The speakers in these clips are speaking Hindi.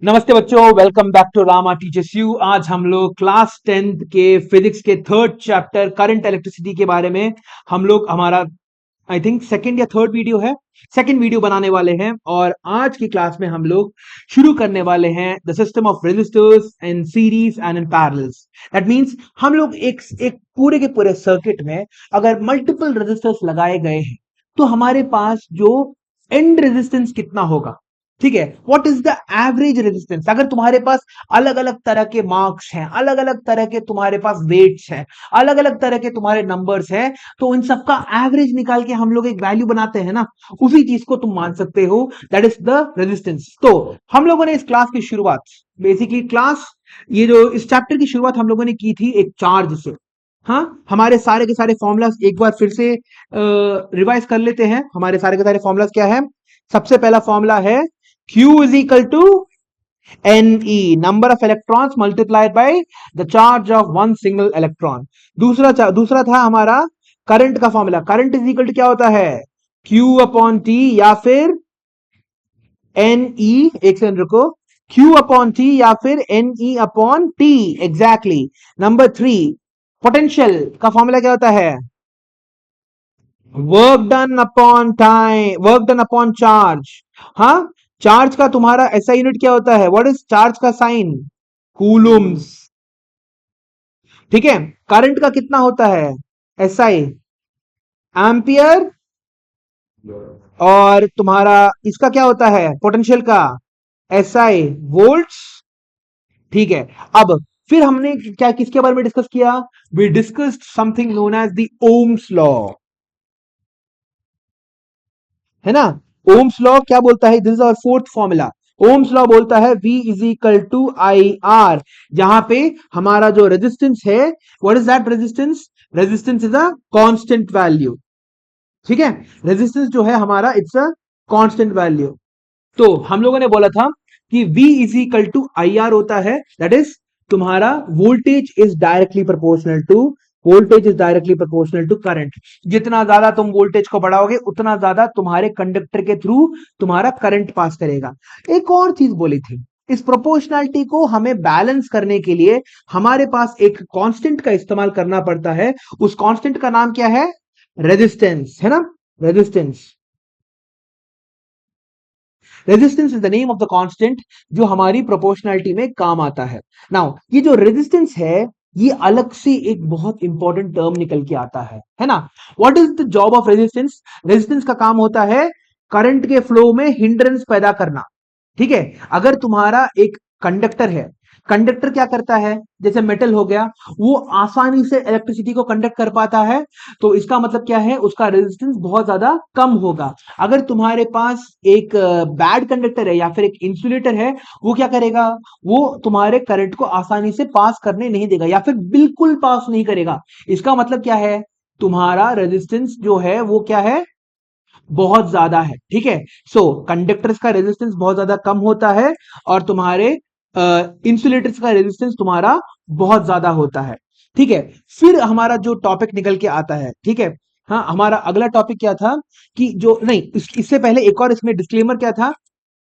नमस्ते बच्चों, welcome back to Rama teachers you. आज हम लोग क्लास 10th के फिजिक्स के थर्ड चैप्टर करंट इलेक्ट्रिसिटी के बारे में हम लोग हमारा आई थिंक सेकंड या थर्ड वीडियो है, सेकंड वीडियो बनाने वाले हैं। और आज की क्लास में हम लोग शुरू करने वाले हैं the system of resistors in series and in parallels. That means हम लोग एक पूरे के पूरे सर्किट में अगर मल्टीपल रेजिस्टर्स लगाए गए हैं तो हमारे पास जो एंड रेजिस्टेंस कितना होगा, ठीक है, what is the average resistance. अगर तुम्हारे पास अलग अलग तरह के मार्क्स हैं, अलग अलग तरह के तुम्हारे पास वेट्स हैं, अलग अलग तरह के तुम्हारे नंबर्स हैं, तो इन सबका एवरेज निकाल के हम लोग एक वैल्यू बनाते हैं ना, उसी चीज को तुम मान सकते हो, दैट इज द रेजिस्टेंस। तो हम लोगों ने इस क्लास की शुरुआत बेसिकली ये जो इस चैप्टर की शुरुआत हम लोगों ने की थी एक चार्ज से। हाँ, हमारे सारे के सारे फॉर्मूलाज एक बार फिर से रिवाइज कर लेते हैं। हमारे सारे के सारे फॉर्मूलाज क्या है? सबसे पहला फॉर्मूला है Q is equal to Ne, number of electrons multiplied by the charge of one single electron। दूसरा था हमारा करंट का फॉर्मूला। करंट इज इक्वल टू क्या होता है? Q अपॉन T या फिर Ne, एक सेकंड रुको, Q अपॉन T या फिर Ne upon T। Exactly. Number 3, potential का फॉर्मूला क्या होता है? Work done upon time, work done upon charge. हाँ, चार्ज का तुम्हारा ऐसा यूनिट क्या होता है? व्हाट इज चार्ज का साइन? कूलुम्स। ठीक है। करंट का कितना होता है? SI, ampere. और तुम्हारा इसका क्या होता है पोटेंशियल का? SI, volts. ठीक है। अब फिर हमने क्या किसके बारे में डिस्कस किया? We discussed something known as the Ohm's law, है ना। ओम्स लॉ क्या बोलता है? This is our fourth formula. Ohm's law बोलता है V is equal to I R, जहां पे हमारा जो रेजिस्टेंस है, what is that resistance? Resistance is a constant value. ठीक है, रेजिस्टेंस जो है हमारा इट्स अ कांस्टेंट वैल्यू। तो हम लोगों ने बोला था कि V is equal to I R होता है, दैट इज तुम्हारा voltage is directly proportional to current. जितना ज्यादा तुम वोल्टेज को बढ़ाओगे उतना ज्यादा तुम्हारे कंडक्टर के थ्रू तुम्हारा करंट पास करेगा। एक और चीज बोली थी, इस प्रोपोर्शनैलिटी को हमें बैलेंस करने के लिए हमारे पास एक कांस्टेंट का इस्तेमाल करना पड़ता है। उस कांस्टेंट का नाम क्या है? रेजिस्टेंस, है ना। Resistance, resistance is the name of the constant जो हमारी प्रोपोर्शनैलिटी में काम आता है। नाउ ये जो रेजिस्टेंस है, ये अलग से एक बहुत इंपॉर्टेंट टर्म निकल के आता है ना। What is the job of resistance? Resistance का काम होता है करंट के फ्लो में हिंड्रेंस पैदा करना। ठीक है, अगर तुम्हारा एक कंडक्टर है, कंडक्टर क्या करता है? जैसे मेटल हो गया, वो आसानी से इलेक्ट्रिसिटी को कंडक्ट कर पाता है, तो इसका मतलब क्या है? उसका रेजिस्टेंस बहुत ज्यादा कम होगा। अगर तुम्हारे पास एक बैड कंडक्टर है या फिर एक इंसुलेटर है, वो क्या करेगा? वो तुम्हारे करंट को आसानी से पास करने नहीं देगा या फिर बिल्कुल पास नहीं करेगा। इसका मतलब क्या है? तुम्हारा रेजिस्टेंस जो है वो क्या है? बहुत ज्यादा है। ठीक है, सो कंडक्टर्स का रेजिस्टेंस बहुत ज्यादा कम होता है और तुम्हारे इंसुलेटर्स का रेजिस्टेंस तुम्हारा बहुत ज्यादा होता है। ठीक है, फिर हमारा जो टॉपिक निकल के आता है, ठीक है, हाँ, हमारा अगला टॉपिक क्या था कि जो नहीं इससे पहले एक और इसमें डिस्क्लेमर क्या था?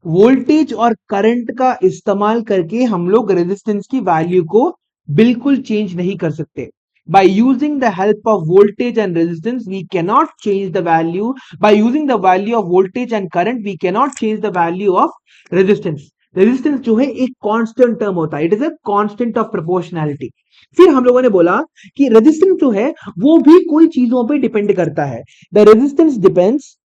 वोल्टेज और करंट का इस्तेमाल करके हम लोग रेजिस्टेंस की वैल्यू को बिल्कुल चेंज नहीं कर सकते। By using the help of voltage and resistance, we cannot change the value. By using the value of voltage and current, we cannot change the value of resistance. Resistance जो है एक कांस्टेंट टर्म होता है, it is a constant of proportionality. फिर हम लोगों ने बोला कि रेजिस्टेंस जो है वो भी कोई चीजों पे डिपेंड करता है। The resistance depends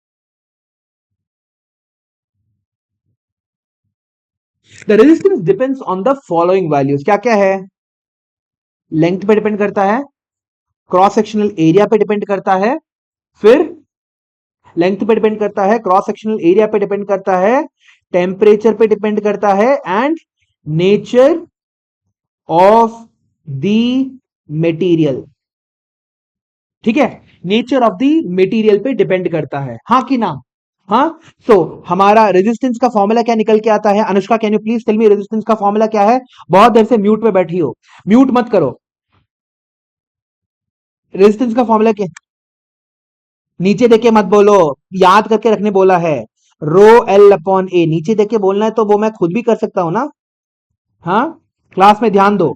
the resistance depends on the following values. क्या क्या है? लेंथ पे डिपेंड करता है, क्रॉस सेक्शनल एरिया पे डिपेंड करता है, फिर लेंथ पे डिपेंड करता है, क्रॉस सेक्शनल एरिया पे डिपेंड करता है, टेम्परेचर पे डिपेंड करता है, and nature of the material. ठीक है, नेचर ऑफ द मटेरियल पे डिपेंड करता है, हाँ कि ना? हाँ। सो हमारा रेजिस्टेंस का फॉर्मूला क्या निकल के आता है? Anushka, can you please tell me resistance का फॉर्मूला क्या है? बहुत देर से म्यूट पे बैठी हो, म्यूट मत करो। रेजिस्टेंस का फॉर्मूला क्या? नीचे देख के मत बोलो, याद करके रखने बोला है। रो एल अपॉन ए, नीचे देख के बोलना है, तो वो मैं खुद भी कर सकता हूं ना। हाँ, क्लास में ध्यान दो।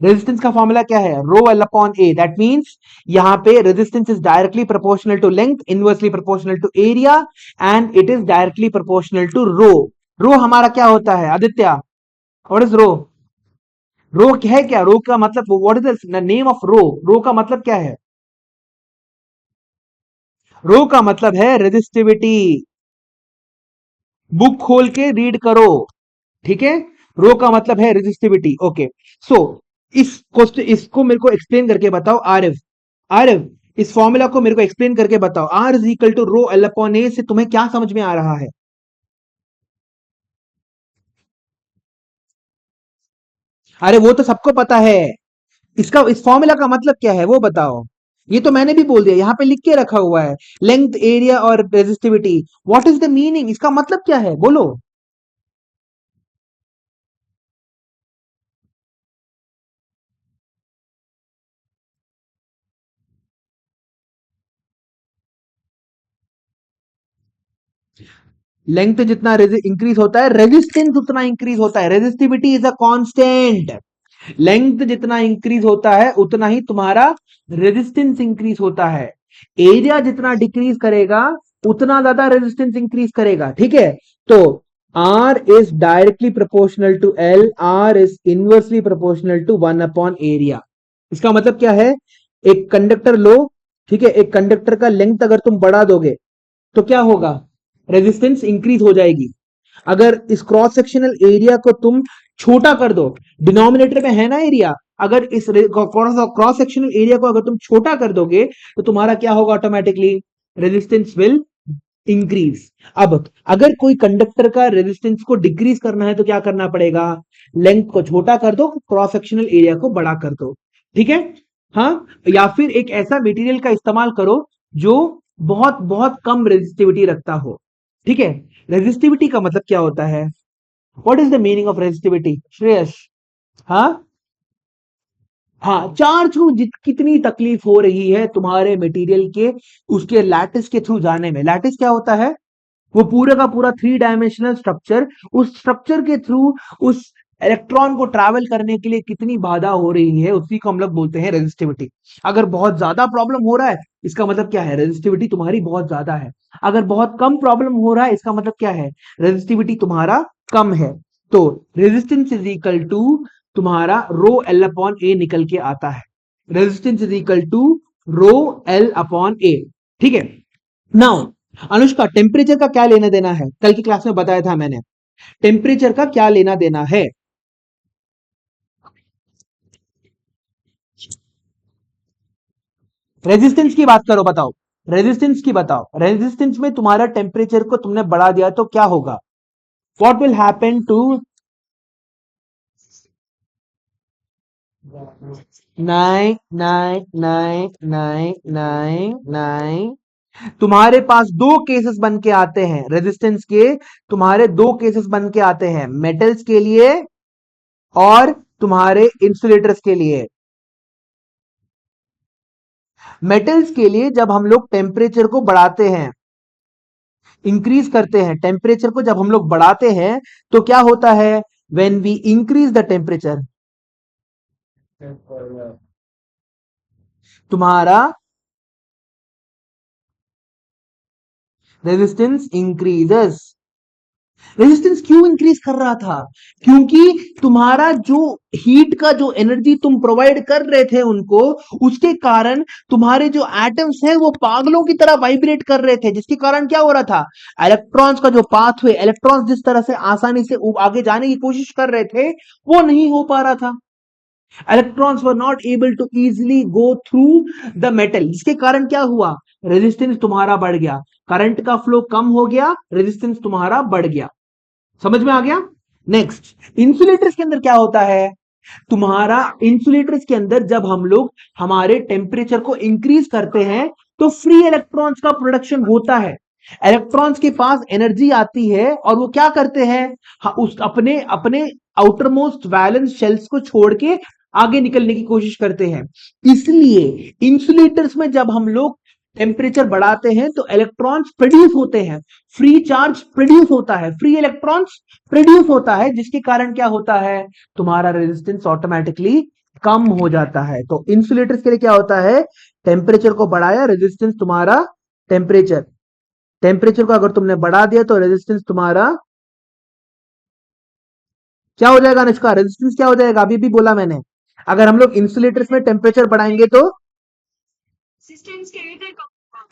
रेजिस्टेंस का फॉर्मूला क्या है? Rho L upon A. That means यहां पे resistance is directly proportional to length, inversely proportional to area, and it is directly proportional to rho. Rho हमारा क्या होता है Aditya? What is rho? Rho है क्या? रो का मतलब what is the name of rho? Rho का मतलब क्या है? रो का मतलब है रेजिस्टिविटी। बुक खोल के रीड करो, ठीक है? रो का मतलब है रेजिस्टिविटी। ओके, सो इस क्वेश्चन, इसको मेरे को एक्सप्लेन करके बताओ आरिफ। आरिफ, इस फॉर्मूला को मेरे को एक्सप्लेन करके बताओ। R is equal to rho L upon A से तुम्हें क्या समझ में आ रहा है? अरे वो तो सबको पता है। इसका, इस फॉर्मूला का मतलब क्या है वो बताओ। ये तो मैंने भी बोल दिया, यहां पे लिख के रखा हुआ है, लेंथ, एरिया और resistivity. What is the meaning? इसका मतलब क्या है बोलो। लेंथ जितना इंक्रीज होता है, रेजिस्टेंस उतना इंक्रीज होता है। Resistivity is a constant. Length जितना इंक्रीज होता है उतना ही तुम्हारा रेजिस्टेंस इंक्रीज होता है। एरिया जितना डिक्रीज करेगा उतना ज्यादा रेजिस्टेंस इंक्रीज करेगा, ठीक है? तो R is directly proportional to L, R is inversely proportional to 1/एरिया। इसका मतलब क्या है? एक कंडक्टर लो, ठीक है? एक कंडक्टर का लेंथ अगर तुम बढ़ा दोगे तो क्या होगा? रेजिस्टेंस इंक्रीज हो जाएगी। अगर इस क्रॉस सेक्शनल एरिया को तुम छोटा कर दो, डिनोमिनेटर में है ना एरिया, अगर इस क्रॉस सेक्शनल एरिया को अगर तुम छोटा कर दोगे तो तुम्हारा क्या होगा? Automatically resistance will increase. अब अगर कोई कंडक्टर का रेजिस्टेंस को डिक्रीज करना है तो क्या करना पड़ेगा? लेंथ को छोटा कर दो, क्रॉस सेक्शनल एरिया को बड़ा कर दो, ठीक है? हाँ, या फिर एक ऐसा मटेरियल का इस्तेमाल करो जो बहुत बहुत कम रेजिस्टिविटी रखता हो, ठीक है? रेजिस्टिविटी का मतलब क्या होता है? What is the meaning of resistivity Shreyas? हाँ, हाँ, चार्ज को कितनी तकलीफ हो रही है तुम्हारे मटेरियल के उसके लैटिस के थ्रू जाने में। लैटिस क्या होता है? वो पूरे का पूरा 3 डायमेंशनल स्ट्रक्चर, उस स्ट्रक्चर के थ्रू उस इलेक्ट्रॉन को ट्रैवल करने के लिए कितनी बाधा हो रही है, उसी को हम लोग बोलते हैं रेजिस्टिविटी। अगर बहुत ज्यादा प्रॉब्लम हो रहा है, इसका मतलब क्या है? रेजिस्टिविटी तुम्हारी बहुत ज्यादा है। अगर बहुत कम प्रॉब्लम हो रहा है, इसका मतलब क्या है? रेजिस्टिविटी तुम्हारा कम है। तो रेजिस्टेंस इज इक्वल टू तुम्हारा रो एल अपॉन ए निकल के आता है। Resistance is equal to rho L upon A, ठीक है? नाउ अनुष्का, टेम्परेचर का क्या लेना देना है? कल की क्लास में बताया था मैंने, टेम्परेचर का क्या लेना देना है? रेजिस्टेंस की बात करो, बताओ। रेजिस्टेंस की बताओ। रेजिस्टेंस में तुम्हारा टेम्परेचर को तुमने बढ़ा दिया तो क्या होगा? What will happen to? Nine nine nine nine nine nine. तुम्हारे पास दो केसेस बन के आते हैं रेजिस्टेंस के। तुम्हारे दो केसेस बन के आते हैं, मेटल्स के लिए और तुम्हारे इंसुलेटर्स के लिए। मेटल्स के लिए जब हम लोग टेम्परेचर को बढ़ाते हैं, इंक्रीज करते हैं, टेम्परेचर को जब हम लोग बढ़ाते हैं तो क्या होता है? When we increase the temperature, तुम्हारा रेजिस्टेंस इंक्रीजेस। रेजिस्टेंस क्यों इंक्रीज कर रहा था? क्योंकि तुम्हारा जो हीट का जो एनर्जी तुम प्रोवाइड कर रहे थे उनको, उसके कारण तुम्हारे जो एटम्स हैं वो पागलों की तरह वाइब्रेट कर रहे थे, जिसके कारण क्या हो रहा था? इलेक्ट्रॉन्स का जो पाथवे, इलेक्ट्रॉन्स जिस तरह से आसानी से आगे जाने की कोशिश कर रहे थे, वो नहीं हो पा रहा था। Electrons were not able to easily go through the metal, जिसके कारण क्या हुआ? रेजिस्टेंस तुम्हारा बढ़ गया, करंट का फ्लो कम हो गया, रेजिस्टेंस तुम्हारा बढ़ गया। समझ में आ गया? नेक्स्ट, इंसुलेटर्स के अंदर क्या होता है? तुम्हारा इंसुलेटर्स के अंदर जब हम लोग हमारे टेम्परेचर को इंक्रीज करते हैं तो फ्री इलेक्ट्रॉन्स का प्रोडक्शन होता है। इलेक्ट्रॉन्स के पास एनर्जी आती है और वो क्या करते हैं? उस अपने अपने आउटरमोस्ट वैलेंस शेल्स को छोड़ के आगे निकलने की कोशिश करते हैं। इसलिए इंसुलेटर्स में जब हम लोग टेम्परेचर बढ़ाते हैं तो इलेक्ट्रॉन्स प्रोड्यूस होते हैं, फ्री चार्ज प्रोड्यूस होता है, फ्री इलेक्ट्रॉन्स प्रोड्यूस होता है, जिसके कारण क्या होता है, तुम्हारा रेजिस्टेंस ऑटोमेटिकली कम हो जाता है। तो इंसुलेटर्स के लिए क्या होता है, टेम्परेचर को बढ़ाया, रेजिस्टेंस तुम्हारा, टेम्परेचर टेम्परेचर को अगर तुमने बढ़ा दिया तो रेजिस्टेंस तुम्हारा क्या हो जाएगा अनुष्का, रेजिस्टेंस क्या हो जाएगा, अभी भी बोला मैंने, अगर हम लोग इंसुलेटर्स में टेम्परेचर बढ़ाएंगे तो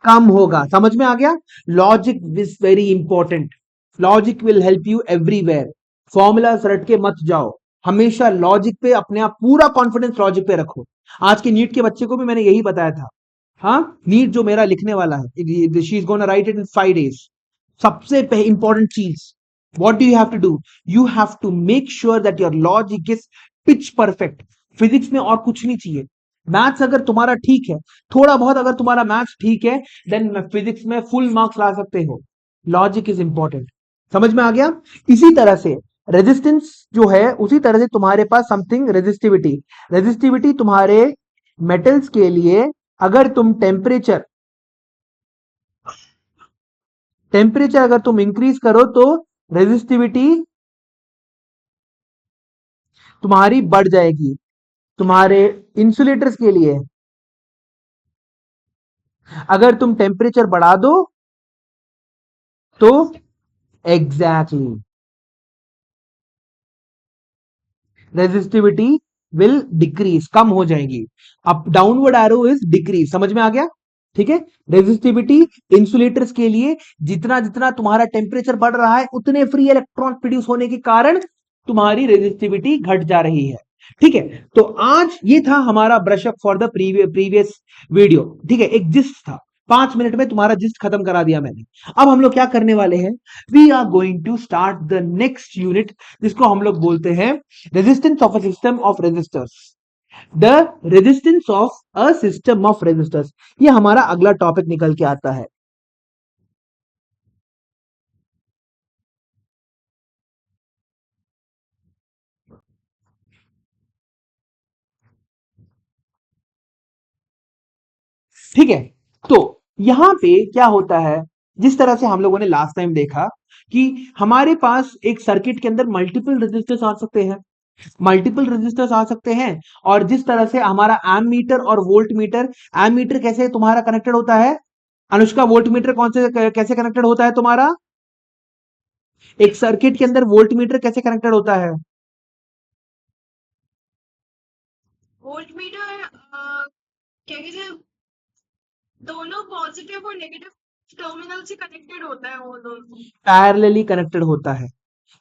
कम होगा। समझ में आ गया? Logic is very important, logic will help you everywhere. Formula रट के मत जाओ, हमेशा लॉजिक पे अपने आप पूरा कॉन्फिडेंस लॉजिक पे रखो। आज के नीट के बच्चे को भी मैंने यही बताया था। हाँ, नीट जो मेरा लिखने वाला है, she is gonna right it in 5 days। सबसे इंपॉर्टेंट चीज, what do you have to do, you have to make sure that your logic is pitch perfect। Physics में और कुछ नहीं चाहिए, मैथ्स अगर तुम्हारा ठीक है, थोड़ा बहुत अगर तुम्हारा मैथ्स ठीक है, देन फिजिक्स में फुल मार्क्स ला सकते हो। Logic is important. समझ में आ गया? इसी तरह से रेजिस्टेंस जो है, उसी तरह से तुम्हारे पास समथिंग रेजिस्टिविटी, रेजिस्टिविटी तुम्हारे मेटल्स के लिए, अगर तुम टेम्परेचर अगर तुम इंक्रीज करो तो रेजिस्टिविटी तुम्हारी बढ़ जाएगी। तुम्हारे इंसुलेटर्स के लिए अगर तुम टेम्परेचर बढ़ा दो तो एग्जैक्टली रेजिस्टिविटी विल डिक्रीज, कम हो जाएगी। Up downward arrow is decrease. समझ में आ गया? ठीक है, रेजिस्टिविटी इंसुलेटर्स के लिए, जितना जितना तुम्हारा टेम्परेचर बढ़ रहा है उतने फ्री इलेक्ट्रॉन प्रोड्यूस होने के कारण तुम्हारी रेजिस्टिविटी घट जा रही है। ठीक है, तो आज ये था हमारा brush-up for the previous video. ठीक है, एक जिस्ट था, 5 मिनट में तुम्हारा जिस्ट खत्म करा दिया मैंने। अब हम लोग क्या करने वाले हैं, we are going to start the next unit, जिसको हम लोग बोलते हैं resistance of a system of resistors. The resistance of a system of resistors, ये हमारा अगला टॉपिक निकल के आता है। ठीक है, तो यहां पे क्या होता है, जिस तरह से हम लोगों ने लास्ट टाइम देखा कि हमारे पास एक सर्किट के अंदर मल्टीपल रेजिस्टर्स आ सकते हैं, मल्टीपल रेजिस्टर्स आ सकते हैं। और जिस तरह से हमारा एम मीटर और वोल्ट मीटर, एम मीटर कैसे तुम्हारा कनेक्टेड होता है अनुष्का, वोल्ट मीटर कौन से कैसे कनेक्टेड होता है तुम्हारा, एक सर्किट के अंदर वोल्ट मीटर कैसे कनेक्टेड होता है? वोल्ट मीटर क्या कहते हैं, दोनों पॉजिटिव और नेगेटिव टर्मिनल से कनेक्टेड होता है, वो दोनों पैरेलली कनेक्टेड होता है।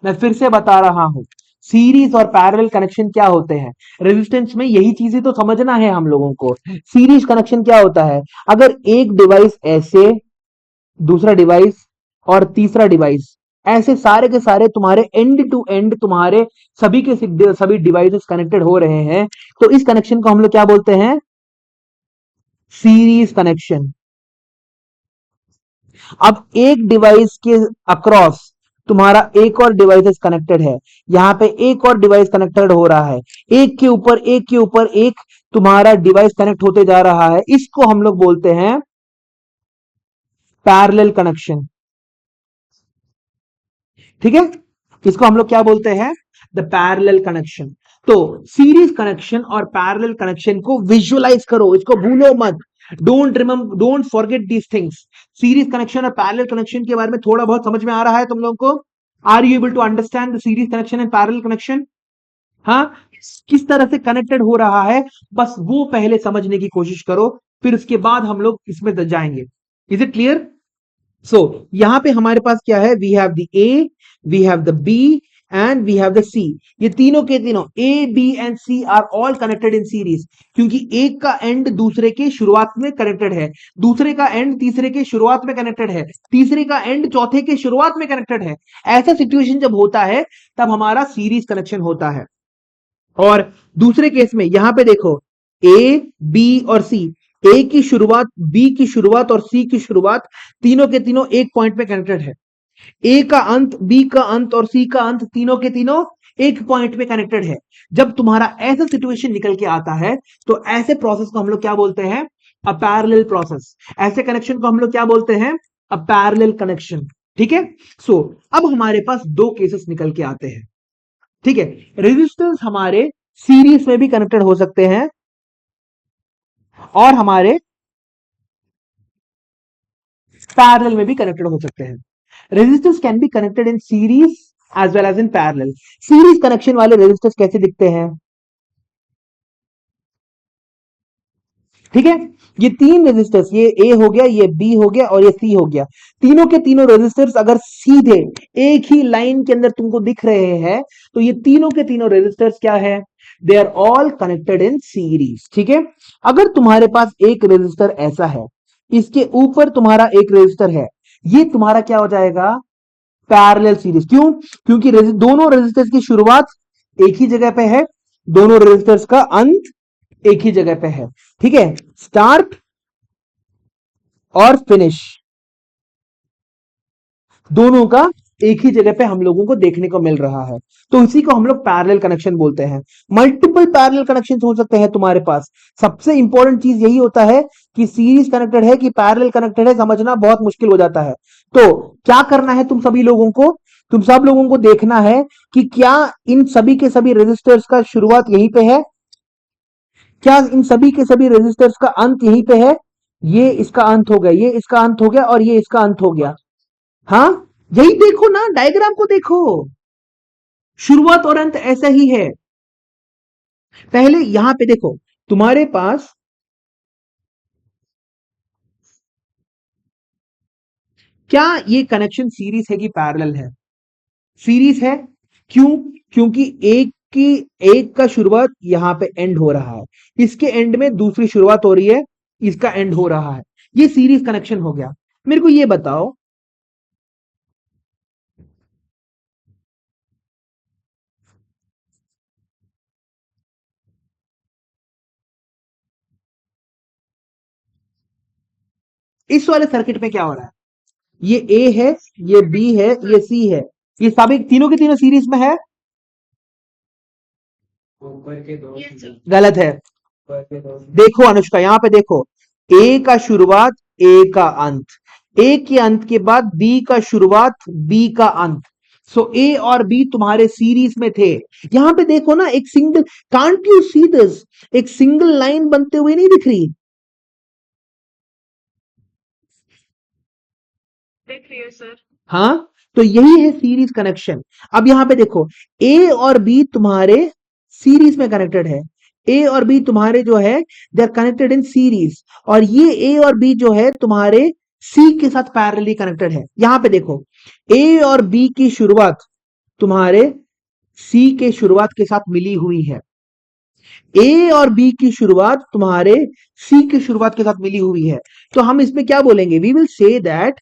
मैं फिर से बता रहा हूं, सीरीज और पैरेलल कनेक्शन क्या होते हैं, रेजिस्टेंस में यही चीजें तो समझना है हम लोगों को। सीरीज कनेक्शन क्या होता है, अगर एक डिवाइस ऐसे, दूसरा डिवाइस और तीसरा डिवाइस ऐसे, सारे के सारे तुम्हारे एंड टू एंड तुम्हारे सभी के सभी डिवाइसेस कनेक्टेड हो रहे हैं, तो इस कनेक्शन को हम लोग क्या बोलते हैं, सीरीज कनेक्शन। अब एक डिवाइस के अक्रॉस तुम्हारा एक और डिवाइस कनेक्टेड है, यहां पे एक और डिवाइस कनेक्टेड हो रहा है, एक के ऊपर एक के ऊपर एक तुम्हारा डिवाइस कनेक्ट होते जा रहा है, इसको हम लोग बोलते हैं पैरेलल कनेक्शन। ठीक है, इसको हम लोग क्या बोलते हैं, द पैरेलल कनेक्शन। तो सीरीज कनेक्शन और पैरेलल कनेक्शन को विजुअलाइज करो, इसको भूलो मत, don't remember, don't forget these things. Series connection और पैरेलल कनेक्शन के बारे में थोड़ा बहुत समझ में आ रहा है तुम लोगों को? Are you able to understand the series connection and parallel connection? हाँ, किस तरह से कनेक्टेड हो रहा है, बस वो पहले समझने की कोशिश करो, फिर उसके बाद हम लोग इसमें जाएंगे। Is it clear? सो यहां पे हमारे पास क्या है, we have the A, we have the B and we have the C. ये तीनों के तीनों A B and C are all connected in series, क्योंकि एक का एंड दूसरे के शुरुआत में कनेक्टेड है, दूसरे का एंड तीसरे के शुरुआत में कनेक्टेड है, तीसरे का एंड चौथे के शुरुआत में कनेक्टेड है। ऐसा सिचुएशन जब होता है तब हमारा सीरीज कनेक्शन होता है। और दूसरे केस में यहां पे देखो, ए बी और सी, ए की शुरुआत, बी की शुरुआत और सी की शुरुआत, तीनों के तीनों एक पॉइंट पे कनेक्टेड है। ए का अंत, बी का अंत और सी का अंत, तीनों के तीनों एक पॉइंट पे कनेक्टेड है। जब तुम्हारा ऐसा सिचुएशन निकल के आता है तो ऐसे प्रोसेस को हम लोग क्या बोलते हैं, अ पैरेलल प्रोसेस। ऐसे कनेक्शन को हम लोग क्या बोलते हैं? A parallel connection. ठीक है। सो अब हमारे पास दो केसेस निकल के आते हैं। ठीक है। रेजिस्टेंस हमारे सीरीज में भी कनेक्टेड हो सकते हैं और हमारे पैरेलल में भी कनेक्टेड हो सकते हैं। Resistance can be connected in series as well as in parallel. Series connection वाले रेजिस्टेंस कैसे दिखते हैं? ठीक है। ये तीन रेजिस्टर्स, ये ए हो गया, ये बी हो गया और ये सी हो गया। तीनों के तीनों रेजिस्टर्स अगर सीधे एक ही लाइन के अंदर तुमको दिख रहे हैं तो ये तीनों के तीनों रेजिस्टर्स क्या है? They are all connected in series. ठीक है। अगर तुम्हारे पास एक रेजिस्टर ऐसा है, इसके ऊपर तुम्हारा एक रेजिस्टर है, ये तुम्हारा क्या हो जाएगा? Parallel series. क्यों? क्योंकि दोनों रेजिस्टर्स की शुरुआत एक ही जगह पे है, दोनों रेजिस्टर्स का अंत एक ही जगह पे है। ठीक है। स्टार्ट और फिनिश दोनों का एक ही जगह पे हम लोगों को देखने को मिल रहा है, तो इसी को हम लोग पैरेलल कनेक्शन बोलते हैं। मल्टीपल पैरेलल कनेक्शन हो सकते हैं तुम्हारे पास। सबसे इंपॉर्टेंट चीज यही होता है कि सीरीज कनेक्टेड है कि पैरेलल कनेक्टेड है, समझना बहुत मुश्किल हो जाता है। तो क्या करना है तुम सभी लोगों को? तुम सब लोगों को देखना है कि क्या इन सभी के सभी रेजिस्टर्स का शुरुआत यहीं पे है, क्या इन सभी के सभी रेजिस्टर्स का अंत यहीं पे है। ये इसका अंत हो गया, ये इसका अंत हो गया और ये इसका अंत हो गया। हाँ, यही देखो ना, डायग्राम को देखो, शुरुआत और अंत ऐसा ही है। पहले यहां पे देखो, तुम्हारे पास क्या ये कनेक्शन सीरीज है कि पैरेलल है? सीरीज है। क्यों? क्योंकि एक का शुरुआत यहां पे एंड हो रहा है, इसके एंड में दूसरी शुरुआत हो रही है, इसका एंड हो रहा है, ये सीरीज कनेक्शन हो गया। मेरे को ये बताओ, इस वाले सर्किट में क्या हो रहा है? ये ए है, ये बी है, ये सी है, ये सभी तीनों के तीनों सीरीज में है। गलत है। देखो अनुष्का, यहां पे देखो, ए का शुरुआत, ए का अंत, ए के अंत के बाद बी का शुरुआत, बी का अंत। सो ए और बी तुम्हारे सीरीज में थे। यहां पे देखो ना, एक single, can't you see this, एक सिंगल लाइन बनते हुए नहीं दिख रही? दिख रही है सर। हाँ, तो यही है सीरीज कनेक्शन। अब यहां पे देखो, ए और बी तुम्हारे सीरीज में कनेक्टेड है। ए और बी तुम्हारे जो है, they are connected in series, और ये ए और बी जो है तुम्हारे सी के साथ पैरेलली कनेक्टेड है। यहां पे देखो, ए और बी की शुरुआत तुम्हारे सी के शुरुआत के साथ मिली हुई है, ए और बी की शुरुआत तुम्हारे सी की शुरुआत के साथ मिली हुई है। तो हम इसमें क्या बोलेंगे? We will say that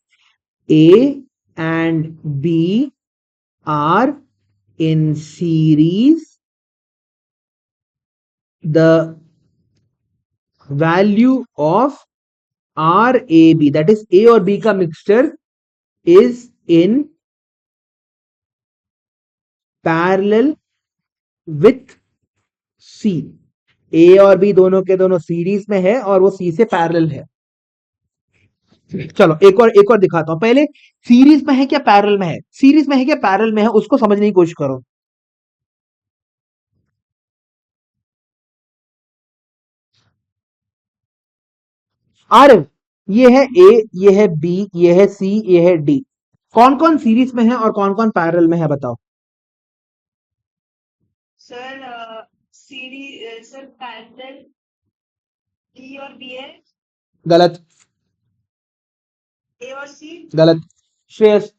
A and B are in series. The value of RAB, that is A और B का mixture, is in parallel with C. A और B दोनों के दोनों सीरीज में है और वो C से पैरेलल है। चलो एक और दिखाता हूं। पहले सीरीज में है क्या पैरेलल में है, सीरीज में है क्या पैरेलल में है, उसको समझने की कोशिश करो। आर, ये है ए, ये है बी, ये है सी, ये है डी। कौन कौन सीरीज में है और कौन कौन पैरेलल में है, बताओ। Sir series, sir parallel D और बी है। गलत। ए और सी। गलत। श्रेयस।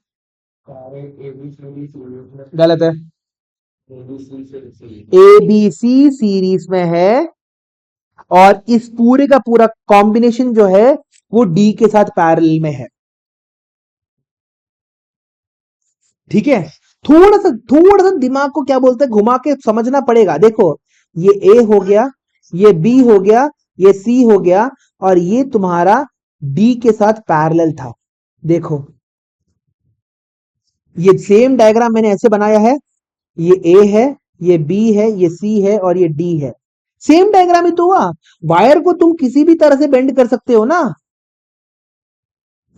गलत है। ए बी सी सीरीज में है और इस पूरे का पूरा कॉम्बिनेशन जो है वो डी के साथ पैरेलल में है। ठीक है। थोड़ा सा दिमाग को क्या बोलते हैं, घुमा के समझना पड़ेगा। देखो, ये ए हो गया, ये बी हो गया, ये सी हो गया, और ये तुम्हारा डी के साथ पैरेलल था। देखो, ये सेम डायग्राम मैंने ऐसे बनाया है, ये ए है, ये बी है, ये सी है और ये डी है। सेम डायग्राम ही तो हुआ। वायर को तुम किसी भी तरह से बेंड कर सकते हो ना।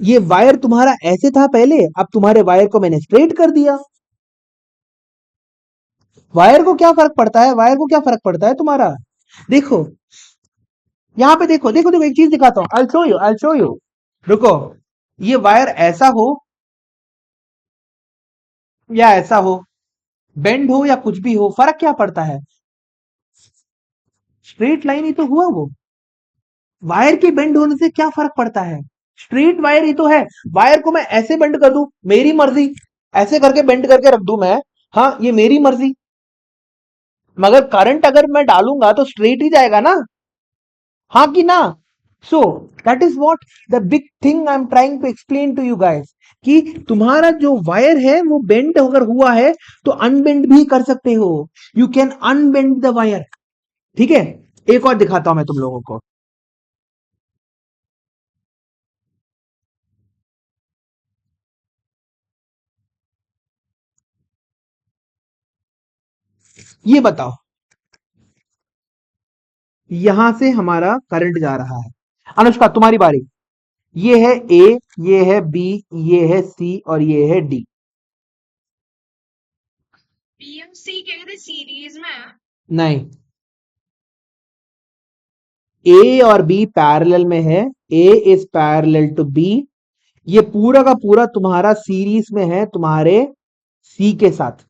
ये वायर तुम्हारा ऐसे था पहले, अब तुम्हारे वायर को मैंने स्ट्रेट कर दिया। वायर को क्या फर्क पड़ता है, वायर को क्या फर्क पड़ता है तुम्हारा। देखो यहां पे देखो देखो देखो, एक चीज दिखाता हूं, I show you I show you. रुको, ये वायर ऐसा हो या ऐसा हो, बेंड हो या कुछ भी हो, फर्क क्या पड़ता है। स्ट्रेट लाइन ही तो हुआ वो। वायर के बेंड होने से क्या फर्क पड़ता है। स्ट्रेट वायर ही तो है। वायर को मैं ऐसे बेंड कर दूं, मेरी मर्जी, ऐसे करके बेंड करके रख दूं मैं, हाँ ये मेरी मर्जी, मगर करंट अगर मैं डालूंगा तो स्ट्रेट ही जाएगा ना, हाँ कि ना। So that is what the big thing I am trying to explain to you guys, कि तुम्हारा जो वायर है वो बेंड अगर हुआ है तो अनबेंड भी कर सकते हो। You can unbend the wire. ठीक है, एक और दिखाता हूं मैं तुम लोगों को। ये बताओ, यहां से हमारा करंट जा रहा है। अनुष्का तुम्हारी बारी। ये है ए, ये है बी, ये है सी और ये है डी। पीएमसी कह रहे सीरीज में है। नहीं, ए और बी पैरेलल में है, ए इज पैरेलल टू बी। ये पूरा का पूरा तुम्हारा सीरीज में है तुम्हारे सी के साथ।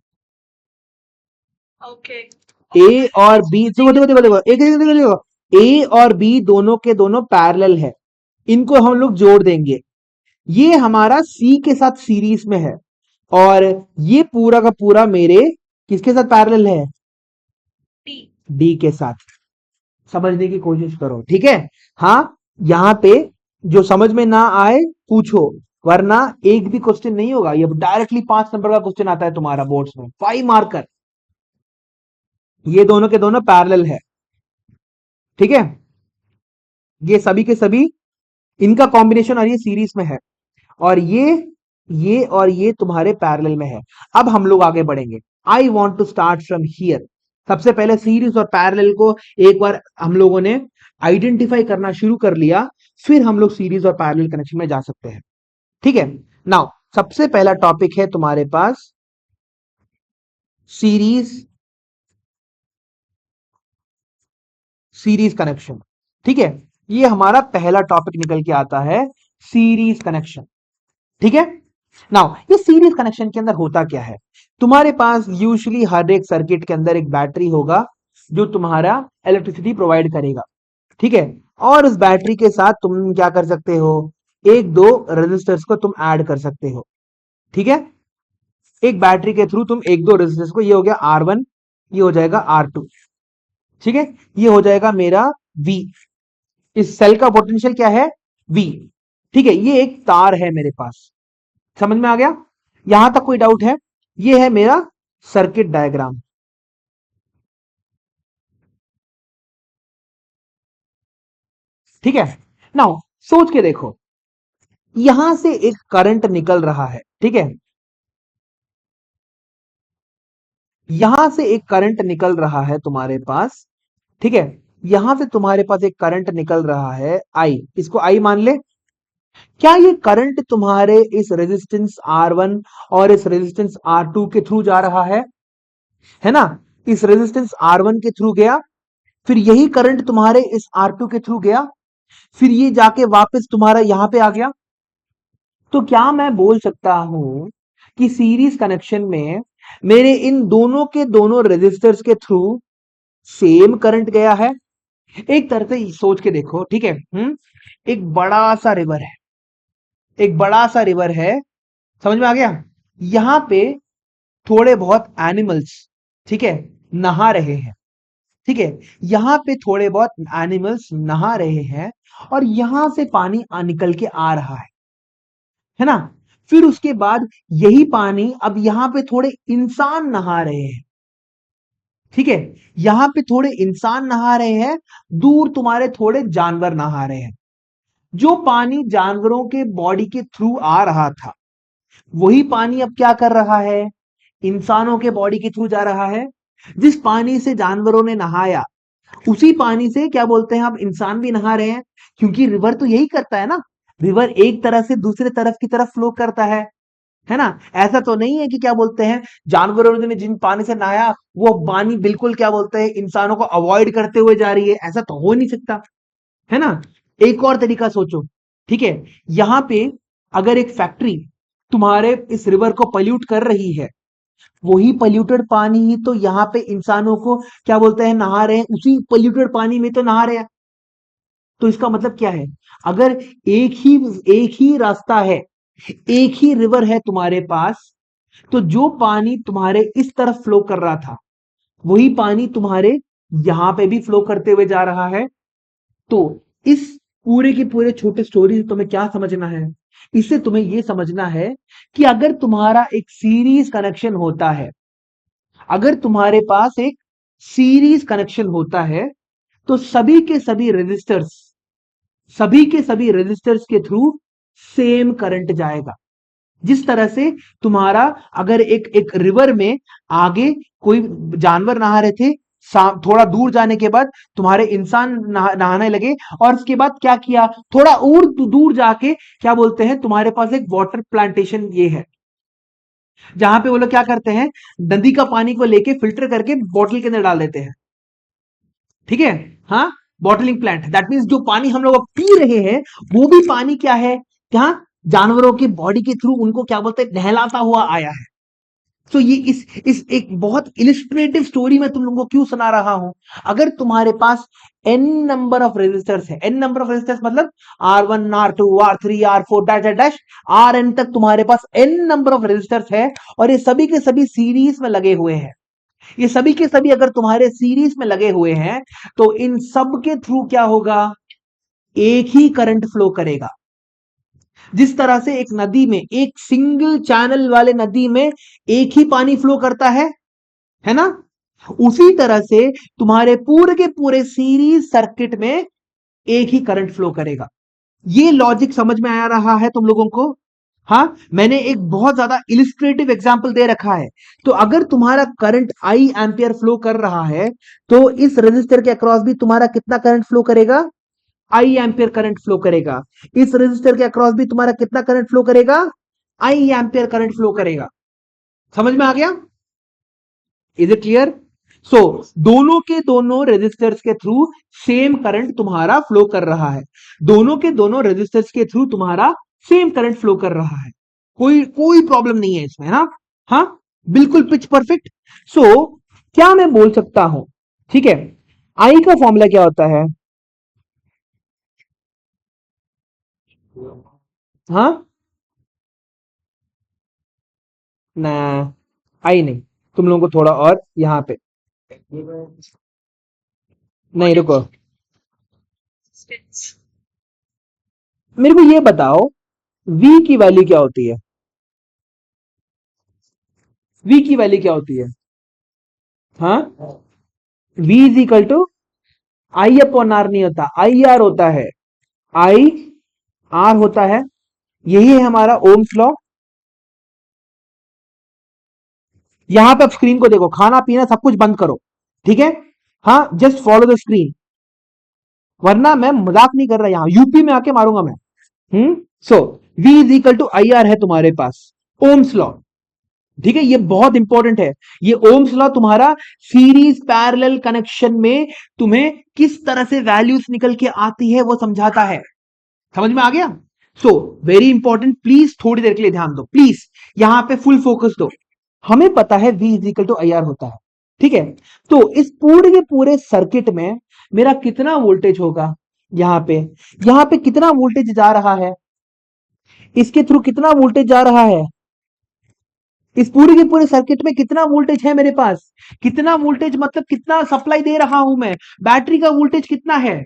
ओके। ए और बी देखो देखो देखो देखो, एक देखो देखो देखो, ए और बी दोनों के दोनों पैरेलल है, इनको हम लोग जोड़ देंगे। ये हमारा सी के साथ सीरीज में है, और ये पूरा का पूरा मेरे किसके साथ पैरेलल है, डी। डी के साथ। समझने की कोशिश करो, ठीक है। हाँ, यहां पे जो समझ में ना आए पूछो, वरना एक भी क्वेश्चन नहीं होगा, ये डायरेक्टली 5 नंबर का क्वेश्चन आता है तुम्हारा बोर्ड्स में, 5 मार्कर। ये दोनों के दोनों पैरेलल है, ठीक है। ये सभी के सभी, इनका कॉम्बिनेशन और ये सीरीज में है, और ये और ये तुम्हारे पैरेलल में है। अब हम लोग आगे बढ़ेंगे। I want to start from here. सबसे पहले सीरीज और पैरेलल को एक बार हम लोगों ने आइडेंटिफाई करना शुरू कर लिया, फिर हम लोग सीरीज और पैरेलल कनेक्शन में जा सकते हैं, ठीक है। नाउ सबसे पहला टॉपिक है तुम्हारे पास सीरीज, सीरीज कनेक्शन, ठीक है। ये हमारा पहला टॉपिक निकल के आता है, सीरीज कनेक्शन, ठीक है। नाउ ये सीरीज कनेक्शन के अंदर होता क्या है, तुम्हारे पास यूजुअली हर एक सर्किट के अंदर एक बैटरी होगा जो तुम्हारा इलेक्ट्रिसिटी प्रोवाइड करेगा, ठीक है। और उस बैटरी के साथ तुम क्या कर सकते हो, एक दो रेजिस्टर्स को तुम ऐड कर सकते हो, ठीक है। एक बैटरी के थ्रू तुम एक दो रेजिस्टर्स को, ये हो गया R1, ये हो जाएगा R2, ठीक है। ये हो जाएगा मेरा V। इस सेल का पोटेंशियल क्या है, V, ठीक है। ये एक तार है मेरे पास, समझ में आ गया, यहां तक कोई डाउट है। ये है मेरा सर्किट डायग्राम, ठीक है। नाउ सोच के देखो, यहां से एक करंट निकल रहा है, ठीक है। यहां से एक करंट निकल रहा है तुम्हारे पास, ठीक है। यहां से तुम्हारे पास एक करंट निकल रहा है आई, इसको आई मान ले। क्या ये करंट तुम्हारे इस रेजिस्टेंस R1 और इस रेजिस्टेंस R2 के थ्रू जा रहा है ना। इस रेजिस्टेंस R1 के थ्रू गया, फिर यही करंट तुम्हारे इस R2 के थ्रू गया, फिर ये जाके वापस तुम्हारा यहां पे आ गया। तो क्या मैं बोल सकता हूं कि सीरीज कनेक्शन में मेरे इन दोनों के दोनों रेजिस्टर्स के थ्रू सेम करंट गया है। एक तरह से सोच के देखो, ठीक है। एक बड़ा सा रिवर है, एक बड़ा सा रिवर है, समझ में आ गया। यहां पे थोड़े बहुत एनिमल्स, ठीक है, नहा रहे हैं, ठीक है। यहां पे थोड़े बहुत एनिमल्स नहा रहे हैं, और यहां से पानी निकल के आ रहा है ना। फिर उसके बाद यही पानी अब यहां पे थोड़े इंसान नहा रहे हैं, ठीक है। यहां पे थोड़े इंसान नहा रहे हैं, दूर तुम्हारे थोड़े जानवर नहा रहे हैं। जो पानी जानवरों के बॉडी के थ्रू आ रहा था, वही पानी अब क्या कर रहा है, इंसानों के बॉडी के थ्रू जा रहा है। जिस पानी से जानवरों ने नहाया, उसी पानी से क्या बोलते हैं, हम इंसान भी नहा रहे हैं, क्योंकि रिवर तो यही करता है ना, रिवर एक तरह से दूसरे तरफ की तरफ फ्लो करता है ना। ऐसा तो नहीं है कि क्या बोलते हैं, जानवरों ने जिन पानी से नहाया वो पानी बिल्कुल क्या बोलते हैं इंसानों को अवॉइड करते हुए जा रही है, ऐसा तो हो नहीं सकता, है ना। एक और तरीका सोचो, ठीक है, यहां पे अगर एक फैक्ट्री तुम्हारे इस रिवर को पल्यूट कर रही है, वही पल्यूटेड पानी ही तो यहाँ पे इंसानों को क्या बोलते हैं नहा रहे हैं, उसी पल्यूटेड पानी में तो नहा रहे हैं। तो इसका मतलब क्या है, अगर एक ही रास्ता है, एक ही रिवर है तुम्हारे पास, तो जो पानी तुम्हारे इस तरफ फ्लो कर रहा था, वही पानी तुम्हारे यहां पे भी फ्लो करते हुए जा रहा है। तो इस पूरे के पूरे छोटे स्टोरी से तुम्हें क्या समझना है, इससे तुम्हें यह समझना है कि अगर तुम्हारा एक सीरीज कनेक्शन होता है, अगर तुम्हारे पास एक सीरीज कनेक्शन होता है, तो सभी के सभी रेजिस्टर्स के थ्रू सेम करंट जाएगा। जिस तरह से तुम्हारा अगर एक एक रिवर में आगे कोई जानवर नहा रहे थे, थोड़ा दूर जाने के बाद तुम्हारे इंसान नहाने लगे, और उसके बाद क्या किया, थोड़ा और दूर जाके क्या बोलते हैं तुम्हारे पास एक वाटर प्लांटेशन ये है, जहां पे वो लोग क्या करते हैं, नदी का पानी को लेके फिल्टर करके बॉटल के अंदर डाल देते हैं, ठीक है। हाँ, बॉटलिंग प्लांट, दैट मीन्स जो पानी हम लोग पी रहे हैं, वो भी पानी क्या है, क्या जानवरों की बॉडी के थ्रू उनको क्या बोलते हैं नहलाता हुआ आया है। तो ये इस एक बहुत इलिस्ट्रेटिव स्टोरी में तुम लोगों को क्यों सुना रहा हूं, अगर तुम्हारे पास n नंबर ऑफ रेजिस्टर्स है, n नंबर ऑफ रेजिस्टर्स मतलब R1 R2 R3 R4 dash dash dash Rn तक तुम्हारे पास n नंबर ऑफ रेजिस्टर्स है, और ये सभी के सभी सीरीज में लगे हुए हैं, ये सभी के सभी अगर तुम्हारे सीरीज में लगे हुए हैं, तो इन सब के थ्रू क्या होगा, एक ही करंट फ्लो करेगा। जिस तरह से एक नदी में, एक सिंगल चैनल वाले नदी में एक ही पानी फ्लो करता है ना, उसी तरह से तुम्हारे पूरे के पूरे सीरीज सर्किट में एक ही करंट फ्लो करेगा। ये लॉजिक समझ में आ रहा है तुम लोगों को। हाँ, मैंने एक बहुत ज्यादा इलिस्ट्रेटिव एग्जांपल दे रखा है। तो अगर तुम्हारा करंट आई एम्पियर फ्लो कर रहा है, तो इस रेजिस्टर के अक्रॉस भी तुम्हारा कितना करंट फ्लो करेगा, आई एम्पियर करंट फ्लो करेगा। इस रेजिस्टर के अक्रॉस भी तुम्हारा कितना करंट फ्लो करेगा, आई एम्पियर करंट फ्लो करेगा। समझ में आ गया, इज इट क्लियर। सो दोनों के दोनों रेजिस्टर्स के थ्रू सेम करंट तुम्हारा फ्लो कर रहा है, दोनों के दोनों रेजिस्टर्स के थ्रू तुम्हारा सेम करंट फ्लो कर रहा है, कोई कोई प्रॉब्लम नहीं है इसमें ना। हाँ, बिल्कुल पिच परफेक्ट। सो क्या मैं बोल सकता हूं, ठीक है, आई का फॉर्मूला क्या होता है, हाँ ना, आई नहीं, तुम लोगों को थोड़ा और यहां पे, नहीं रुको, Distance. मेरे को ये बताओ v की वैल्यू क्या होती है, v की वैल्यू क्या होती है, हाँ, v is equal to I upon R नहीं होता, आई आर होता है, आई आर होता है, यही है हमारा ओम्स लॉ। यहां पे आप स्क्रीन को देखो, खाना पीना सब कुछ बंद करो, ठीक है, हाँ, जस्ट फॉलो द स्क्रीन, वरना मैं मजाक नहीं कर रहा, यहां यूपी में आके मारूंगा मैं। So v is equal to I R है तुम्हारे पास, ओम्स लॉ, ठीक है, ये बहुत इंपॉर्टेंट है। ये ओम्स लॉ तुम्हारा सीरीज पैरेलल कनेक्शन में तुम्हें किस तरह से वैल्यूज निकल के आती है वो समझाता है। समझ में आ गया। सो वेरी इंपॉर्टेंट, प्लीज थोड़ी देर के लिए ध्यान दो, प्लीज यहां पे फुल फोकस दो। हमें पता है v is equal to I R होता है, ठीक है, तो इस पूरे के पूरे सर्किट में मेरा कितना वोल्टेज होगा, यहां पे कितना वोल्टेज जा रहा है, इसके थ्रू कितना वोल्टेज जा रहा है, इस पूरे के पूरे सर्किट में कितना वोल्टेज है मेरे पास, कितना वोल्टेज मतलब कितना सप्लाई दे रहा हूं मैं, बैटरी का वोल्टेज कितना है,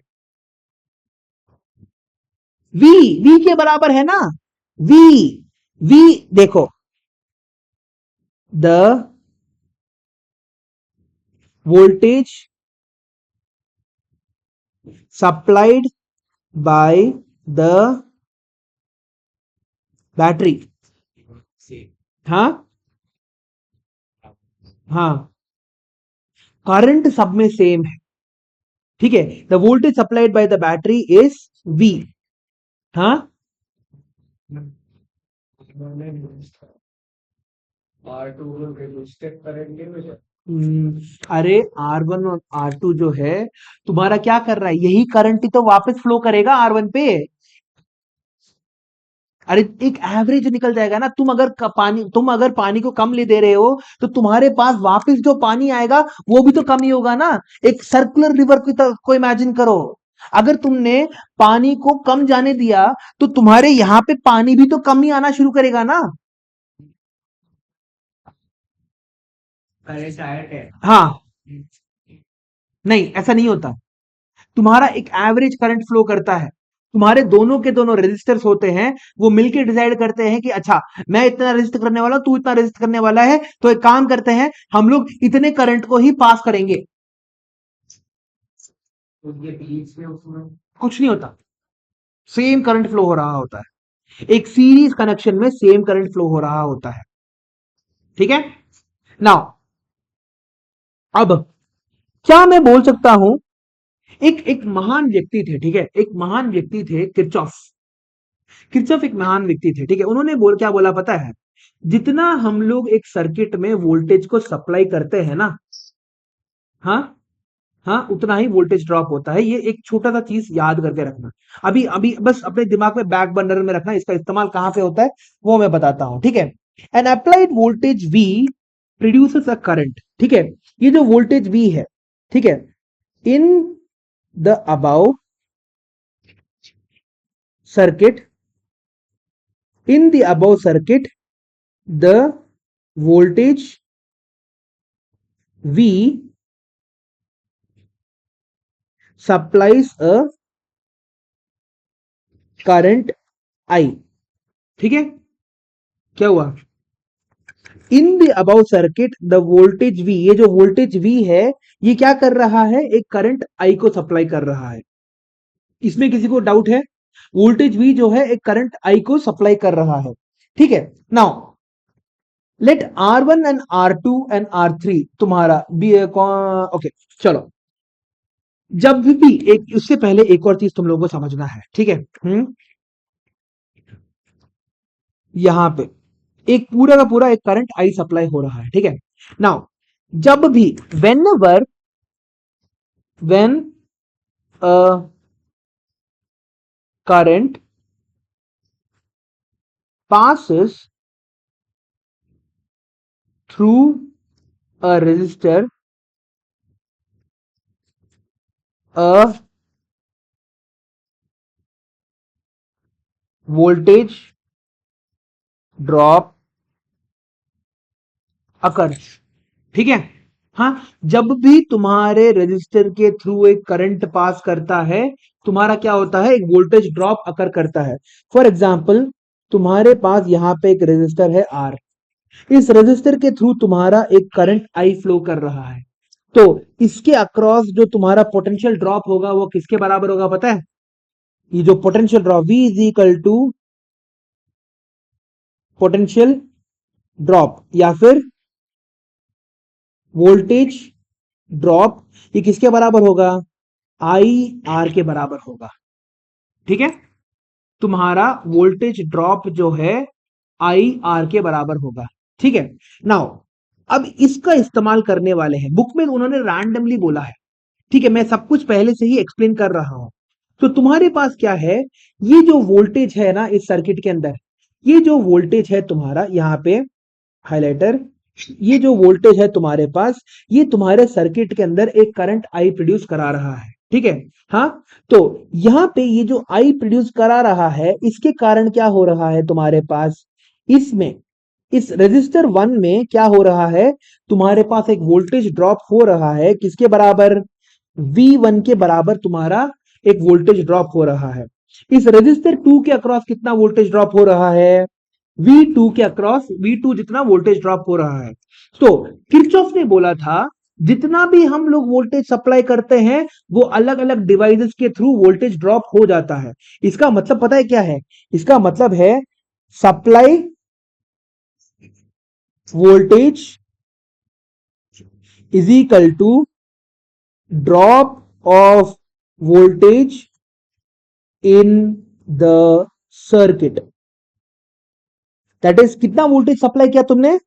v v के बराबर है ना, v v देखो, the voltage supplied by the battery, हाँ हाँ, करंट सब में सेम है, ठीक है, the voltage supplied by the battery is V। हाँ, अरे R1 और R2 जो है तुम्हारा क्या कर रहा है, यही करंट ही तो वापस फ्लो करेगा R1 पे। अरे एक एवरेज निकल जाएगा ना, तुम अगर पानी को कम ले दे रहे हो तो तुम्हारे पास वापस जो पानी आएगा वो भी तो कम ही होगा ना। एक सर्कुलर रिवर को इमेजिन करो। अगर तुमने पानी को कम जाने दिया तो तुम्हारे यहां पे पानी भी तो कम ही आना शुरू करेगा ना। हाँ, नहीं ऐसा नहीं होता। तुम्हारा एक एवरेज करंट फ्लो करता है, तुम्हारे दोनों के दोनों रेजिस्टर्स होते हैं, वो मिलके डिसाइड करते हैं कि अच्छा मैं इतना रेजिस्ट करने वाला हूं, तू इतना रेजिस्ट करने वाला है, तो एक काम करते हैं हम लोग इतने करंट को ही पास करेंगे। कुछ नहीं होता, सेम करंट फ्लो हो रहा होता है, एक सीरीज कनेक्शन में सेम करंट फ्लो हो रहा होता है। ठीक है, नाउ अब क्या मैं बोल सकता हूं, एक एक महान व्यक्ति थे, ठीक है, एक महान व्यक्ति थे किरचॉफ। किरचॉफ एक महान व्यक्ति थे, ठीक है, उन्होंने क्या बोला पता है, जितना हम लोग एक सर्किट में वोल्टेज को सप्लाई करते हैं ना, हाँ हाँ, उतना ही वोल्टेज ड्रॉप होता है। ये एक छोटा सा चीज याद करके रखना, अभी अभी बस अपने दिमाग में बैक बर्नर में रखना, इसका इस्तेमाल कहां पे होता है वो मैं बताता हूं। ठीक है, N applied voltage V produces a current. ठीक है, ये जो वोल्टेज V है, ठीक है, in the above circuit, in the above circuit the voltage V supplies a current I। ठीक है, क्या हुआ, in the above circuit the voltage V, ये जो वोल्टेज V है ये क्या कर रहा है, एक करंट I को सप्लाई कर रहा है। इसमें किसी को डाउट है, वोल्टेज V जो है एक करंट I को सप्लाई कर रहा है। ठीक है, now let R1 and R2 and R3 तुम्हारा बी, ओके चलो, जब भी एक, उससे पहले एक और चीज तुम लोगों को समझना है, ठीक है, यहां पे एक पूरा का पूरा एक करंट आई सप्लाई हो रहा है। ठीक है, नाउ जब भी when ever when a current passes through a resistor, a voltage drop occurs। ठीक है, हाँ, जब भी तुम्हारे रेजिस्टर के थ्रू एक करंट पास करता है, तुम्हारा क्या होता है, एक वोल्टेज ड्रॉप अकर करता है। फॉर एग्जाम्पल तुम्हारे पास यहां पे एक रेजिस्टर है R, इस रेजिस्टर के थ्रू तुम्हारा एक करंट I फ्लो कर रहा है, तो इसके अक्रॉस जो तुम्हारा पोटेंशियल ड्रॉप होगा वो किसके बराबर होगा पता है, ये जो potential drop V is equal to potential drop या फिर वोल्टेज ड्रॉप, ये किसके बराबर होगा, आई आर के बराबर होगा। ठीक है, तुम्हारा वोल्टेज ड्रॉप जो है आई आर के बराबर होगा। ठीक है, नाउ अब इसका इस्तेमाल करने वाले हैं, बुक में उन्होंने रैंडमली बोला है, ठीक है, मैं सब कुछ पहले से ही एक्सप्लेन कर रहा हूं। तो तुम्हारे पास क्या है, ये जो वोल्टेज है ना इस सर्किट के अंदर, ये जो वोल्टेज है तुम्हारा यहां पे हाइलाइटर, ये जो वोल्टेज है तुम्हारे पास, ये तुम्हारे सर्किट के अंदर एक करंट आई प्रोड्यूस करा रहा है। ठीक है, हाँ, तो यहां पे ये जो आई प्रोड्यूस करा रहा है, इसके कारण क्या हो रहा है तुम्हारे पास, इसमें इस रेजिस्टर 1 में क्या हो रहा है, तुम्हारे पास एक वोल्टेज ड्रॉप हो रहा है, किसके बराबर, V1 के बराबर तुम्हारा एक वोल्टेज ड्रॉप हो रहा है। इस रेजिस्टर 2 के अक्रॉस कितना वोल्टेज ड्रॉप हो रहा है, V2 के अक्रॉस V2 जितना वोल्टेज ड्रॉप हो रहा है। तो किरचॉफ ने बोला था जितना भी हम लोग वोल्टेज सप्लाई करते हैं वो अलग अलग डिवाइसेस के थ्रू वोल्टेज ड्रॉप हो जाता है। इसका मतलब पता है क्या है, इसका मतलब है supply voltage is equal to drop of voltage in the circuit. That is कितना वोल्टेज सप्लाई किया तुमने,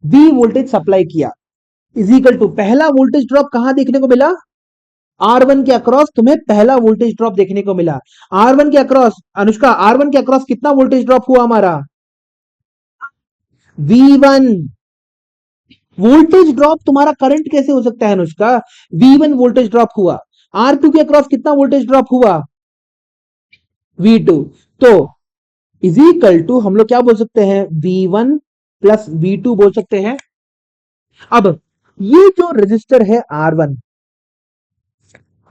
V वोल्टेज सप्लाई किया, इज इक्वल टू पहला वोल्टेज ड्रॉप कहां देखने को मिला, R1 के अक्रॉस तुम्हें पहला वोल्टेज ड्रॉप देखने को मिला। R1 के अक्रॉस, अनुष्का R1 के अक्रॉस कितना वोल्टेज ड्रॉप हुआ हमारा, V1। वोल्टेज ड्रॉप तुम्हारा करंट कैसे हो सकता है अनुष्का, V1 वोल्टेज ड्रॉप हुआ। R2 के अक्रॉस कितना वोल्टेज ड्रॉप हुआ, V2। तो इज इक्वल टू हम लोग क्या बोल सकते हैं, V1 प्लस V2 बोल सकते हैं। अब ये जो रजिस्टर है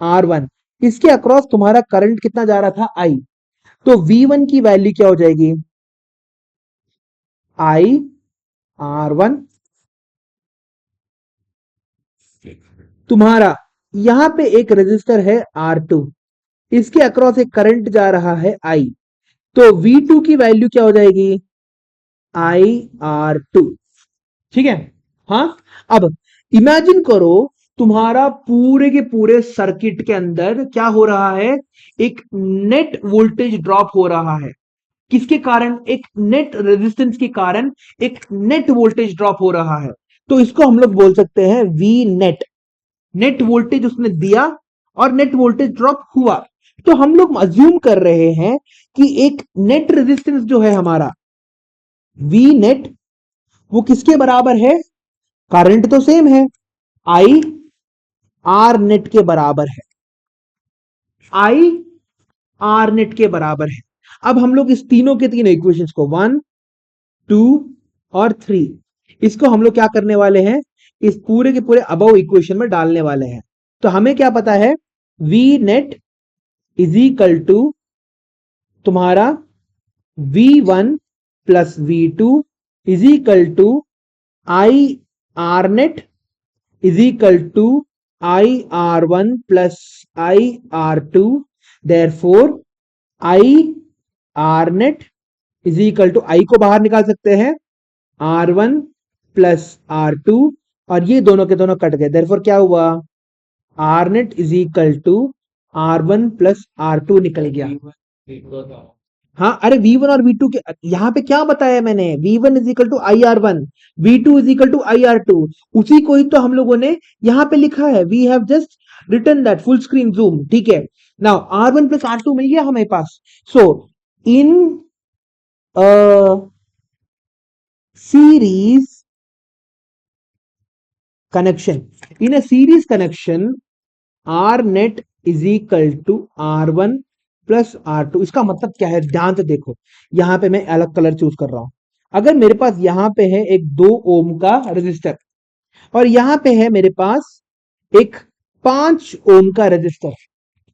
R1, इसके अक्रॉस तुम्हारा करंट कितना जा रहा था, I। तो V1 की वैल्यू क्या हो जाएगी, I R1, तुम्हारा यहां पे एक रजिस्टर है R2, इसके अक्रॉस एक करंट जा रहा है I। तो V2 की वैल्यू क्या हो जाएगी, IR2। ठीक है। हाँ, अब इमेजिन करो तुम्हारा पूरे के पूरे सर्किट के अंदर क्या हो रहा है, एक नेट वोल्टेज ड्रॉप हो रहा है। किसके कारण, एक नेट रेजिस्टेंस के कारण एक नेट वोल्टेज ड्रॉप हो रहा है। तो इसको हम लोग बोल सकते हैं V नेट। नेट वोल्टेज उसने दिया और नेट वोल्टेज ड्रॉप हुआ। तो हम लोग अज्यूम कर रहे हैं कि एक नेट रेजिस्टेंस जो है हमारा V नेट, वो किसके बराबर है, करंट तो सेम है, I R नेट के बराबर है, I R नेट के बराबर है। अब हम लोग इस तीनों के तीनों इक्वेशंस को 1, 2 और 3, इसको हम लोग क्या करने वाले हैं, इस पूरे के पूरे अबव इक्वेशन में डालने वाले हैं। तो हमें क्या पता है, V net is equal to तुम्हारा V1 plus V2 is equal to I R net is equal to IR1 plus IR2। Therefore IR net is equal to, I को बाहर निकाल सकते हैं, R1 प्लस R2, और ये दोनों के दोनों कट गए। देयरफॉर क्या हुआ, R net is equal to R1 plus R2 निकल गया। हाँ, अरे V1 और V2 के यहां पे क्या बताया मैंने, V1 is equal to IR1, V2 is equal to IR2, उसी को ही तो हम लोगों ने यहां पे लिखा है। We have just written that, full screen zoom. ठीक है, नाउ R1 प्लस R2 मिल गया हमारे पास। So in series connection, in a series connection R net is equal to R1 plus R2। इसका मतलब क्या है, ध्यान से देखो, यहां पे मैं अलग कलर चूज कर रहा हूं। अगर मेरे पास यहां पे है एक 2 ओम का रजिस्टर और यहां पे है मेरे पास एक 5 ओम का रजिस्टर,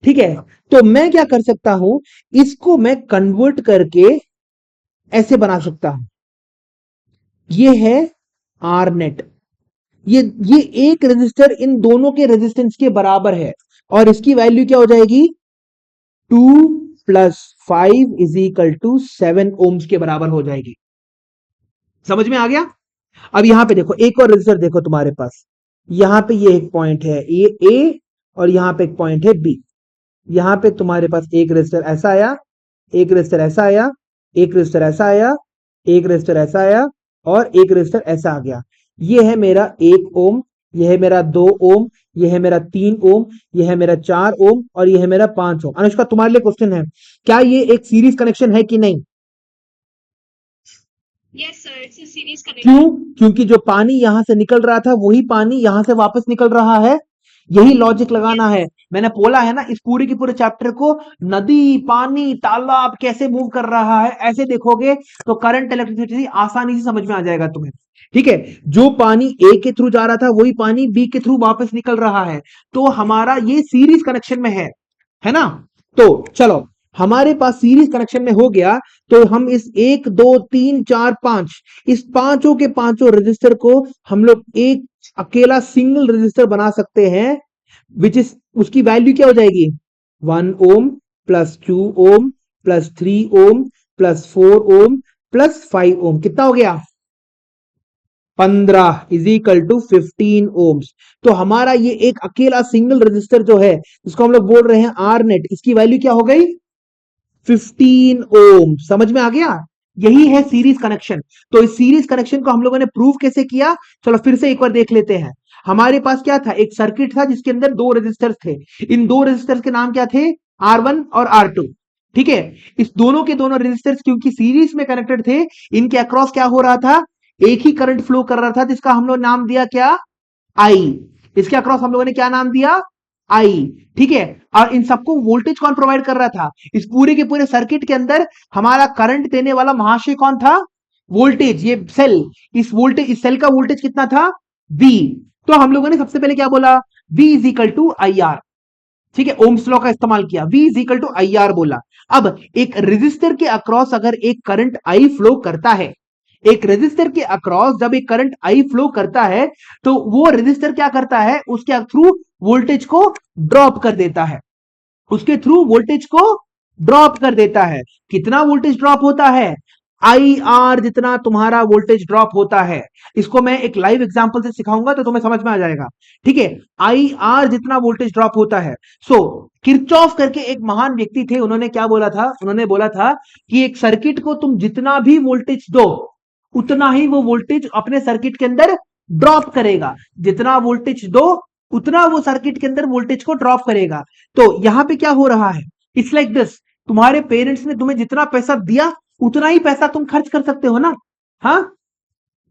ठीक है, तो मैं क्या कर सकता हूं, इसको मैं कन्वर्ट करके ऐसे बना सकता हूं। ये है आर नेट, ये एक रजिस्टर इन दोनों के रेजिस्टेंस के बराबर है और इसकी वैल्यू क्या हो जाएगी, 2 plus 5 is equal to 7 ohms के बराबर हो जाएगी। समझ में आ गया। अब यहां पे देखो, एक और रजिस्टर देखो तुम्हारे पास, यहां पे ये एक पॉइंट है ए और यहां पे एक पॉइंट है बी। यहां पे तुम्हारे पास एक रजिस्टर ऐसा आया, एक रजिस्टर ऐसा आया, एक रजिस्टर ऐसा आया, एक रजिस्टर ऐसा आया और एक रजिस्टर ऐसा आ गया। ये है मेरा 1 ओम, यह है मेरा 2 ओम, यह है मेरा 3 ओम, यह है मेरा 4 ओम और यह है मेरा 5 ओम। अनुष्का तुम्हारे लिए क्वेश्चन है, क्या ये एक सीरीज कनेक्शन है कि नहीं? Yes sir, it's a series क्यों? कनेक्शन। क्योंकि जो पानी यहां से निकल रहा था वही पानी यहां से वापस निकल रहा है। यही लॉजिक लगाना है। मैंने बोला है ना, इस पूरे के पूरे चैप्टर को नदी, पानी, तालाब कैसे मूव कर रहा है ऐसे देखोगे तो करंट इलेक्ट्रिसिटी आसानी से समझ में आ जाएगा तुम्हें। ठीक है, जो पानी ए के थ्रू जा रहा था वही पानी बी के थ्रू वापस निकल रहा है, तो हमारा ये सीरीज कनेक्शन में है ना। तो चलो, हमारे पास सीरीज कनेक्शन में हो गया, तो हम इस 1 2 3 4 5 इस पांचों के पांचों रजिस्टर को हम लोग एक अकेला सिंगल रजिस्टर बना सकते हैं, विच इज, उसकी वैल्यू क्या हो जाएगी, 1 ohm plus 2 ohm plus 3 ohm plus 4 ohm plus 5 ओम। कितना हो गया, 15 इज इक्वल टू 15 ओम्स। तो हमारा ये एक अकेला सिंगल रजिस्टर जो है जिसको हम लोग बोल रहे हैं आर नेट, इसकी वैल्यू क्या हो गई 15 ओम। समझ में आ गया? यही है सीरीज कनेक्शन। तो इस सीरीज कनेक्शन को हम लोगों ने प्रूव कैसे किया, चलो फिर से एक बार देख लेते हैं। हमारे पास क्या था, एक सर्किट था जिसके अंदर दो रेजिस्टर्स थे। इन दो रेजिस्टर्स के नाम क्या थे, R1 और R2। ठीक है, इस दोनों के दोनों रेजिस्टर्स क्योंकि सीरीज में कनेक्टेड थे, इनके अक्रॉस क्या हो रहा था, एक ही करंट फ्लो कर रहा था जिसका हम लोग नाम दिया क्या, आई। इसके अक्रॉस हम लोगों ने क्या नाम दिया, आई। ठीक है, और इन सबको वोल्टेज कौन प्रोवाइड कर रहा था, इस पूरे के पूरे सर्किट के अंदर हमारा करंट देने वाला महाशय कौन था, वोल्टेज, ये सेल। इस वोल्टेज, इस सेल का वोल्टेज कितना था, V। तो हम लोगों ने सबसे पहले क्या बोला, V is equal to I R. ठीक है, ओम्स लॉ का इस्तेमाल किया, V is equal to I R बोला। अब एक रेजिस्टर के अक्रॉस अगर एक करंट आई फ्लो करता है, एक रेजिस्टर के अक्रॉस जब एक करंट आई फ्लो करता है, तो वो रेजिस्टर क्या करता है, उसके थ्रू वोल्टेज को ड्रॉप कर देता है, उसके थ्रू वोल्टेज को ड्रॉप कर देता है। कितना वोल्टेज ड्रॉप होता है, आई आर जितना तुम्हारा वोल्टेज ड्रॉप होता है। इसको मैं एक लाइव एग्जांपल से सिखाऊंगा तो तुम्हें समझ में आ जाएगा। ठीक है, आई आर जितना वोल्टेज ड्रॉप होता है। सो किरचॉफ करके एक महान व्यक्ति थे, उन्होंने क्या बोला था, उन्होंने बोला था कि एक सर्किट को तुम जितना भी वोल्टेज दो, उतना ही वो वोल्टेज अपने सर्किट के अंदर ड्रॉप करेगा। जितना वोल्टेज दो, उतना वो सर्किट के अंदर वोल्टेज को ड्रॉप करेगा। तो यहां पे क्या हो रहा है, इट्स लाइक दिस, तुम्हारे पेरेंट्स ने तुम्हें जितना पैसा दिया उतना ही पैसा तुम खर्च कर सकते हो ना। हाँ,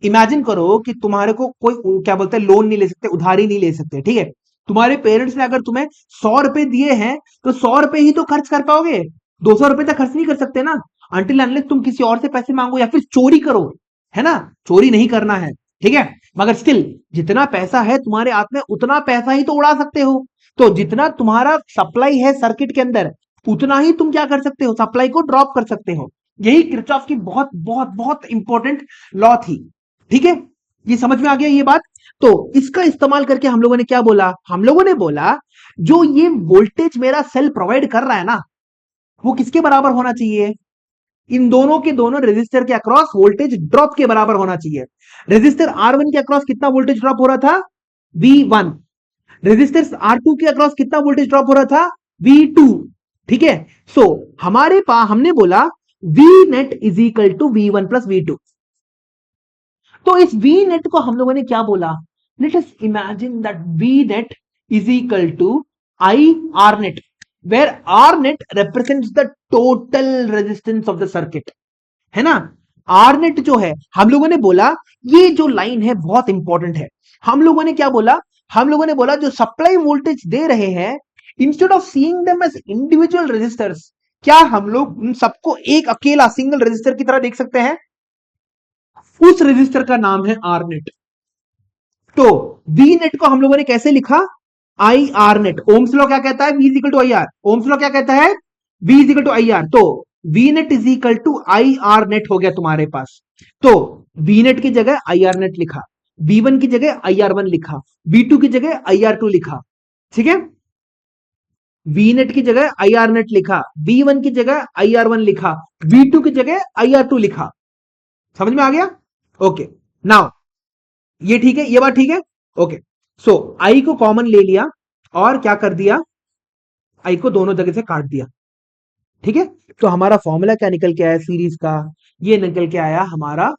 इमेजिन करो कि तुम्हारे को कोई क्या बोलते हैं, लोन नहीं ले सकते, उधारी नहीं ले सकते। ठीक है, तुम्हारे पेरेंट्स ने अगर तुम्हें 100 रुपए दिए हैं, तो 100 रुपए ही तो खर्च कर पाओगे, 200 रुपए तक खर्च नहीं कर सकते ना। अनटिल अनलेस तुम किसी और से पैसे मांगो या फिर चोरी करो, है ना, चोरी नहीं करना है। ठीक है, मगर स्टिल जितना पैसा है तुम्हारे हाथ में, उतना पैसा ही तो उड़ा सकते हो। तो जितना तुम्हारा सप्लाई है सर्किट के अंदर, उतना ही तुम क्या कर सकते हो, सप्लाई को ड्रॉप कर सकते हो। यही किरचॉफ की बहुत बहुत बहुत इंपॉर्टेंट लॉ थी। ठीक है, ये समझ में आ गया ये बात। तो इसका इस्तेमाल करके हम लोगों ने क्या बोला, हम लोगों ने बोला जो ये वोल्टेज मेरा सेल प्रोवाइड कर रहा है ना, वो किसके बराबर होना चाहिए, इन दोनों के दोनों रेजिस्टर के अक्रॉस वोल्टेज ड्रॉप के बराबर होना चाहिए। रेजिस्टर R1 के अक्रॉस कितना वोल्टेज ड्रॉप हो रहा था, V1। रेजिस्टर R2 के अक्रॉस कितना वोल्टेज ड्रॉप हो रहा था, V2। ठीक है, सो हमारे पास हमने बोला V net is equal to V1 plus V2। तो इस V नेट को हम लोगों ने क्या बोला, let us imagine that V net is equal to I R net, where R net represents the total resistance of the circuit, है ना। R net जो है, हम लोगों ने बोला ये जो लाइन है बहुत इंपॉर्टेंट है। हम लोगों ने क्या बोला, हम लोगों ने बोला जो सप्लाई वोल्टेज दे रहे हैं, instead of seeing them as individual resistors, क्या हम लोग उन सबको एक अकेला सिंगल रेजिस्टर की तरह देख सकते हैं, उस रेजिस्टर का नाम है R net। तो V net को हम लोगों ने कैसे लिखा, I R net. Ohm's law क्या कहता है, V is equal to I R. Ohm's law क्या कहता है, V is equal to I R. तो V net is equal to I R net हो गया तुम्हारे पास। तो V नेट की जगह आई आर नेट लिखा, V1 की जगह आई आर वन लिखा, V2 की जगह आई आर टू लिखा। ठीक है, V नेट की जगह आई आर नेट लिखा, V1 की जगह आई आर वन लिखा, V2 की जगह आई आर टू लिखा। समझ में आ गया? ओके, नाउ ये ठीक है, ये बात ठीक है। ओके, सो आई को कॉमन ले लिया और क्या कर दिया, आई को दोनों जगह से काट दिया। ठीक है, तो हमारा फॉर्मूला क्या निकल के आया सीरीज का, ये निकल के आया हमारा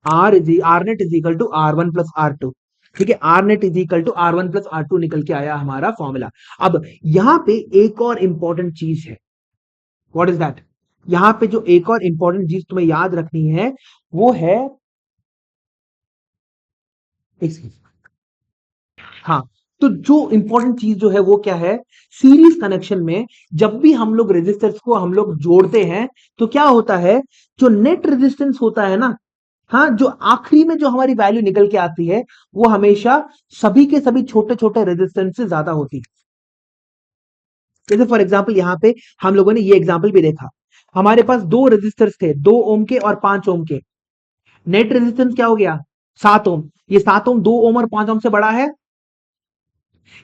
R net is equal to R1 plus R2। ठीक है, R net is equal to R1 plus R2 निकल के आया हमारा फॉर्मूला। अब यहां पे एक और इंपॉर्टेंट चीज है, व्हाट इज दैट, यहां पे जो एक और इंपॉर्टेंट चीज तुम्हें याद रखनी है वो है, हाँ, तो जो इंपॉर्टेंट चीज जो है वो क्या है, सीरीज कनेक्शन में जब भी हम लोग रेजिस्टेंस को हम लोग जोड़ते हैं, तो क्या होता है, जो नेट रेजिस्टेंस होता है ना, हाँ, जो आखिरी में जो हमारी वैल्यू निकल के आती है, वो हमेशा सभी के सभी छोटे छोटे रेजिस्टेंस से ज्यादा होती है। जैसे फॉर एग्जाम्पल यहां पे हम लोगों ने ये एग्जाम्पल भी देखा, हमारे पास दो रेजिस्टर्स थे, 2 ओम के और 5 ओम के। नेट रेजिस्टेंस क्या हो गया, 7 ओम। ये 7 ओम 2 ओम और 5 ओम से बड़ा है।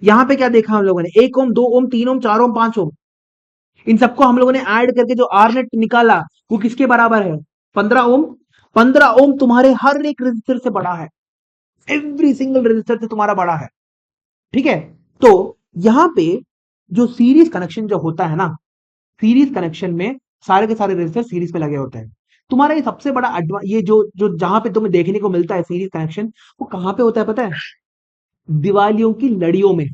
यहां पे क्या देखा हम लोगों ने, 1 ओम 2 ओम 3 ओम 4 ओम 5 ओम, इन सबको हम लोगों ने ऐड करके जो आर नेट निकाला वो किसके बराबर है, 15 ओम। 15 ओम तुम्हारे हर एक रेजिस्टर से बड़ा है, एवरी सिंगल रेजिस्टर से तुम्हारा बड़ा है, ठीक है। तो यहां पे जो सीरीज कनेक्शन जो होता है ना, सीरीज कनेक्शन में सारे के सारे रेजिस्टर सीरीज पे लगे होते हैं। तुम्हारा ये सबसे बड़ा ये जो जो जहां पे तुम्हें देखने को मिलता है सीरीज कनेक्शन, वो कहां पे होता है पता है? दिवालियों की लड़ियों में,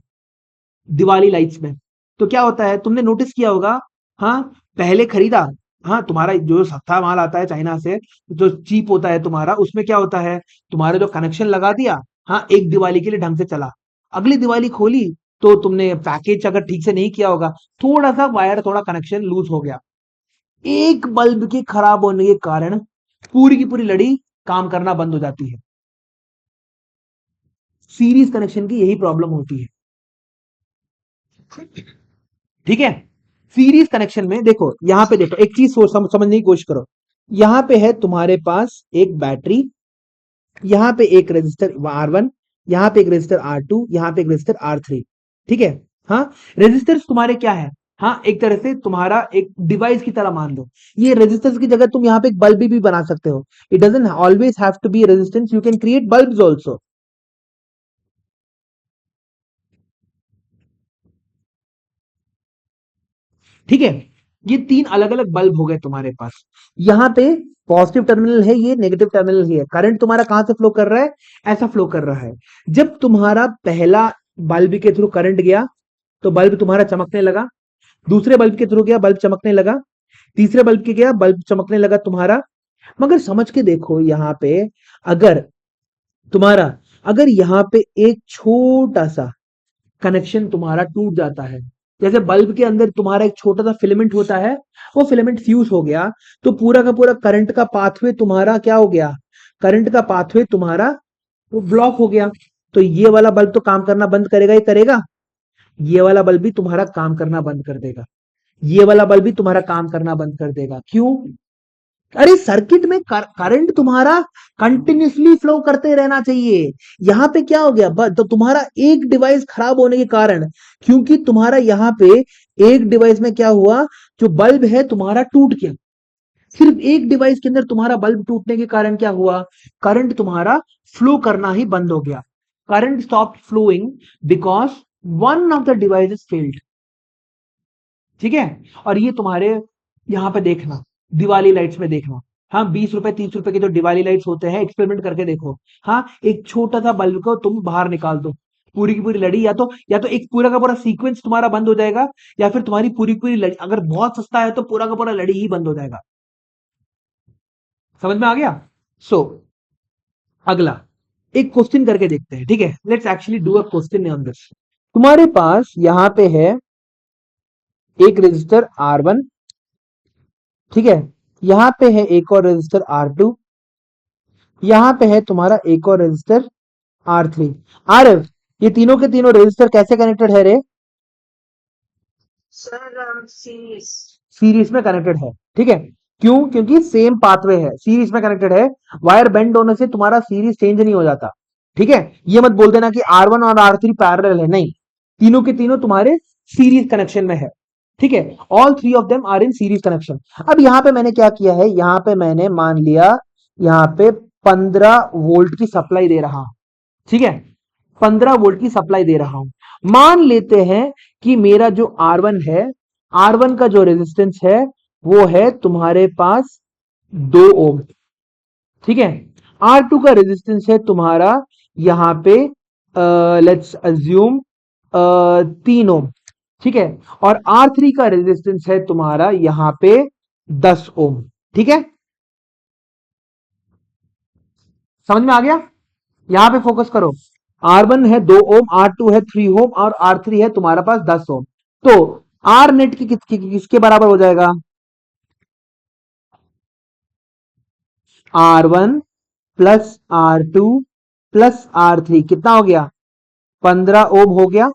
दिवाली लाइट्स में। तो क्या होता है, तुमने नोटिस किया होगा, हाँ, पहले खरीदा, हाँ, तुम्हारा जो सस्ता माल आता है चाइना से, जो चीप होता है तुम्हारा, उसमें क्या होता है, तुम्हारे जो कनेक्शन लगा दिया, हाँ, एक दिवाली के लिए ढंग से चला, अगली दिवाली खोली तो तुमने पैकेज अगर ठीक से नहीं किया होगा, थोड़ा सा वायर, थोड़ा कनेक्शन लूज हो गया, एक बल्ब के खराब होने के कारण पूरी की पूरी लड़ी काम करना बंद हो जाती है। सीरीज कनेक्शन की यही प्रॉब्लम होती है, ठीक है। सीरीज कनेक्शन में देखो, यहां पे देखो, एक चीज समझने की कोशिश करो। यहां पे है तुम्हारे पास एक बैटरी, यहां पे एक रेजिस्टर R1, यहां पे एक रेजिस्टर R2, यहां पे एक रेजिस्टर R3, ठीक है। हाँ, रेजिस्टर्स तुम्हारे क्या है, हाँ, एक तरह से तुम्हारा एक डिवाइस की तरह मान लो। ये रेजिस्टर्स की जगह तुम यहां पे एक बल्ब भी बना सकते हो। It doesn't always have to be resistance, you can create bulbs also, ठीक है। ये तीन अलग अलग बल्ब हो गए तुम्हारे पास। यहां पे पॉजिटिव टर्मिनल है, ये नेगेटिव टर्मिनल है। करंट तुम्हारा कहां से फ्लो कर रहा है, ऐसा फ्लो कर रहा है। जब तुम्हारा पहला बल्ब के थ्रू करंट गया तो बल्ब तुम्हारा चमकने लगा, दूसरे बल्ब के थ्रू गया, बल्ब चमकने लगा, तीसरे बल्ब के गया, बल्ब चमकने लगा तुम्हारा। मगर समझ के देखो, यहां पे अगर तुम्हारा, अगर यहां पे एक छोटा सा कनेक्शन तुम्हारा टूट जाता है, जैसे बल्ब के अंदर तुम्हारा एक छोटा सा फिलामेंट होता है, वो फिलामेंट फ्यूज हो गया, तो पूरा का पूरा करंट का पाथवे तुम्हारा क्या हो गया, करंट का पाथवे तुम्हारा वो ब्लॉक हो गया। तो ये वाला बल्ब तो काम करना बंद करेगा ही करेगा, ये वाला बल्ब भी तुम्हारा काम करना बंद कर देगा, ये वाला बल्ब भी तुम्हारा काम करना बंद कर देगा। क्यों? अरे सर्किट में करंट तुम्हारा कंटिन्यूसली फ्लो करते रहना चाहिए। यहां पे क्या हो गया, तो तुम्हारा एक डिवाइस खराब होने के कारण, क्योंकि तुम्हारा यहां पे एक डिवाइस में क्या हुआ, जो बल्ब है तुम्हारा टूट गया। सिर्फ एक डिवाइस के अंदर तुम्हारा बल्ब टूटने के कारण क्या हुआ, करंट तुम्हारा फ्लो करना ही बंद हो गया। Current stop flowing because one of the devices failed, ठीक है। और ये तुम्हारे यहां पे देखना, दिवाली लाइट्स में देखना, हाँ, 20 रुपए 30 रुपए के जो दिवाली लाइट्स होते हैं, एक्सपेरिमेंट करके देखो, हाँ, एक छोटा सा बल्ब को तुम बाहर निकाल दो, पूरी की पूरी लड़ी, या तो एक पूरा का पूरा सीक्वेंस तुम्हारा बंद हो जाएगा, या फिर तुम्हारी पूरी की पूरी लड़ी, अगर बहुत सस्ता है तो पूरा का पूरा लड़ी ही बंद हो जाएगा। समझ में आ गया? सो अगला एक क्वेश्चन करके देखते हैं, ठीक है। Let's actually do a question on this. तुम्हारे पास यहां पे है एक रजिस्टर R1, ठीक है, यहां पे है एक और रजिस्टर R2, यहां पे है तुम्हारा एक और रजिस्टर R3। आरएफ, ये तीनों के तीनों रजिस्टर कैसे कनेक्टेड है रे? Sir series. सीरीज में कनेक्टेड है, ठीक है। क्यों? क्योंकि सेम पाथवे है, सीरीज में कनेक्टेड है। वायर बेंड होने से तुम्हारा सीरीज चेंज नहीं हो जाता, ठीक है। ये मत बोल देना कि R1 और R3 पैरेलल है, नहीं, तीनों के तीनों तुम्हारे सीरीज कनेक्शन में है, ठीक है। All three of them are in series connection. अब यहां पे मैंने क्या किया है, यहां पे मैंने मान लिया, यहां पे 15 वोल्ट की सप्लाई दे रहा हूं, ठीक है, 15 वोल्ट की सप्लाई दे रहा हूं। मान लेते हैं कि मेरा जो R1 है, R1 का जो रेजिस्टेंस है वो है तुम्हारे पास 2 ओम, ठीक है। R2 का रेजिस्टेंस है तुम्हारा यहां पे लेट्स अज्यूम 3 ओम, ठीक है। और R3 का रेजिस्टेंस है तुम्हारा यहां पे 10 ओम, ठीक है। समझ में आ गया? यहां पे फोकस करो। R1 है 2 ओम, R2 है 3 ओम, और R3 है तुम्हारा पास 10 ओम। तो R नेट किसके बराबर हो जाएगा? R1 plus R2 plus R3 कितना हो गया? 15 ओम हो गया।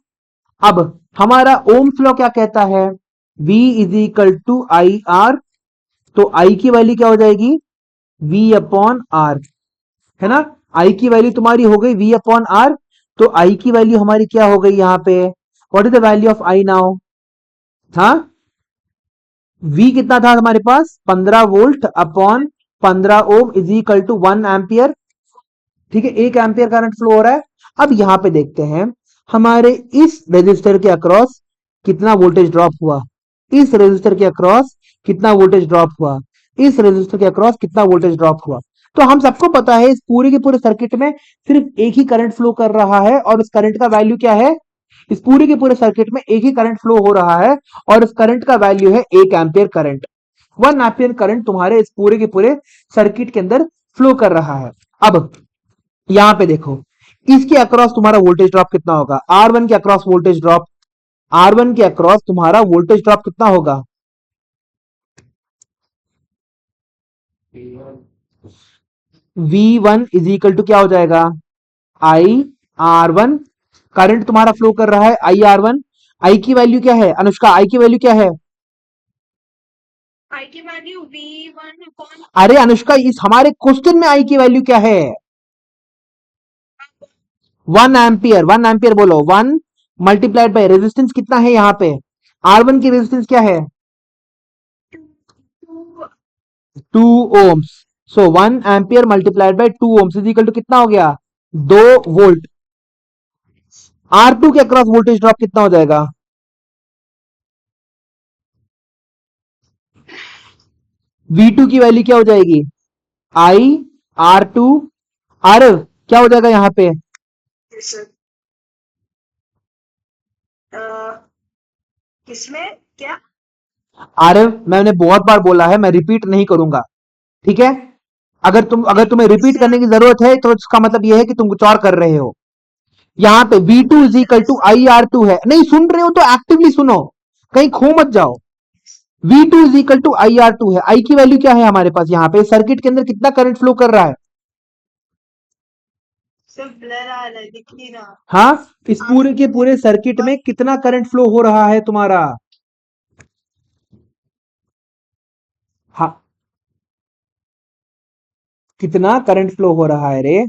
अब हमारा ओम्स लॉ क्या कहता है? V is equal to I R. तो I की वैल्यू क्या हो जाएगी? V अपॉन R, है ना। I की वैल्यू तुम्हारी हो गई V अपॉन R। तो I की वैल्यू हमारी क्या हो गई यहां पे? What is the value of I now? हाँ, V कितना था हमारे पास? 15 volt upon 15 ohm is equal to 1 ampere. ठीक है, 1 एम्पियर करंट फ्लो हो रहा है। अब यहां पे देखते हैं हमारे इस रेजिस्टर के अक्रॉस कितना वोल्टेज ड्रॉप हुआ, इस रेजिस्टर के अक्रॉस कितना वोल्टेज ड्रॉप हुआ, इस रेजिस्टर के अक्रॉस कितना वोल्टेज ड्रॉप हुआ। तो हम सबको पता है इस पूरे के पूरे सर्किट में सिर्फ एक ही करंट फ्लो कर रहा है, और इस करंट का वैल्यू क्या है, इस पूरे के पूरे सर्किट में एक ही करंट फ्लो हो रहा है, और इस करंट का वैल्यू है 1 एम्पियर करंट। 1 एम्पियर करंट तुम्हारे इस पूरे के पूरे सर्किट के अंदर फ्लो कर रहा है। अब यहां पे देखो इसके अक्रॉस तुम्हारा वोल्टेज ड्रॉप कितना होगा, R1 के अक्रॉस वोल्टेज ड्रॉप, R1 के अक्रॉस तुम्हारा वोल्टेज ड्रॉप कितना होगा, V1 इज इक्वल टू क्या हो जाएगा, IR1। करंट तुम्हारा फ्लो कर रहा है IR1। आई की वैल्यू क्या है अनुष्का, आई की वैल्यू क्या है, I की वैल्यू V1 अपॉन अरे अनुष्का इस हमारे क्वेश्चन में आई की वैल्यू क्या है, 1 एम्पियर। 1 एम्पियर बोलो, 1 मल्टीप्लाइड बाय रेजिस्टेंस कितना है यहाँ पे, R1 की रेजिस्टेंस क्या है, 2 2 ohms. So 1 ampere multiplied by 2 ohms is equal to कितना हो गया, 2 वोल्ट। R2 के अक्रॉस वोल्टेज ड्रॉप कितना हो जाएगा, V2 की वैल्यू क्या हो जाएगी, IR2। आरव क्या हो जाएगा यहाँ पे, किसमें क्या आरव मैंने बहुत बार बोला है, मैं रिपीट नहीं करूंगा, ठीक है। अगर तुम्हें रिपीट सर करने की जरूरत है तो इसका मतलब यह है कि तुम कुछ और कर रहे हो। यहाँ पे V2 is equal to IR2 है, नहीं सुन रहे हो तो एक्टिवली सुनो, कहीं खो मत जाओ। V2 is equal to IR2 है, आई की वैल्यू क्या है हमारे पास, यहाँ पे सर्किट के अंदर कितना करंट फ्लो कर रहा है, सर ब्लर आ रहा है, दिख नहीं रहा। हाँ, इस पूरे के पूरे सर्किट में कितना करंट फ्लो हो रहा है तुम्हारा, हाँ, कितना करंट फ्लो हो रहा है रे,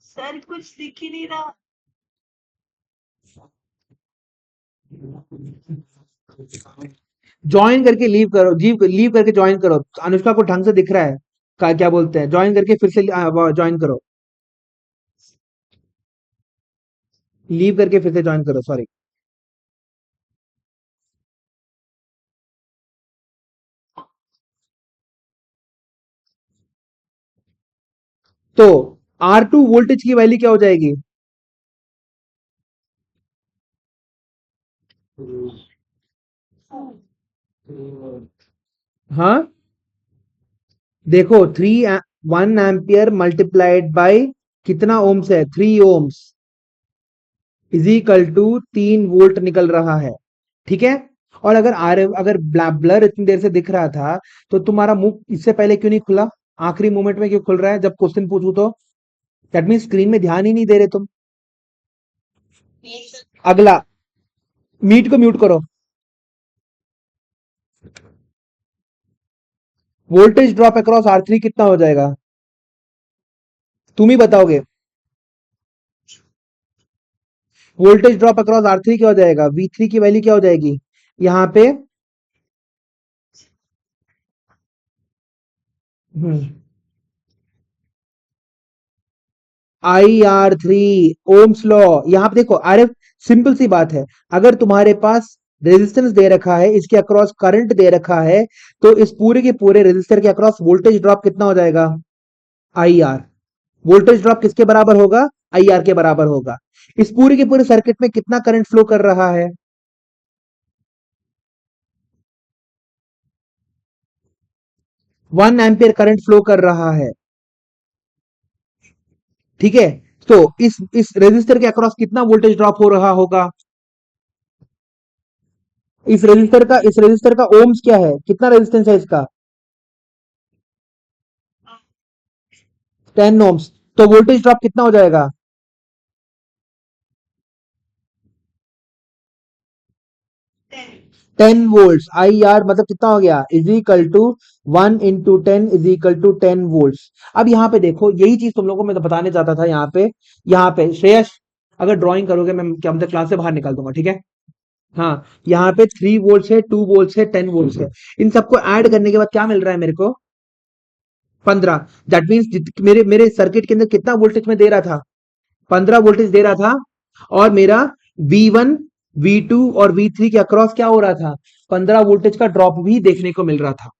सर कुछ दिख ही नहीं रहा। ज्वाइन करके लीव करो, लीव करके ज्वाइन करो, अनुष्का को ढंग से दिख रहा है, क्या बोलते हैं, ज्वाइन करके फिर से ज्वाइन करो, लीव करके फिर से ज्वाइन करो, सॉरी। तो R2 वोल्टेज की वैल्यू क्या हो जाएगी, हाँ देखो 1 एम्पियर मल्टीप्लाइड बाय कितना ओम्स है, 3 ohms is equal to 3 volt निकल रहा है, ठीक है। और अगर ब्लर इतनी देर से दिख रहा था तो तुम्हारा मुंह इससे पहले क्यों नहीं खुला, आखिरी मोमेंट में क्यों खुल रहा है जब क्वेश्चन पूछू तो, दैट मीन स्क्रीन में ध्यान ही नहीं दे रहे तुम। अगला, मीट को म्यूट करो, वोल्टेज ड्रॉप अक्रॉस R3 कितना हो जाएगा, तुम ही बताओगे, वोल्टेज ड्रॉप अक्रॉस R3 क्या हो जाएगा, V3 की वैल्यू क्या हो जाएगी यहाँ पे, IR3 ओम्स लॉ। यहां पे देखो अरे सिंपल सी बात है, अगर तुम्हारे पास रेजिस्टेंस दे रखा है, इसके अक्रॉस करंट दे रखा है, तो इस पूरे के पूरे रेजिस्टर के अक्रॉस वोल्टेज ड्रॉप कितना हो जाएगा, IR। वोल्टेज ड्रॉप किसके बराबर होगा, IR के बराबर होगा। इस पूरे के पूरे सर्किट में कितना करंट फ्लो कर रहा है, 1 एम्पियर करंट फ्लो कर रहा है, ठीक है। तो इस रेजिस्टर के अक्रॉस कितना वोल्टेज ड्रॉप हो रहा होगा, इस रेजिस्टर का ओम्स क्या है, कितना रेजिस्टेंस है इसका, 10 ओम्स। तो वोल्टेज ड्रॉप कितना हो जाएगा, 10 वोल्ट। IR मतलब कितना हो गया, is equal to 1 into 10 is equal to 10 volt. अब यहाँ पे देखो यही चीज तुम लोगों को मैं बताने चाहता था, यहाँ पे श्रेयस अगर ड्राइंग करोगे मैं क्या मतलब क्लास से बाहर निकाल दूंगा, ठीक है। हाँ, यहाँ पे 3 वोल्ट है, 2 वोल्ट है, 10 वोल्ट है। इन सबको ऐड करने के बाद क्या मिल रहा है मेरे को? 15। दैट मीन्स मेरे मेरे सर्किट के अंदर कितना वोल्टेज में दे रहा था? 15 वोल्टेज दे रहा था। और मेरा V1, V2 और V3 के अक्रॉस क्या हो रहा था? 15 वोल्टेज का ड्रॉप भी देखने को मिल रहा था।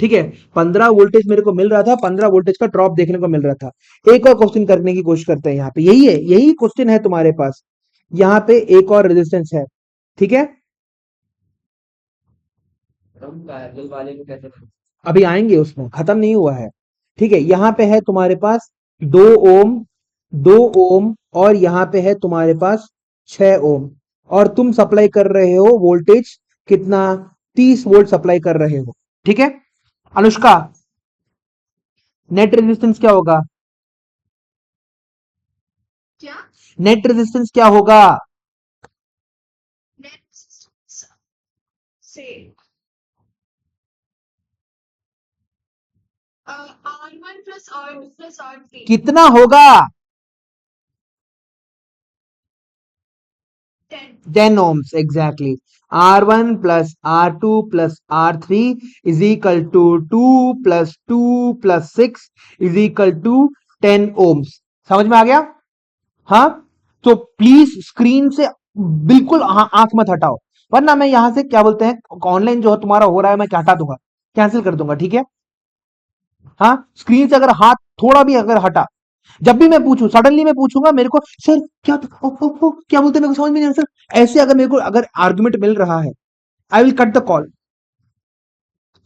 ठीक है, 15 वोल्टेज मेरे को मिल रहा था, 15 वोल्टेज का ड्रॉप देखने को मिल रहा था। एक और क्वेश्चन करने की कोशिश करते हैं। यहाँ पे यही है, यही क्वेश्चन है तुम्हारे पास। यहाँ पे एक और रेजिस्टेंस है। ठीक है, अभी आएंगे, उसमें खत्म नहीं हुआ है। ठीक है, यहाँ पे है तुम्हारे पास 2 ओम, 2 ओम, और यहाँ पे है तुम्हारे पास 6 ओम। और तुम सप्लाई कर रहे हो वोल्टेज कितना? 30 वोल्ट सप्लाई कर रहे हो। ठीक है अनुष्का, नेट रेजिस्टेंस क्या होगा? क्या? नेट रेजिस्टेंस क्या होगा? नेट से R1 plus R2 plus R3 कितना होगा? 10। 10 ohms exactly. R1 plus R2 plus R3 is equal to 2 plus 2 plus 6 is equal to 10 ohms. समझ में आ गया? हाँ, तो प्लीज स्क्रीन से बिल्कुल आंख मत हटाओ, वरना मैं यहां से क्या बोलते हैं, ऑनलाइन जो तुम्हारा हो रहा है मैं क्या हटा दूंगा, कैंसिल कर दूंगा। ठीक है, हाँ, स्क्रीन से अगर हाथ थोड़ा भी अगर हटा, जब भी मैं पूछूं, सडनली मैं पूछूंगा मेरे को, सर क्या क्या बोलते हैं, मेरे को समझ में नहीं आ रहा सर, ऐसे अगर मेरे को अगर आर्गुमेंट मिल रहा है, I will cut the call.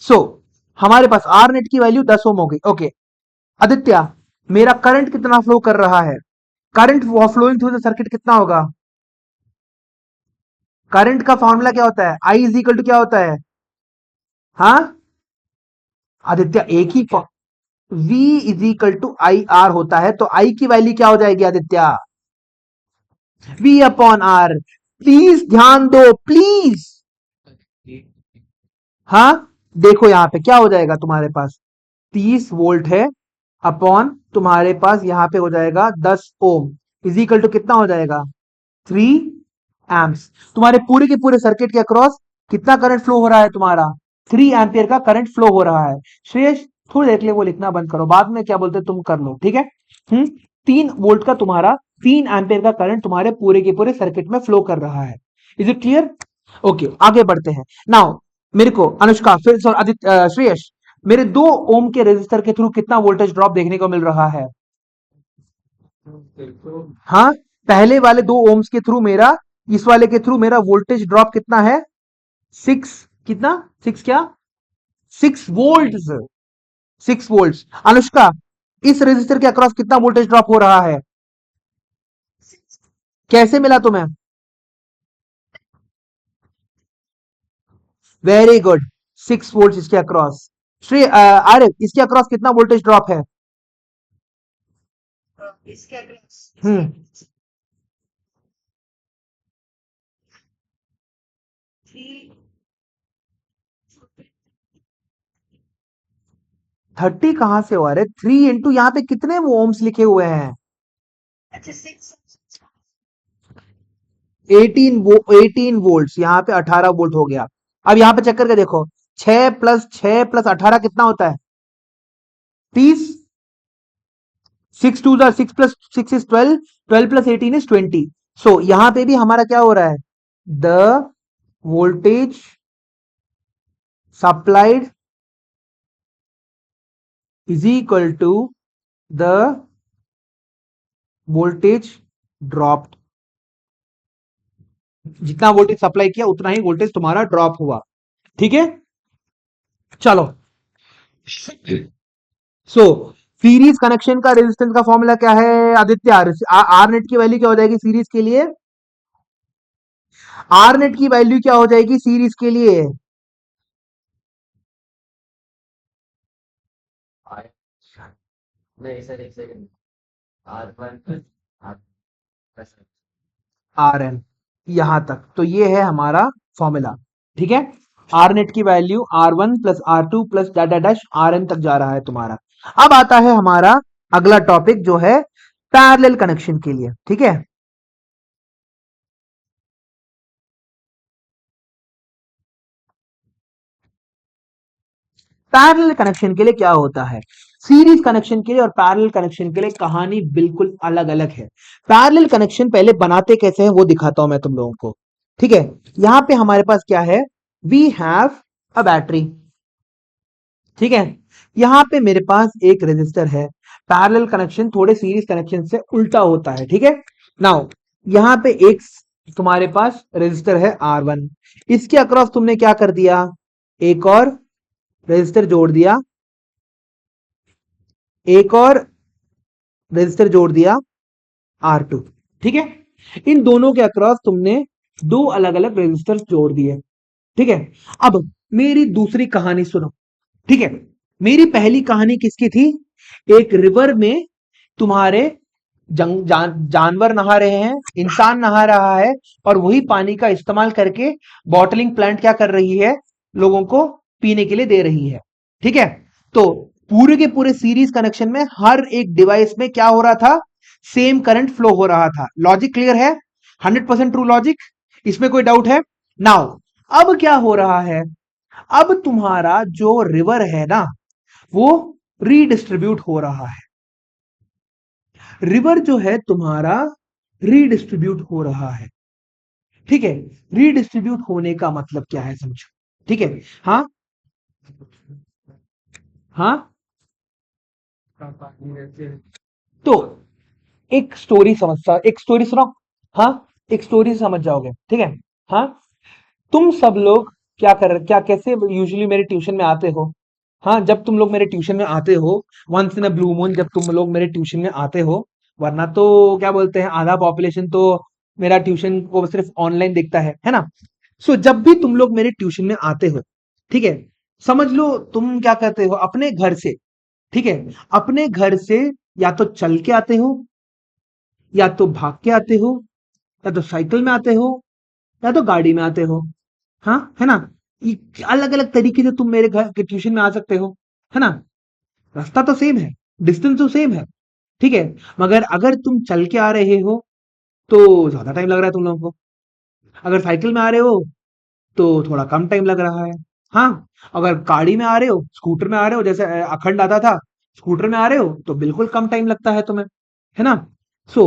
So हमारे पास आर नेट की वैल्यू 10 ओम हो गई। ओके आदित्य, मेरा करंट कितना फ्लो कर रहा है? Current flowing through the circuit कितना होगा? करंट का फॉर्मूला क्या होता है? आई इज इक्वल टू क्या होता है? हाँ आदित्य, एक ही V is equal to I R होता है, तो आई की वैल्यू क्या हो जाएगी Aditya? V upon R. Please ध्यान दो प्लीज। हाँ, देखो यहाँ पे क्या हो जाएगा तुम्हारे पास, 30 वोल्ट है, अपॉन तुम्हारे पास यहाँ पे हो जाएगा 10 ओम, इज इक्वल टू कितना हो जाएगा? 3 एम्प्स। तुम्हारे पूरे के पूरे सर्किट के अक्रॉस कितना करंट फ्लो हो रहा है तुम्हारा? 3 एम्पियर का करंट फ्लो हो रहा है। श्रेयस, थोड़ी देर के लिए वो लिखना बंद करो, बाद में क्या बोलते तुम कर लो। ठीक है, 3 वोल्ट का तुम्हारा 3 एम्पियर का करंट तुम्हारे पूरे के पूरे सर्किट में फ्लो कर रहा है। Is it clear? ओके, आगे बढ़ते हैं। नाउ मेरे को अनुष्का, फिर सॉरी आदित्य, श्रेयस, मेरे 2 ओम के रेजिस्टर के थ्रू कितना वोल्टेज ड्रॉप देखने को मिल रहा है? हाँ, पहले वाले 2 ओम्स के थ्रू मेरा, इस वाले के थ्रू मेरा वोल्टेज ड्रॉप कितना है? 6, कितना? 6 क्या? 6 वोल्ट। 6 वोल्ट। अनुष्का, इस रेजिस्टर के अक्रॉस कितना वोल्टेज ड्रॉप हो रहा है? कैसे मिला तुम्हें? वेरी गुड, 6 वोल्ट इसके अक्रॉस। श्री आरिफ, इसके अक्रॉस कितना वोल्टेज ड्रॉप है? इसके अक्रॉस हम्म 3 30 कहां से हुआ रे? 3 इंटू यहाँ पे कितने वो ओम्स लिखे हुए हैं? अच्छा 6 18 वोल्ट, यहाँ पे 18 वोल्ट हो गया। अब यहाँ पे चेक करके देखो, 6 + 6 + 18 कितना होता है? 30। 6 2 6 + 6 is 12, 12 + 18 is 20। सो यहाँ पे भी हमारा क्या हो रहा है? The voltage supplied is equal to the voltage dropped. जितना वोल्टेज सप्लाई किया उतना ही वोल्टेज तुम्हारा ड्रॉप हुआ। ठीक है, चलो। सो सीरीज कनेक्शन का रेजिस्टेंस का फॉर्मूला क्या है आदित्य? आर नेट की वैल्यू क्या हो जाएगी सीरीज के लिए? आर नेट की वैल्यू क्या हो जाएगी सीरीज के लिए? आर एन, यहां तक तो ये है हमारा फॉर्मूला। ठीक है, आर नेट की value R1 + R2 + data dash R N तक जा रहा है तुम्हारा। अब आता है हमारा अगला टॉपिक जो है पैरेलल कनेक्शन के लिए। ठीक है, पैरेलल कनेक्शन के लिए क्या होता है, सीरीज कनेक्शन के लिए और पैरेलल कनेक्शन के लिए कहानी बिल्कुल अलग अलग है। पैरेलल कनेक्शन पहले बनाते कैसे हैं वो दिखाता हूं मैं तुम लोगों को। ठीक है, यहां पे हमारे पास क्या है, वी हैव अ बैटरी। ठीक है, यहां पे मेरे पास एक रेजिस्टर है। पैरेलल कनेक्शन थोड़े सीरीज कनेक्शन से उल्टा होता है। ठीक है, नाउ यहां पे एक तुम्हारे पास रेजिस्टर है R1, इसके अक्रॉस तुमने क्या कर दिया, एक और रेजिस्टर जोड़ दिया, एक और रेजिस्टर जोड़ दिया R2। ठीक है, इन दोनों के अक्रॉस तुमने दो अलग अलग रेजिस्टर जोड़ दिए। ठीक है, अब मेरी दूसरी कहानी सुनो। ठीक है, मेरी पहली कहानी किसकी थी, एक रिवर में तुम्हारे जानवर नहा रहे हैं, इंसान नहा रहा है, और वही पानी का इस्तेमाल करके बॉटलिंग प्लांट क्या कर रही है, लोगों को पीने के लिए दे रही है। ठीक है, तो पूरे के पूरे सीरीज कनेक्शन में हर एक डिवाइस में क्या हो रहा था, सेम करंट फ्लो हो रहा था। लॉजिक क्लियर है, 100% ट्रू लॉजिक, इसमें कोई डाउट है। नाउ अब क्या हो रहा है, अब तुम्हारा जो रिवर है ना, वो रीडिस्ट्रीब्यूट हो रहा है। रिवर जो है तुम्हारा रीडिस्ट्रीब्यूट हो रहा है। ठीक है, रीडिस्ट्रीब्यूट होने का मतलब क्या है समझो। ठीक है, हाँ हाँ, तो एक स्टोरी समझता, एक स्टोरी सुनाओ। हाँ, एक स्टोरी से समझ जाओगे। ठीक है, हाँ, तुम सब लोग क्या कैसे यूजुअली मेरे ट्यूशन में आते हो। हाँ, जब तुम लोग मेरे ट्यूशन में आते हो, once in a blue moon जब तुम लोग मेरे ट्यूशन में आते हो, वरना तो क्या बोलते हैं, आधा पॉपुलेशन तो मेरा ट्यूशन को सिर्फ ऑनलाइन देखता है ना। सो जब भी तुम लोग मेरे ट्यूशन में आते हो, ठीक है, समझ लो तुम क्या करते हो अपने घर से। ठीक है, अपने घर से या तो चल के आते हो, या तो भाग के आते हो, या तो साइकिल में आते हो, या तो गाड़ी में आते हो। हाँ, है ना, अलग अलग तरीके से तुम मेरे घर के ट्यूशन में आ सकते हो, है ना। रास्ता तो सेम है, डिस्टेंस तो सेम है। ठीक है, मगर अगर तुम चल के आ रहे हो तो ज्यादा टाइम लग रहा है तुम लोगों को, अगर साइकिल में आ रहे हो तो थोड़ा कम टाइम लग रहा है। हाँ, अगर गाड़ी में आ रहे हो, स्कूटर में आ रहे हो, जैसे अखंड आता था, स्कूटर में आ रहे हो तो बिल्कुल कम टाइम लगता है तुम्हें, है ना। सो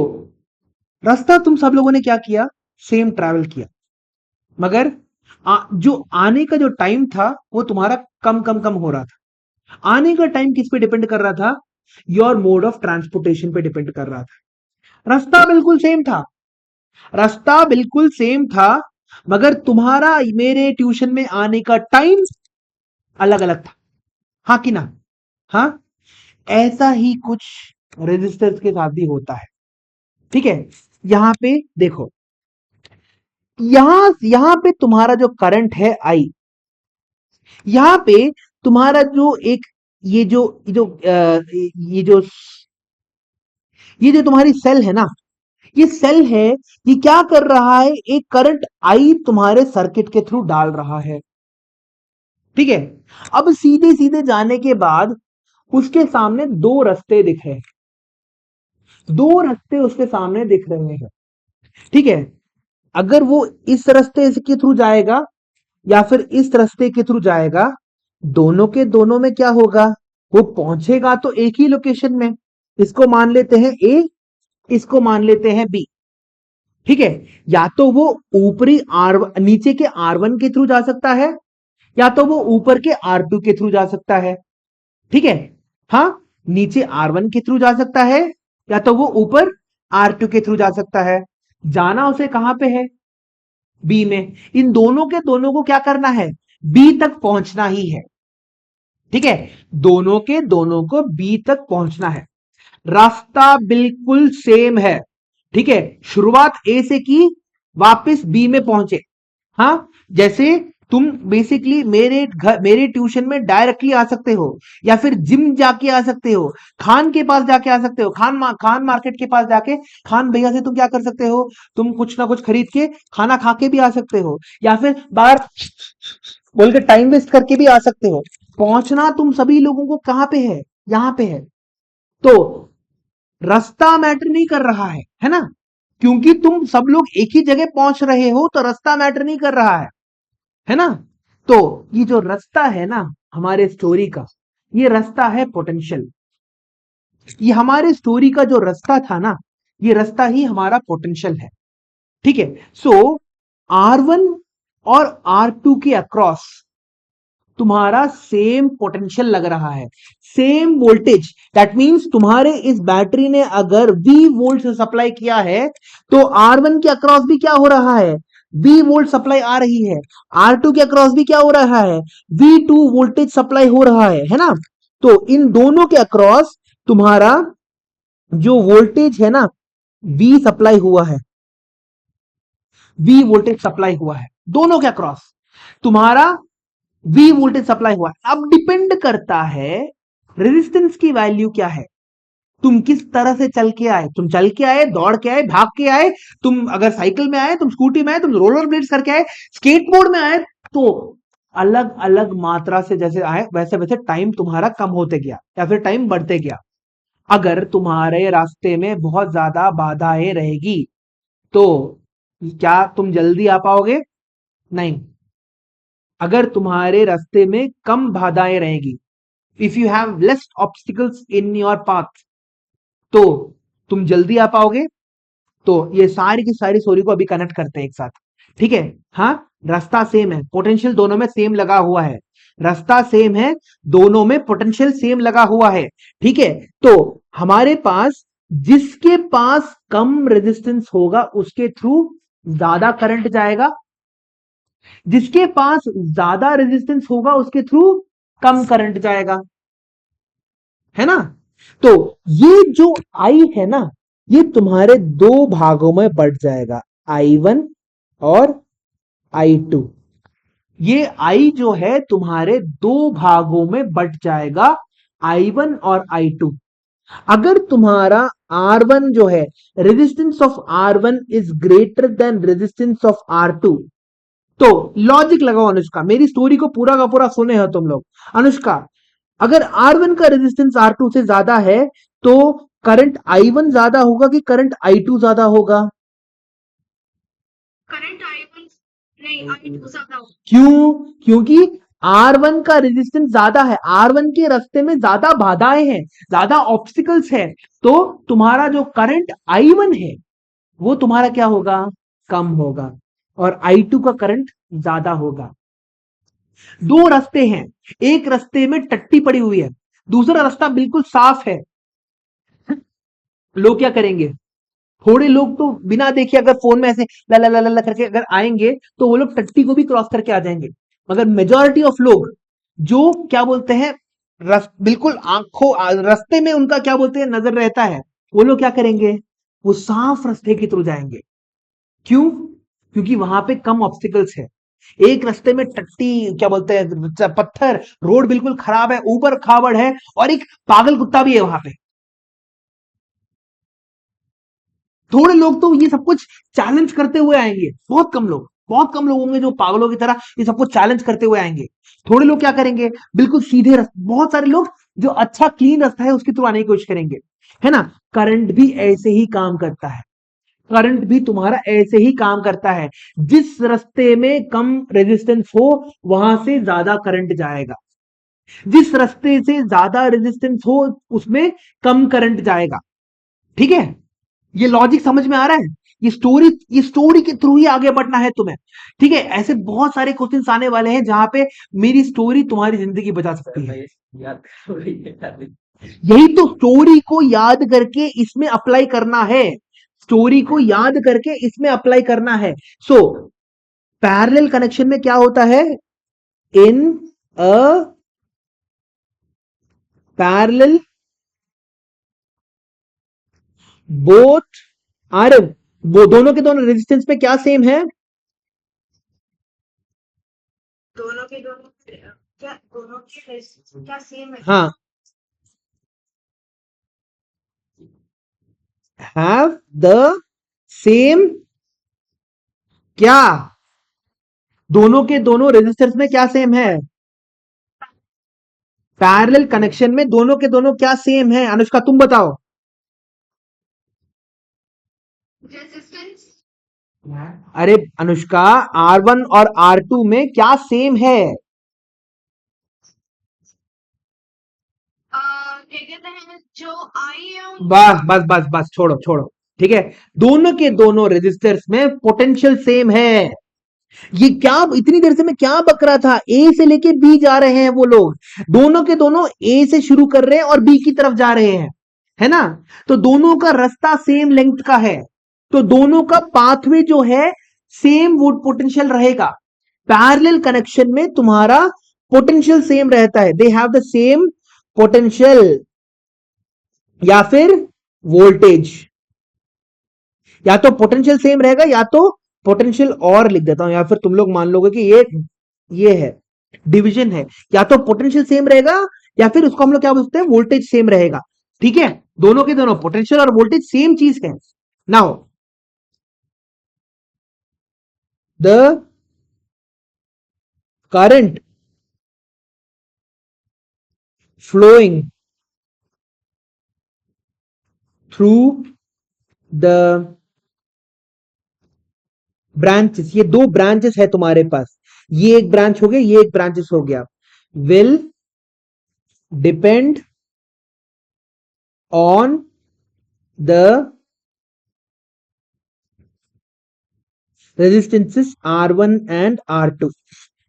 रास्ता तुम सब लोगों ने क्या किया, सेम ट्रैवल किया, मगर जो आने का जो टाइम था वो तुम्हारा कम कम कम हो रहा था। आने का टाइम किस पे डिपेंड कर रहा था, योर मोड ऑफ ट्रांसपोर्टेशन पे डिपेंड कर रहा था। रास्ता बिल्कुल सेम था, रास्ता बिल्कुल सेम था, मगर तुम्हारा मेरे ट्यूशन में आने का टाइम अलग अलग था। हाँ कि ना, हाँ, ऐसा ही कुछ रेजिस्टेंस के साथ भी होता है। ठीक है, यहां पे देखो, यहां पे तुम्हारा जो करंट है आई, यहां पे तुम्हारा जो एक ये जो तुम्हारी सेल है ना, ये सेल है, ये क्या कर रहा है, एक करंट आई तुम्हारे सर्किट के थ्रू डाल रहा है। ठीक है, अब सीधे सीधे जाने के बाद उसके सामने दो रास्ते दिख रहे हैं, दो रास्ते उसके सामने दिख रहे हैं। ठीक है, अगर वो इस रास्ते के थ्रू जाएगा या फिर इस रास्ते के थ्रू जाएगा, दोनों के दोनों में क्या होगा, वो पहुंचेगा तो एक ही लोकेशन में। इसको मान लेते हैं ए, इसको मान लेते हैं बी। ठीक है, या तो वो ऊपरी आर नीचे के R1 के थ्रू जा सकता है, या तो वो ऊपर के R2 के थ्रू जा सकता है। ठीक है, हाँ, नीचे R1 के थ्रू जा सकता है, या तो वो ऊपर R2 के थ्रू जा सकता है। जाना उसे कहां पे है, बी में। इन दोनों के दोनों को क्या करना है, बी तक पहुंचना ही है। ठीक है, दोनों के दोनों को बी तक पहुंचना है, रास्ता बिल्कुल सेम है। ठीक है, शुरुआत ए से की, वापस बी में पहुंचे। हाँ, जैसे तुम बेसिकली मेरे ट्यूशन में डायरेक्टली आ सकते हो, या फिर जिम जाके आ सकते हो, खान के पास जाके आ सकते हो, खान मार्केट के पास जाके खान भैया से तुम क्या कर सकते हो, तुम कुछ ना कुछ खरीद के खाना खा के भी आ सकते हो, या फिर बाहर बोल के टाइम वेस्ट करके भी आ सकते हो। पहुंचना तुम सभी लोगों को कहां पे है, यहां पे है। तो रास्ता मैटर नहीं कर रहा है ना, क्योंकि तुम सब लोग एक ही जगह पहुंच रहे हो, तो रास्ता मैटर नहीं कर रहा है ना। तो ये जो रास्ता है ना, हमारे स्टोरी का, ये रास्ता है पोटेंशियल। ये हमारे स्टोरी का जो रास्ता था ना, ये रास्ता ही हमारा पोटेंशियल है। ठीक है, सो R1 और R2 के अक्रॉस तुम्हारा सेम पोटेंशियल लग रहा है, सेम वोल्टेज। दैट मींस तुम्हारे इस बैटरी ने अगर V वोल्ट से सप्लाई किया है, तो R1 के अक्रॉस भी क्या हो रहा है, V वोल्ट सप्लाई आ रही है। R2 के अक्रॉस भी क्या हो रहा है, V2 वोल्टेज सप्लाई हो रहा है ना। तो इन दोनों के अक्रॉस तुम्हारा जो वोल्टेज है ना, V सप्लाई हुआ है, V वोल्टेज सप्लाई हुआ है दोनों के अक्रॉस, तुम्हारा V वोल्टेज सप्लाई हुआ है। अब डिपेंड करता है रेजिस्टेंस की वैल्यू क्या है, तुम किस तरह से चल के आए, तुम चल के आए, दौड़ के आए, भाग के आए, तुम अगर साइकिल में आए, तुम स्कूटी में आए, तुम रोलर ब्लेड्स करके आए, स्केटबोर्ड में आए, तो अलग अलग मात्रा से जैसे आए वैसे वैसे टाइम तुम्हारा कम होते गया या फिर टाइम बढ़ते गया। अगर तुम्हारे रास्ते में बहुत ज्यादा बाधाएं रहेगी तो क्या तुम जल्दी आ पाओगे, नहीं। अगर तुम्हारे रास्ते में कम बाधाएं रहेगी, if you have less obstacles in your path, तो तुम जल्दी आ पाओगे। तो ये सारी की सारी स्टोरी को अभी कनेक्ट करते हैं एक साथ, ठीक है। हाँ, रास्ता सेम है, पोटेंशियल दोनों में सेम लगा हुआ है, रास्ता सेम है, दोनों में पोटेंशियल सेम लगा हुआ है, ठीक है। तो हमारे पास जिसके पास कम रेजिस्टेंस होगा उसके थ्रू ज्यादा करंट जाएगा, जिसके पास ज्यादा रेजिस्टेंस होगा उसके थ्रू कम करंट जाएगा, है ना। तो ये जो आई है ना, ये तुम्हारे दो भागों में बढ़ जाएगा, I1 और I2। ये I जो है तुम्हारे दो भागों में बढ़ जाएगा, I1 और I2। अगर तुम्हारा R1 जो है, resistance of R1 is greater than resistance of R2, तो लॉजिक लगाओ अनुष्का, मेरी स्टोरी को पूरा का पूरा सुने हो तुम लोग। अनुष्का, अगर R1 का रेजिस्टेंस R2 से ज्यादा है, तो करंट I1 ज्यादा होगा कि करंट I2 ज्यादा होगा? करंट I1 नहीं I2 ज्यादा होगा। क्यों? क्योंकि R1 का रेजिस्टेंस ज्यादा है, R1 के रास्ते में ज्यादा बाधाएं हैं, ज्यादा ऑब्स्टिकल्स है, तो तुम्हारा जो करंट I1 है वो तुम्हारा क्या होगा, कम होगा, और I2 का करंट ज्यादा होगा। दो रास्ते हैं, एक रास्ते में टट्टी पड़ी हुई है, दूसरा रास्ता बिल्कुल साफ है। लोग क्या करेंगे, थोड़े लोग तो बिना देखे अगर फोन में ऐसे ला ला ला ला ला करके अगर आएंगे, तो वो लोग टट्टी को भी क्रॉस करके आ जाएंगे। मगर मेजॉरिटी ऑफ लोग जो क्या बोलते हैं, बिल्कुल आंखों रास्ते में उनका क्या बोलते हैं नजर रहता है, वो लोग क्या करेंगे, वो साफ रास्ते की तरफ जाएंगे। क्यों? क्योंकि वहां पे कम ऑब्स्टिकल्स है। एक रास्ते में टट्टी क्या बोलते हैं पत्थर, रोड बिल्कुल खराब है, ऊपर खाबड़ है, और एक पागल कुत्ता भी है वहां पे। थोड़े लोग तो ये सब कुछ चैलेंज करते हुए आएंगे, बहुत कम लोग, बहुत कम लोग होंगे जो पागलों की तरह ये सब कुछ चैलेंज करते हुए आएंगे। थोड़े लोग क्या करेंगे, बिल्कुल सीधे रास्ते, बहुत सारे लोग जो अच्छा क्लीन रास्ता है उसके थ्रू आने की कोशिश करेंगे, है ना। करंट भी ऐसे ही काम करता है, करंट भी तुम्हारा ऐसे ही काम करता है। जिस रास्ते में कम रेजिस्टेंस हो वहां से ज्यादा करंट जाएगा, जिस रास्ते से ज्यादा रेजिस्टेंस हो उसमें कम करंट जाएगा, ठीक है। ये लॉजिक समझ में आ रहा है? ये स्टोरी के थ्रू ही आगे बढ़ना है तुम्हें, ठीक है। ऐसे बहुत सारे क्वेश्चंस आने वाले हैं जहां पे मेरी स्टोरी तुम्हारी जिंदगी बचा सकती है। यही तो स्टोरी को याद करके इसमें अप्लाई करना है, स्टोरी को याद करके इसमें अप्लाई करना है। सो पैरेलल कनेक्शन में क्या होता है, इन अ पैरेलल बोथ आर, वो दोनों के दोनों रेजिस्टेंस में क्या सेम है, दोनों के दोनों क्या दोनों के क्या सेम है? हाँ, हैव द सेम, क्या दोनों के दोनों रेजिस्टेंस में क्या सेम है, पैरेलल कनेक्शन में दोनों के दोनों क्या सेम है, अनुष्का तुम बताओ। रेजिस्टेंस अरे अनुष्का, R1 और R2 में क्या सेम है, क्या कहते हैं जो आई है बस बस बस बस छोड़ो छोड़ो, ठीक है। दोनों के दोनों रेजिस्टर्स में पोटेंशियल सेम है। ये क्या इतनी देर से मैं क्या बक रहा था, ए से लेके बी जा रहे हैं वो लोग, दोनों के दोनों ए से शुरू कर रहे हैं और बी की तरफ जा रहे हैं, है ना। तो दोनों का रास्ता सेम लेंथ का है, तो दोनों का पाथवे जो है सेम वो पोटेंशियल रहेगा। पैरेलल कनेक्शन में तुम्हारा पोटेंशियल सेम रहता है, they have the same potential या फिर वोल्टेज, या तो पोटेंशियल सेम रहेगा या तो पोटेंशियल और लिख देता हूं, या फिर तुम लोग मान लोगे कि ये है डिवीजन है, या तो पोटेंशियल सेम रहेगा या फिर उसको हम लोग क्या बोलते हैं वोल्टेज सेम रहेगा, ठीक है। दोनों के दोनों पोटेंशियल और वोल्टेज सेम चीज है। Now the current flowing through the branches, ये दो ब्रांचेस है तुम्हारे पास, ये एक ब्रांच हो गया, ये एक ब्रांचेस हो गया, will depend on the resistances R1 and R2।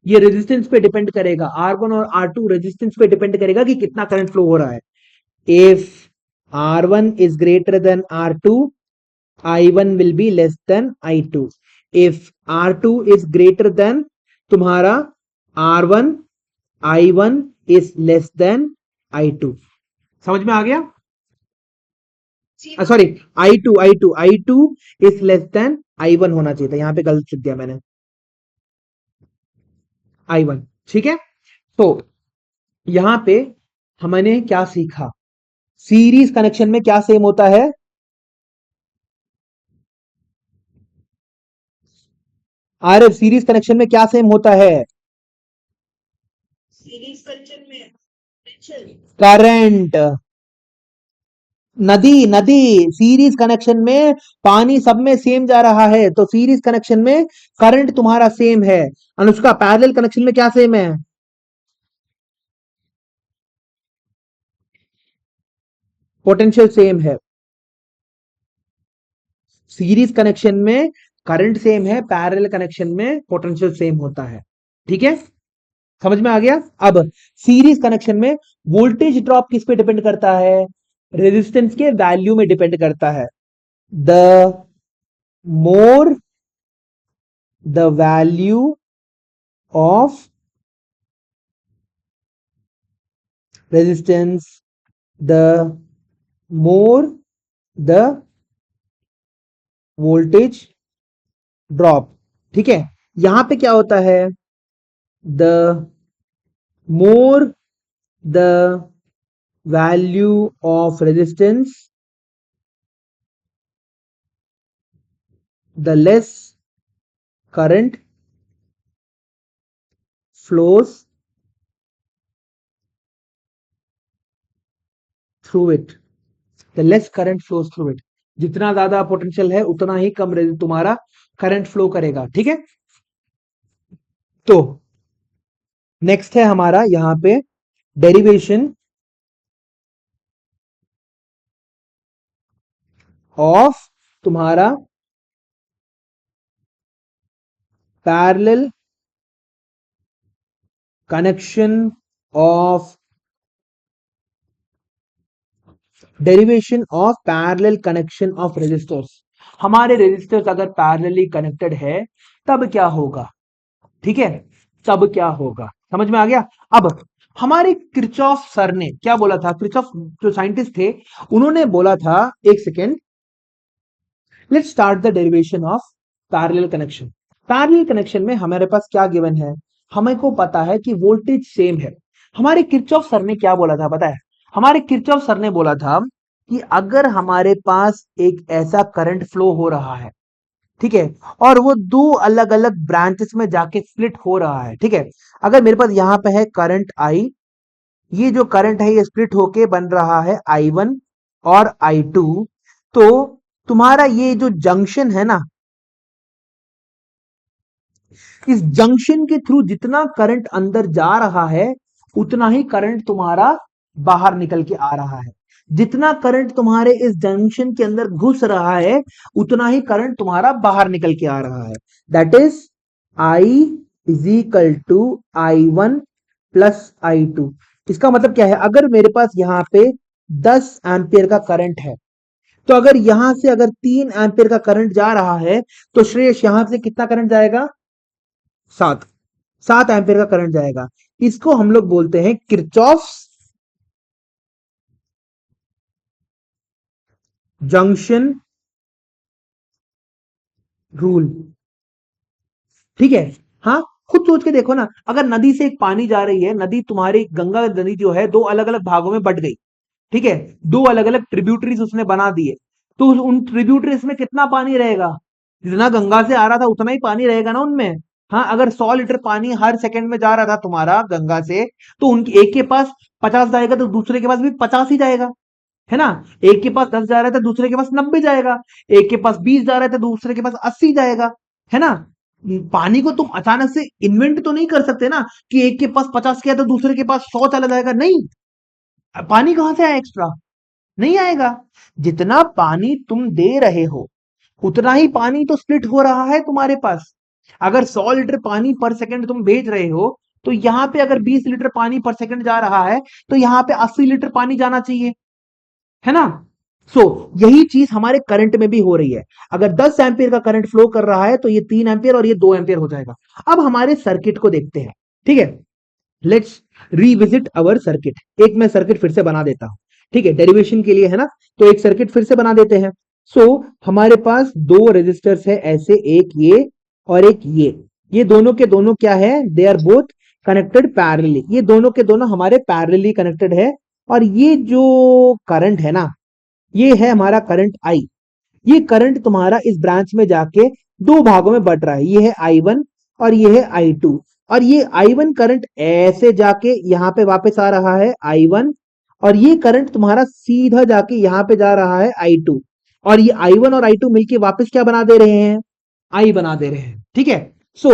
ये रेजिस्टेंस पे डिपेंड करेगा, R1 और R2 रेजिस्टेंस पे डिपेंड करेगा कि कितना करंट फ्लो हो रहा है। If R1 is greater than R2, I1 will be less than I2। if R2 is greater than तुम्हारा R1, I1 is less than I2। समझ में आ गया? Sorry, I2 is less than I1 होना चाहिए था, यहां पे गलत लिख दिया मैंने, I1, ठीक है। तो यहां पे हमने क्या सीखा, सीरीज कनेक्शन में क्या सेम होता है, आरएफ सीरीज कनेक्शन में क्या सेम होता है, सीरीज कनेक्शन में करंट। नदी नदी सीरीज कनेक्शन में पानी सब में सेम जा रहा है, तो सीरीज कनेक्शन में करंट तुम्हारा सेम है। अनुष्का पैरेलल कनेक्शन में क्या सेम है, पोटेंशियल सेम है। सीरीज कनेक्शन में करंट सेम है, पैरेलल कनेक्शन में पोटेंशियल सेम होता है, ठीक है। समझ में आ गया? अब सीरीज कनेक्शन में वोल्टेज ड्रॉप किस पे डिपेंड करता है, रेजिस्टेंस के वैल्यू में डिपेंड करता है। The more the value of resistance, the more the voltage drop, ठीक है। यहां पे क्या होता है, the more the value of resistance, the less current flows through it, the less current flows through it। जितना ज्यादा पोटेंशियल है उतना ही कम तुम्हारा करंट फ्लो करेगा, ठीक है। तो नेक्स्ट है हमारा यहां पे डेरिवेशन ऑफ तुम्हारा parallel connection of derivation of parallel connection of resistors. हमारे रेजिस्टर्स अगर पैरेलली कनेक्टेड है तब क्या होगा, ठीक है, तब क्या होगा, समझ में आ गया। अब हमारे किरचॉफ सर ने क्या बोला था, किरचॉफ जो साइंटिस्ट थे उन्होंने बोला था, एक second, let's start the derivation of parallel connection. Parallel connection में हमारे पास क्या गिवन है, हमें को पता है कि वोल्टेज सेम है। हमारे किरचॉफ सर ने क्या बोला था पता है, हमारे किरचॉफ सर ने बोला था कि अगर हमारे पास एक ऐसा करंट फ्लो हो रहा है, ठीक है, और वो दो अलग अलग ब्रांचेस में जाके स्प्लिट हो रहा है, ठीक है। अगर मेरे पास यहां पे है करंट आई, ये जो करंट है ये स्प्लिट होके बन रहा है I1 और I2, तो तुम्हारा ये जो जंक्शन है ना, इस जंक्शन के थ्रू जितना करंट अंदर जा रहा है उतना ही करंट तुम्हारा बाहर निकल के आ रहा है। जितना करंट तुम्हारे इस जंक्शन के अंदर घुस रहा है उतना ही करंट तुम्हारा बाहर निकल के आ रहा है। That is I is equal to I1 plus I2। इसका मतलब क्या है, अगर मेरे पास यहाँ पे 10 एम्पियर का करंट है, तो अगर यहां से अगर 3 एम्पियर का करंट जा रहा है, तो श्रेयस यहां से कितना करंट जाएगा? 7 एम्पियर का करंट जाएगा। इसको हम लोग बोलते हैं किरचॉफ जंक्शन रूल। ठीक है। हाँ, खुद सोच के देखो ना, अगर नदी से एक पानी जा रही है, नदी तुम्हारी गंगा नदी जो है दो अलग अलग भागों में बट गई, ठीक है, दो अलग अलग ट्रिब्यूटरीज उसने बना दिए, तो उन ट्रिब्यूटरीज में कितना पानी रहेगा? जितना गंगा से आ रहा था उतना ही पानी रहेगा ना उनमें। हाँ, अगर 100 लीटर पानी हर सेकंड में जा रहा था तुम्हारा गंगा से, तो उनके एक के पास 50 जाएगा तो दूसरे के पास भी 50 ही जाएगा, है ना। एक के पास 10 जा रहा है तो दूसरे के पास 90 जाएगा, एक के पास 20 जा रहा है तो दूसरे के पास 80 जाएगा, है ना। पानी को तुम अचानक से इन्वेंट तो नहीं कर सकते ना कि एक के पास 50 किया तो दूसरे के पास 100 चला जाएगा, नहीं। पानी कहां से आया एक्स्ट्रा? नहीं आएगा। जितना पानी तुम दे रहे हो उतना ही पानी तो स्प्लिट हो रहा है तुम्हारे पास। अगर 100 लीटर पानी पर सेकंड तुम भेज रहे हो, तो यहां पे अगर 20 लीटर पानी पर सेकंड जा रहा है, तो यहां पे 80 लीटर पानी जाना चाहिए, है ना। यही चीज हमारे करंट में भी हो रही है। अगर 10 एम्पियर का करंट फ्लो कर रहा है, तो ये 3 एम्पियर और ये 2 एम्पियर हो जाएगा। अब हमारे सर्किट को देखते हैं, ठीक है। Let's revisit our circuit. एक मैं सर्किट फिर से बना देता हूं, ठीक है, डेरिवेशन के लिए, है ना। तो एक सर्किट फिर से बना देते हैं। हमारे पास दो रेजिस्टर्स है ऐसे, एक ये और एक ये दोनों के दोनों क्या है? They are both connected parallelly. ये दोनों के दोनों हमारे पैरेलली कनेक्टेड है। और ये जो करंट है ना, ये है हमारा करंट I। ये करंट तुम्हारा इस ब्रांच में जाके दो भागों में बट रहा है, ये है I1 और ये है I2। और ये I1 करंट ऐसे जाके यहां पे वापस आ रहा है I1, और ये करंट तुम्हारा सीधा जाके यहां पे जा रहा है I2। और ये I1 और I2 मिलके वापस क्या बना दे रहे हैं? I बना दे रहे हैं, ठीक है। So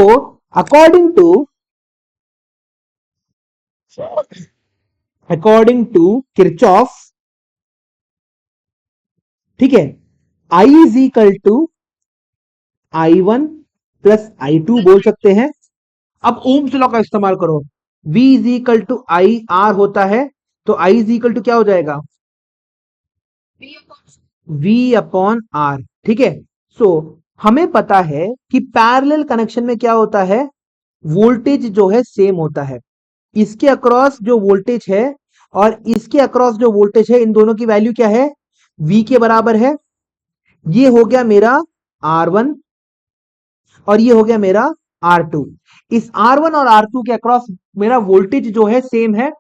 according to according to Kirchhoff, ठीक है, I is equal to I1 plus I2 बोल सकते हैं। अब ओम्स लॉ का इस्तेमाल करो। V is equal to I R होता है, तो I इज इक्वल टू क्या हो जाएगा? V अपॉन आर, ठीक है। हमें पता है कि पैरेलल कनेक्शन में क्या होता है, वोल्टेज जो है सेम होता है। इसके अक्रॉस जो वोल्टेज है और इसके अक्रॉस जो वोल्टेज है, इन दोनों की वैल्यू क्या है? V के बराबर है। ये हो गया मेरा R1 और ये हो गया मेरा R2। इस R1 और R2 के अक्रॉस मेरा वोल्टेज जो है सेम है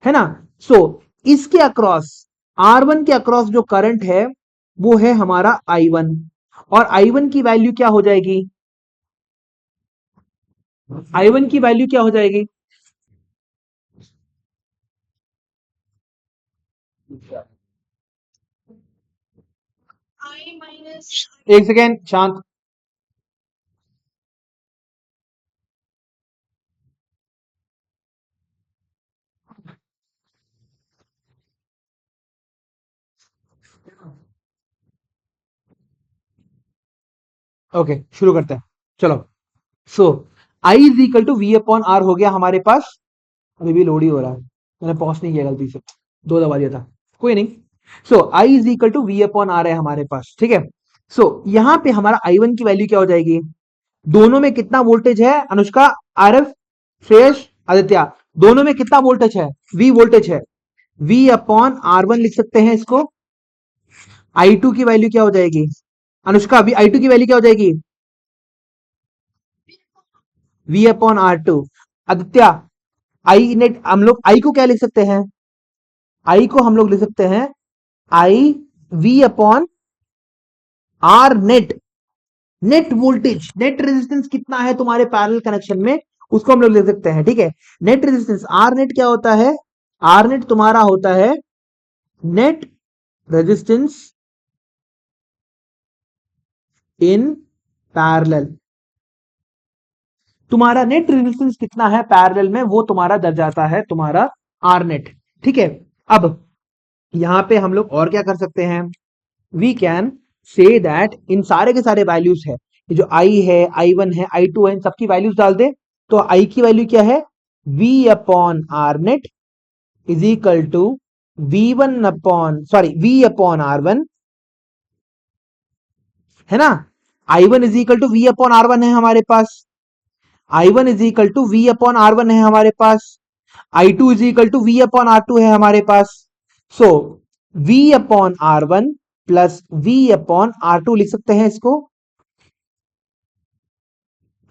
ना। इसके अक्रॉस, R1 के अक्रॉस जो करंट है वो है हमारा I1, और I1 की वैल्यू क्या हो जाएगी? I1 की वैल्यू क्या हो जाएगी? I minus एक सेकेंड शांत। ओके, शुरू करते हैं, चलो। So I is equal to V upon R हो गया हमारे पास। अभी भी लोड ही हो रहा है, मैंने पॉज नहीं किया गलती से, दो दबा दिया था, कोई नहीं। I is equal to V upon R है हमारे पास, ठीक है। यहां पे हमारा I1 की वैल्यू क्या हो जाएगी? दोनों में कितना वोल्टेज है अनुष्का, आरएफ, श्रेयस, आदित्य? दोनों में कितना वोल्टेज है? V वोल्टेज है। V अपॉन R1 लिख सकते हैं इसको। I2 की वैल्यू क्या हो जाएगी अनुष्का? अभी I2 की वैल्यू क्या हो जाएगी? V upon R2। आदित्य, आई नेट हम लोग I को क्या लिख सकते हैं? I को हम लोग लिख सकते हैं I V upon R net. Net voltage, net resistance कितना है तुम्हारे पैरेलल कनेक्शन में, उसको हम लोग लिख सकते हैं, ठीक है। नेट रेजिस्टेंस आर नेट क्या होता है? आर नेट तुम्हारा होता है नेट रेजिस्टेंस इन पैरेलल। तुम्हारा नेट रेजिस्टेंस कितना है पैरेलल में, वो तुम्हारा दर जाता है तुम्हारा आर नेट। ठीक है, अब यहां पे हम लोग और क्या कर सकते हैं, वी कैन से दैट इन सारे के सारे वैल्यूज है, ये जो आई है, I1 है, I2 है, इन सबकी वैल्यूज डाल दे। तो आई की वैल्यू क्या है, V upon R net is equal to V upon R1, है ना। I1 is equal to V upon R1 है हमारे पास, I1 is equal to V upon R1 है हमारे पास, I2 is equal to V upon R2 है हमारे पास। So V upon R1 plus V upon R2 लिख सकते हैं इसको,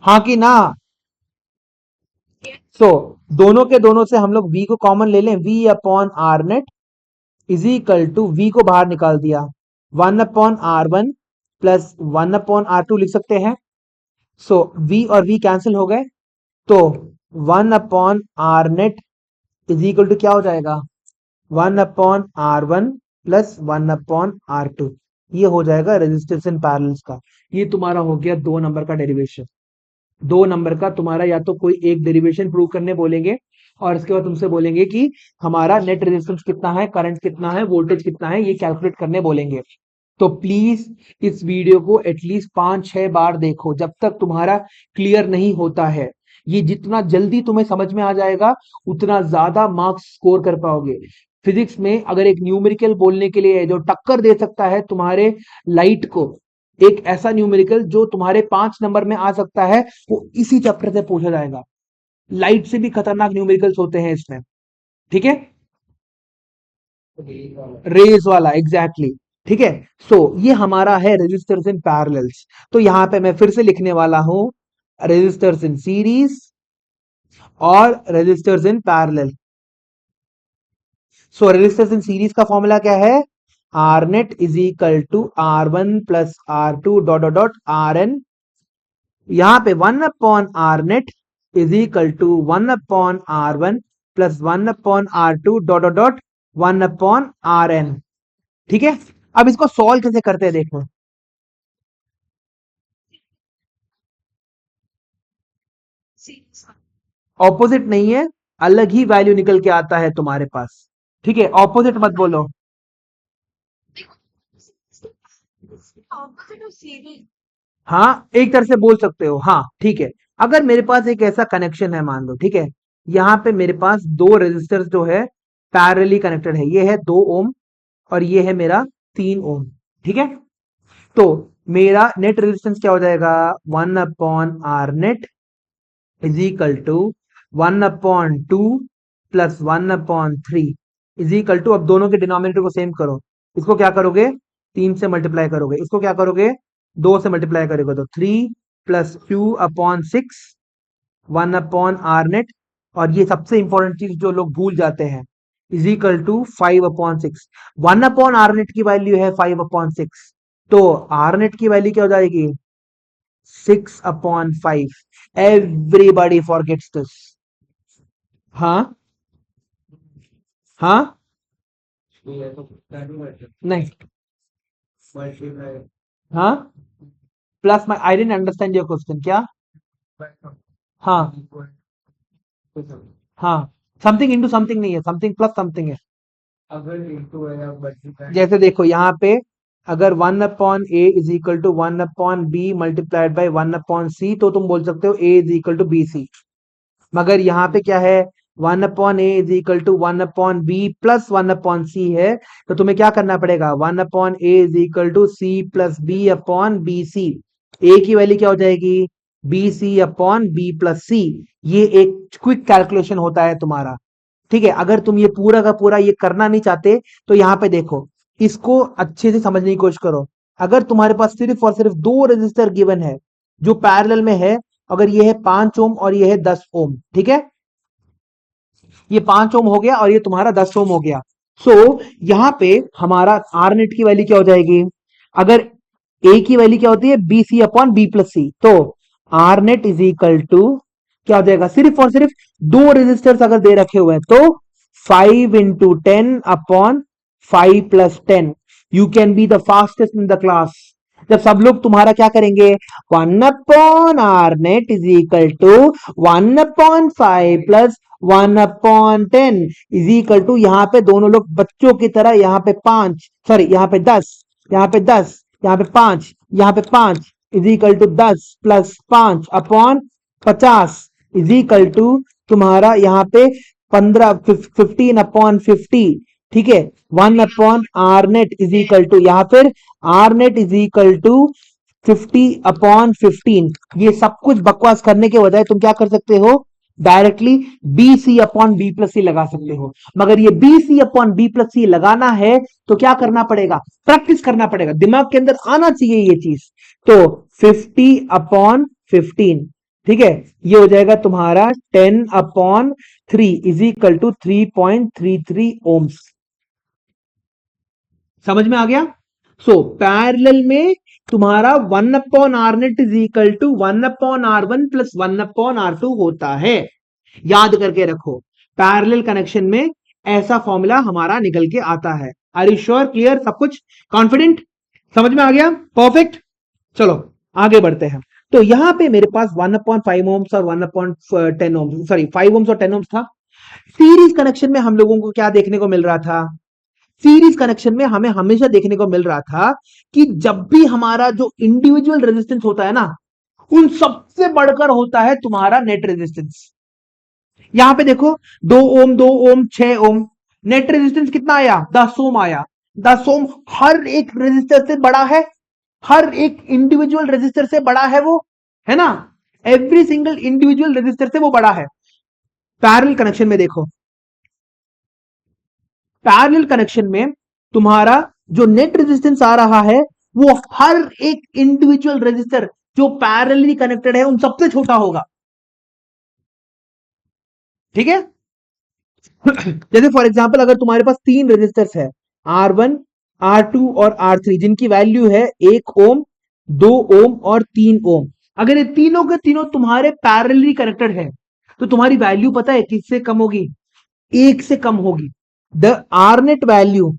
हाँ कि ना। सो दोनों के दोनों से हम लोग V को कॉमन ले लें, V upon R net is equal to V को बाहर निकाल दिया, 1/R1 प्लस 1/R2 लिख सकते हैं। सो V और V कैंसिल हो गए, तो 1/R net is equal to क्या हो जाएगा, 1/R1 प्लस 1/R2। ये हो जाएगा रेजिस्टेंस इन पैरेलल्स का। ये तुम्हारा हो गया 2 नंबर का डेरिवेशन। 2 नंबर का तुम्हारा या तो कोई एक डेरिवेशन प्रूव करने बोलेंगे और इसके बाद तुमसे बोलेंगे कि हमारा नेट रेजिस्टेंस कितना है, करंट कितना है, वोल्टेज कितना है, ये कैलकुलेट करने बोलेंगे। तो प्लीज इस वीडियो को एटलीस्ट 5-6 बार देखो जब तक तुम्हारा क्लियर नहीं होता है। ये जितना जल्दी तुम्हें समझ में आ जाएगा उतना ज्यादा मार्क्स स्कोर कर पाओगे। फिजिक्स में अगर एक न्यूमेरिकल बोलने के लिए है जो टक्कर दे सकता है तुम्हारे लाइट को, एक ऐसा न्यूमेरिकल जो तुम्हारे 5 नंबर में आ सकता है, वो इसी चैप्टर से पूछा जाएगा। लाइट से भी खतरनाक न्यूमेरिकल्स होते हैं इसमें, ठीक है, रेज वाला एग्जैक्टली exactly. ठीक है। सो ये हमारा है रेजिस्टर्स इन पैरेलल्स। तो यहां पे मैं फिर से लिखने वाला हूं रेजिस्टर्स इन सीरीज और resistors in parallel. So resistors in series का फॉर्मूला क्या है, R net is equal to R1 plus R2 dot dot dot RN। यहां पे 1/R net is equal to 1/R1 plus 1/R2 dot dot dot 1/RN। ठीक है, अब इसको सॉल्व कैसे करते हैं देखो। सीरीज ऑपोजिट नहीं है, अलग ही वैल्यू निकल के आता है तुम्हारे पास, ठीक है, ऑपोजिट मत बोलो। Opposite of series. हाँ एक तरह से बोल सकते हो, हाँ ठीक है। अगर मेरे पास एक ऐसा कनेक्शन है मान लो, ठीक है, यहाँ पे मेरे पास 2 रेजिस्टर्स जो है पैरेलली कनेक्टेड है, ये है 2 ओम और ये है मेरा 3 ओम, ठीक है। तो मेरा नेट रेजिस्टेंस क्या हो जाएगा, 1/R net is equal to 1/2 plus 1/3 is equal to, अब दोनों के डिनोमिनेटर को सेम करो, इसको क्या करोगे 3 से मल्टीप्लाई करोगे, इसको क्या करोगे 2 से मल्टीप्लाई करोगे, तो 3 + 2/6 1/R नेट, और ये सबसे इंपॉर्टेंट चीज जो लोग भूल जाते हैं, is equal to 5/6। 1/R net की वैल्यू है 5/6, तो R नेट की वैल्यू क्या हो जाएगी 6/5। Everybody forgets this. हाँ हाँ नहीं, हाँ plus, my I didn't understand your question, क्या, हाँ हाँ, समथिंग इंटू समथिंग नहीं है, समथिंग प्लस समथिंग है। जैसे देखो यहाँ पे अगर 1/A is equal to 1/B multiplied by 1/C, तो तुम बोल सकते हो A is equal to BC। मगर यहाँ पे क्या है, 1/A is equal to 1/B plus 1/C है, तो तुम्हें क्या करना पड़ेगा, 1/A is equal to C plus B upon BC। A की वैल्यू क्या हो जाएगी, BC upon B plus C। ये एक क्विक कैलकुलेशन होता है तुम्हारा, ठीक है। अगर तुम ये पूरा का पूरा ये करना नहीं चाहते तो यहाँ पे देखो, इसको अच्छे से समझने की कोशिश करो। अगर तुम्हारे पास सिर्फ और सिर्फ 2 रेजिस्टर गिवन है जो पैरेलल में है, अगर ये है 5 ओम और ये है 10 ओम, ठीक है, ये 5 ओम हो गया और ये तुम्हारा 10 ओम हो गया। सो यहाँ पे हमारा आर नेट की वैल्यू क्या हो जाएगी, अगर ए की वैल्यू क्या होती है BC upon B plus C, तो R net is equal to क्या हो जाएगा, सिर्फ और सिर्फ 2 रेजिस्टर्स अगर दे रखे हुए हैं तो 5 × 10 upon 5 + 10। You can be the fastest in the class. जब सब लोग तुम्हारा क्या करेंगे, 1/r net is equal to 1/5 plus 1/10 is equal to, यहाँ पे दोनों लोग बच्चों की तरह, यहाँ पे 5, सॉरी यहाँ पे 10, यहाँ पे 10, यहाँ पे 5, यहाँ पे 5 is equal to 10 plus 5/50 is equal to तुम्हारा यहाँ पे 15/50, ठीक है। 1/r net is equal to, यहाँ फिर r net is equal to 50/15। ये सब कुछ बकवास करने के बजाय तुम क्या कर सकते हो, डायरेक्टली BC/B+C लगा सकते हो। मगर ये BC/B+C लगाना है तो क्या करना पड़ेगा, प्रैक्टिस करना पड़ेगा, दिमाग के अंदर आना चाहिए ये चीज। तो 50/15, ठीक है, ये हो जाएगा तुम्हारा 10/3 इज इक्वल टू 3.33 ओम्स। समझ में आ गया। सो पैरेलल में तुम्हारा 1/r net is equal to 1/r1 plus 1/r2 होता है। याद करके रखो, पैरेलल कनेक्शन में ऐसा फॉर्मूला हमारा निकल के आता है। आर यू श्योर, क्लियर, सब कुछ कॉन्फिडेंट, समझ में आ गया, परफेक्ट। चलो आगे बढ़ते हैं। तो यहां पे मेरे पास 1/5 ओम्स और 1/10 ओम्स, सॉरी 5 ओम्स और 10 ओम्स था। सीरीज कनेक्शन में हम लोगों को क्या देखने को मिल रहा था, सीरीज कनेक्शन में हमें हमेशा देखने को मिल रहा था कि जब भी हमारा जो इंडिविजुअल रेजिस्टेंस होता है ना, उन सबसे बढ़कर होता है तुम्हारा नेट रेजिस्टेंस। यहां पे देखो 2 ओम, 2 ओम, 6 ओम, नेट रेजिस्टेंस कितना आया, 10 ओम आया। 10 ओम हर एक रेजिस्टर से बड़ा है, हर एक इंडिविजुअल रेजिस्टर से बड़ा है वो, है ना, एवरी सिंगल इंडिविजुअल रेजिस्टर से वो बड़ा है। पैरेलल कनेक्शन में देखो, पैरेलल कनेक्शन में तुम्हारा जो नेट रेजिस्टेंस आ रहा है वो हर एक इंडिविजुअल रेजिस्टर जो पैरेलली कनेक्टेड है उन सबसे छोटा होगा, ठीक है। जैसे फॉर एग्जांपल अगर तुम्हारे पास 3 रेजिस्टर्स है, R1, R2 और R3, जिनकी वैल्यू है 1 ओम, 2 ओम और 3 ओम। अगर ये तीनों के तीनों तुम्हारे पैरेलली कनेक्टेड है तो तुम्हारी वैल्यू पता है किससे कम होगी, 1 से कम होगी। The R net value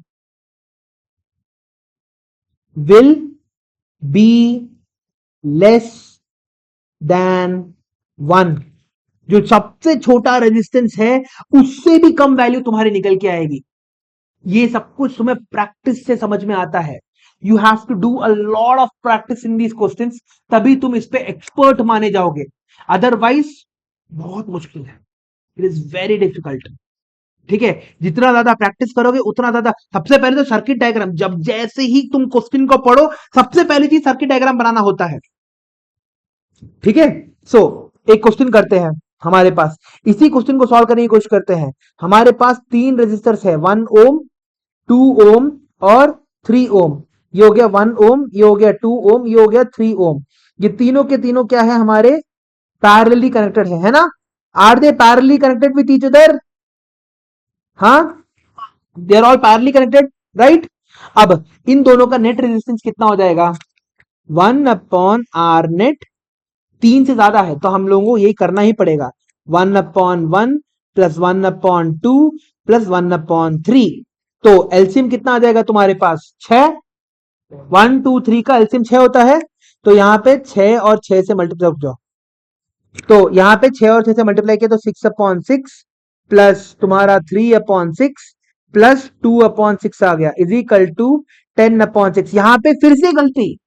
will be less than 1। जो सबसे छोटा रेजिस्टेंस है उससे भी कम वैल्यू तुम्हारी निकल के आएगी। ये सब कुछ तुम्हें प्रैक्टिस से समझ में आता है। You have to do a lot of practice in these questions, तभी तुम इस पे एक्सपर्ट माने जाओगे, अदरवाइज बहुत मुश्किल है, इट इज वेरी डिफिकल्ट, ठीक है। जितना ज्यादा प्रैक्टिस करोगे उतना ज्यादा, सबसे पहले तो सर्किट डायग्राम, जब जैसे ही तुम क्वेश्चन को पढ़ो सबसे पहली चीज सर्किट डायग्राम बनाना होता है, ठीक है। सो एक क्वेश्चन करते हैं हमारे पास, इसी क्वेश्चन को सॉल्व करने की कोशिश करते हैं। हमारे पास 3 रेजिस्टर्स है, 1 ओम, 2 ओम और 3 ओम। ये हो गया 1 ओम, ये हो गया 2 ओम, ये हो गया 3 ओम। ये तीनों के तीनों क्या है, हमारे पैरेलली कनेक्टेड है ना। Are they parallelly connected with each other, हाँ, they are all parallelly connected, right. अब इन दोनों का नेट रेजिस्टेंस कितना हो जाएगा, 1/r net, 3 से ज्यादा है तो हम लोगों को यही करना ही पड़ेगा, 1/1 प्लस 1/2 प्लस 1/3। तो एलसीएम कितना आ जाएगा तुम्हारे पास, 6। 1 2 3 का एलसीएम 6 होता है, तो यहां पे 6 और 6 से मल्टीप्लाई हो जाओ, तो यहां पे 6 और 6 से मल्टीप्लाई किया तो 6/6 प्लस तुम्हारा 3/6 प्लस 2/6 आ गया इज इक्वल टू 10/6। यहां पे फिर से गलती,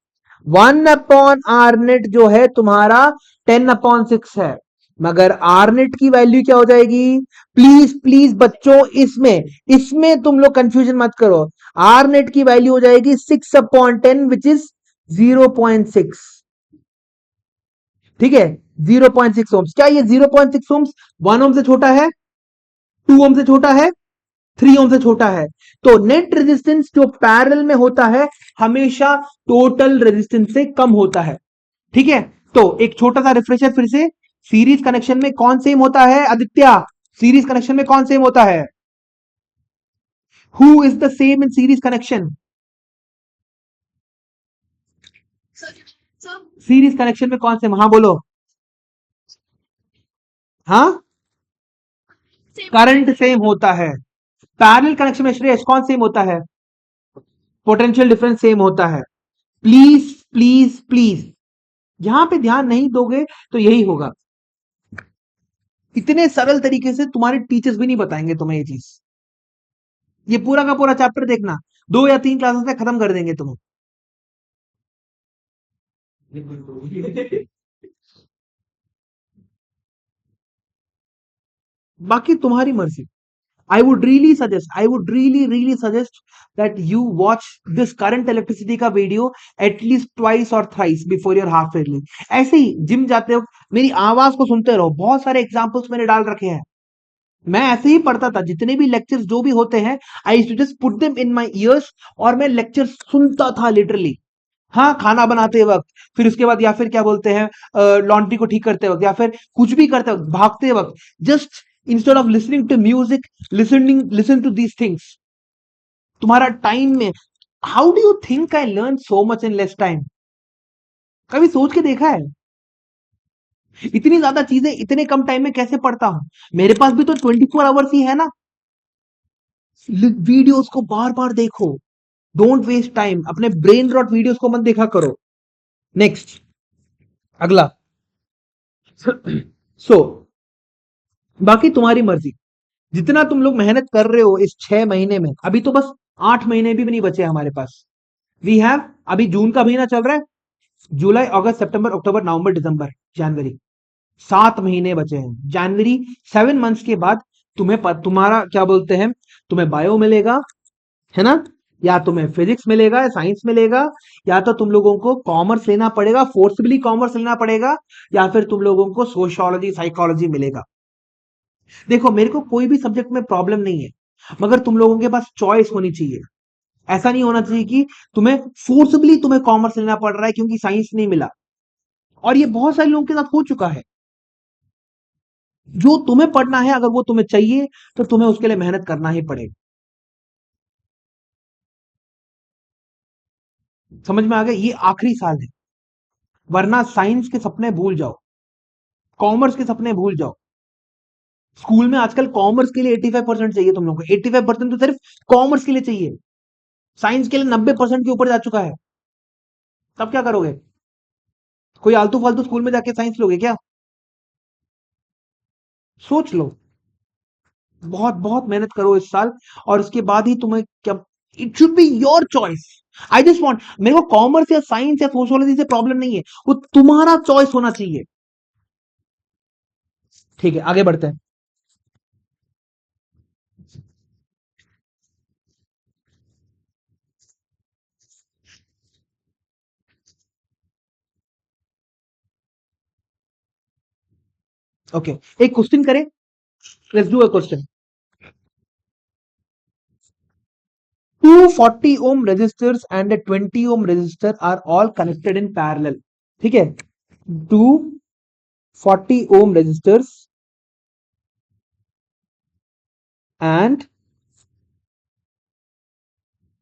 1/r net जो है तुम्हारा 10/6 है, मगर r net की वैल्यू क्या हो जाएगी, प्लीज प्लीज बच्चों इसमें इसमें तुम लोग कंफ्यूजन मत करो, r net की वैल्यू हो जाएगी 6/10 विच इज 0.6, ठीक है, 0.6 ओम्स। क्या ये 0.6 ओम्स 1 ओम से छोटा है, 2 ओम से छोटा है, 3 ओम से छोटा है। तो नेट रेजिस्टेंस जो पैरेलल में होता है हमेशा टोटल रेजिस्टेंस से कम होता है, ठीक है। तो एक छोटा सा रिफ्रेशर फिर से, सीरीज कनेक्शन में कौन सेम होता है आदित्य, सीरीज कनेक्शन में कौन सेम होता है, who is the same in series connection, series connection में कौन सेम, हाँ बोलो, हाँ, करंट सेम होता है। पैरेलल कनेक्शन में श्रेयस कौन सेम होता है, पोटेंशियल डिफरेंस सेम होता है। प्लीज प्लीज प्लीज, यहां पे ध्यान नहीं दोगे तो यही होगा। इतने सरल तरीके से तुम्हारे टीचर्स भी नहीं बताएंगे तुम्हें ये चीज। ये पूरा का पूरा चैप्टर देखना, 2 या 3 क्लासेस में खत्म कर देंगे तुम्हें। बाकी तुम्हारी मर्जी। I would really suggest that you watch this current electricity का video at least twice or thrice before your half yearly। ऐसे ही जिम जाते हो मेरी आवाज को सुनते रहो, बहुत सारे एग्जाम्पल्स मैंने डाल रखे हैं। मैं ऐसे ही पढ़ता था, जितने भी लेक्चर्स जो भी होते हैं I used to just put them in my ears और मैं लेक्चर सुनता था लिटरली। हाँ, खाना बनाते वक्त, फिर उसके बाद या फिर क्या बोलते हैं लॉन्ड्री को ठीक करते वक्त, या फिर कुछ भी करते वक्त, भागते वक्त, just instead of listening to music, listen to these things. तुम्हारा टाइम में, how do you think I learn so much in less time? कभी सोच के देखा है इतनी ज्यादा चीजें इतने कम टाइम में कैसे पढ़ता हूं? मेरे पास भी तो 24 आवर्स ही है ना। वीडियोस को बार बार देखो, डोंट वेस्ट टाइम, अपने ब्रेन रॉट वीडियोस को मत देखा करो। नेक्स्ट, अगला। सो बाकी तुम्हारी मर्जी, जितना तुम लोग मेहनत कर रहे हो इस 6 महीने में, अभी तो बस 8 महीने भी नहीं बचे हमारे पास। वी हैव, अभी जून का महीना चल रहा है, जुलाई अगस्त सितंबर अक्टूबर नवंबर दिसंबर जनवरी, 7 महीने बचे हैं। जनवरी, 7 मंथ्स के बाद तुम्हारा क्या बोलते हैं, तुम्हें बायो मिलेगा, है ना, या तुम्हें फिजिक्स मिलेगा या साइंस मिलेगा, या तो तुम लोगों को कॉमर्स लेना पड़ेगा, फोर्सबली कॉमर्स लेना पड़ेगा, या फिर तुम लोगों को सोशियोलॉजी साइकोलॉजी मिलेगा। देखो, मेरे को कोई भी सब्जेक्ट में प्रॉब्लम नहीं है, मगर तुम लोगों के पास चॉइस होनी चाहिए। ऐसा नहीं होना चाहिए कि तुम्हें फोर्सबली तुम्हें कॉमर्स लेना पड़ रहा है क्योंकि साइंस नहीं मिला। और ये बहुत सारे लोगों के साथ हो चुका है। जो तुम्हें पढ़ना है, अगर वो तुम्हें चाहिए तो तुम्हें उसके लिए मेहनत करना ही पड़ेगा। समझ में आ गया? ये आखिरी साल है, वरना साइंस के सपने भूल जाओ, कॉमर्स के सपने भूल जाओ। स्कूल में आजकल कॉमर्स के लिए 85% चाहिए तुम लोगों को, 85% तो सिर्फ कॉमर्स के लिए चाहिए, साइंस के लिए 90% के ऊपर जा चुका है। तब क्या करोगे? कोई आलतू फालतू स्कूल में जाके साइंस लोगे क्या? सोच लो। बहुत बहुत मेहनत करो इस साल, और उसके बाद ही तुम्हें क्या, it should be your choice. I just want, मेरे को कॉमर्स या साइंस या सोशियोलॉजी से प्रॉब्लम नहीं है, वो तुम्हारा चॉइस होना चाहिए। ठीक है, आगे बढ़ते हैं। ओके, एक क्वेश्चन करें, let's do a question. 240 ohm resistors and a 20 ohm resistor are all connected in parallel। ठीक है, 240 ohm resistors and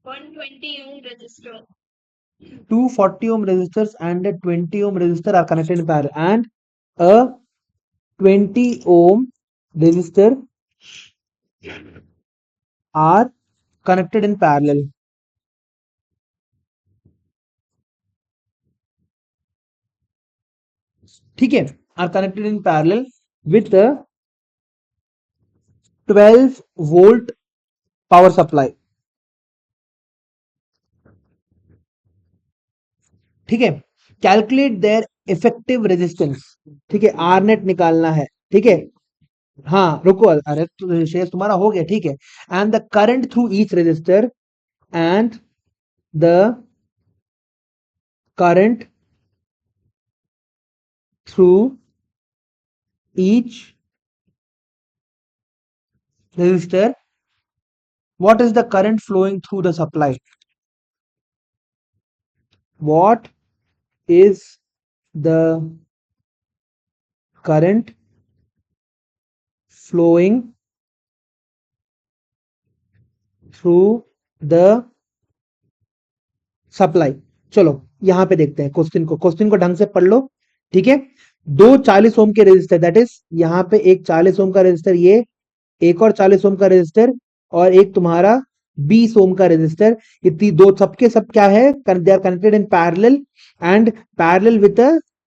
120 ohm resistor 240 ohm resistors and a 20 ohm resistor are connected in parallel, and a 20 ohm resistor are connected in parallel। ठीक है, are connected in parallel with the 12 volt power supply। ठीक है, कैलकुलेट देयर इफेक्टिव रेजिस्टेंस। ठीक है, आर नेट निकालना है। ठीक है, हाँ रुको, अरे तो शेष तुम्हारा हो गया। ठीक है, and the current through each resistor, and the current through each resistor, what is the current flowing through the supply? What is the current flowing through the supply? चलो यहां पे देखते हैं क्वेश्चन को ढंग से पढ़ लो। ठीक है, 2 40 ओम के रेजिस्टर, दैट इज यहां पे एक 40 ओम का रेजिस्टर, ये एक और 40 ओम का रेजिस्टर, और एक तुम्हारा 20 ओम का रेजिस्टर, ये दो सबके सब क्या है, they are connected in parallel and parallel with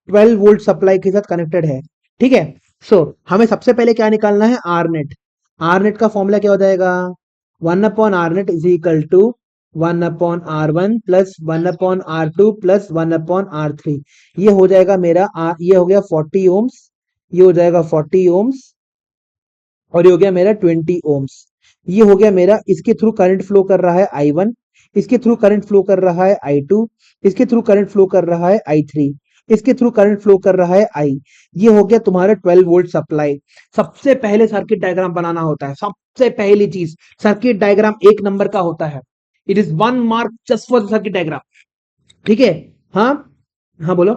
12 volt supply के साथ कनेक्टेड है। ठीक है, सो हमें सबसे पहले क्या निकालना है, आर नेट। आर नेट का फॉर्मूला क्या हो जाएगा, 1/R net is equal to 1/R1 plus 1/R2 plus 1/R3। ये हो जाएगा मेरा ये हो गया 40 ओम्स, ये हो जाएगा 40 ओम्स, और ये हो गया मेरा 20 ओम्स। ये हो गया मेरा, इसके थ्रू करंट फ्लो कर रहा है I1, इसके थ्रू करंट फ्लो कर रहा है I2, इसके थ्रू करंट फ्लो कर रहा है I3, इसके थ्रू करंट फ्लो कर रहा है I। ये हो गया तुम्हारा 12 वोल्ट सप्लाई। सबसे पहले सर्किट डायग्राम बनाना होता है, सबसे पहली चीज सर्किट डायग्राम 1 नंबर का होता है। It is 1 mark just for circuit diagram. ठीक है, हाँ हाँ बोलो।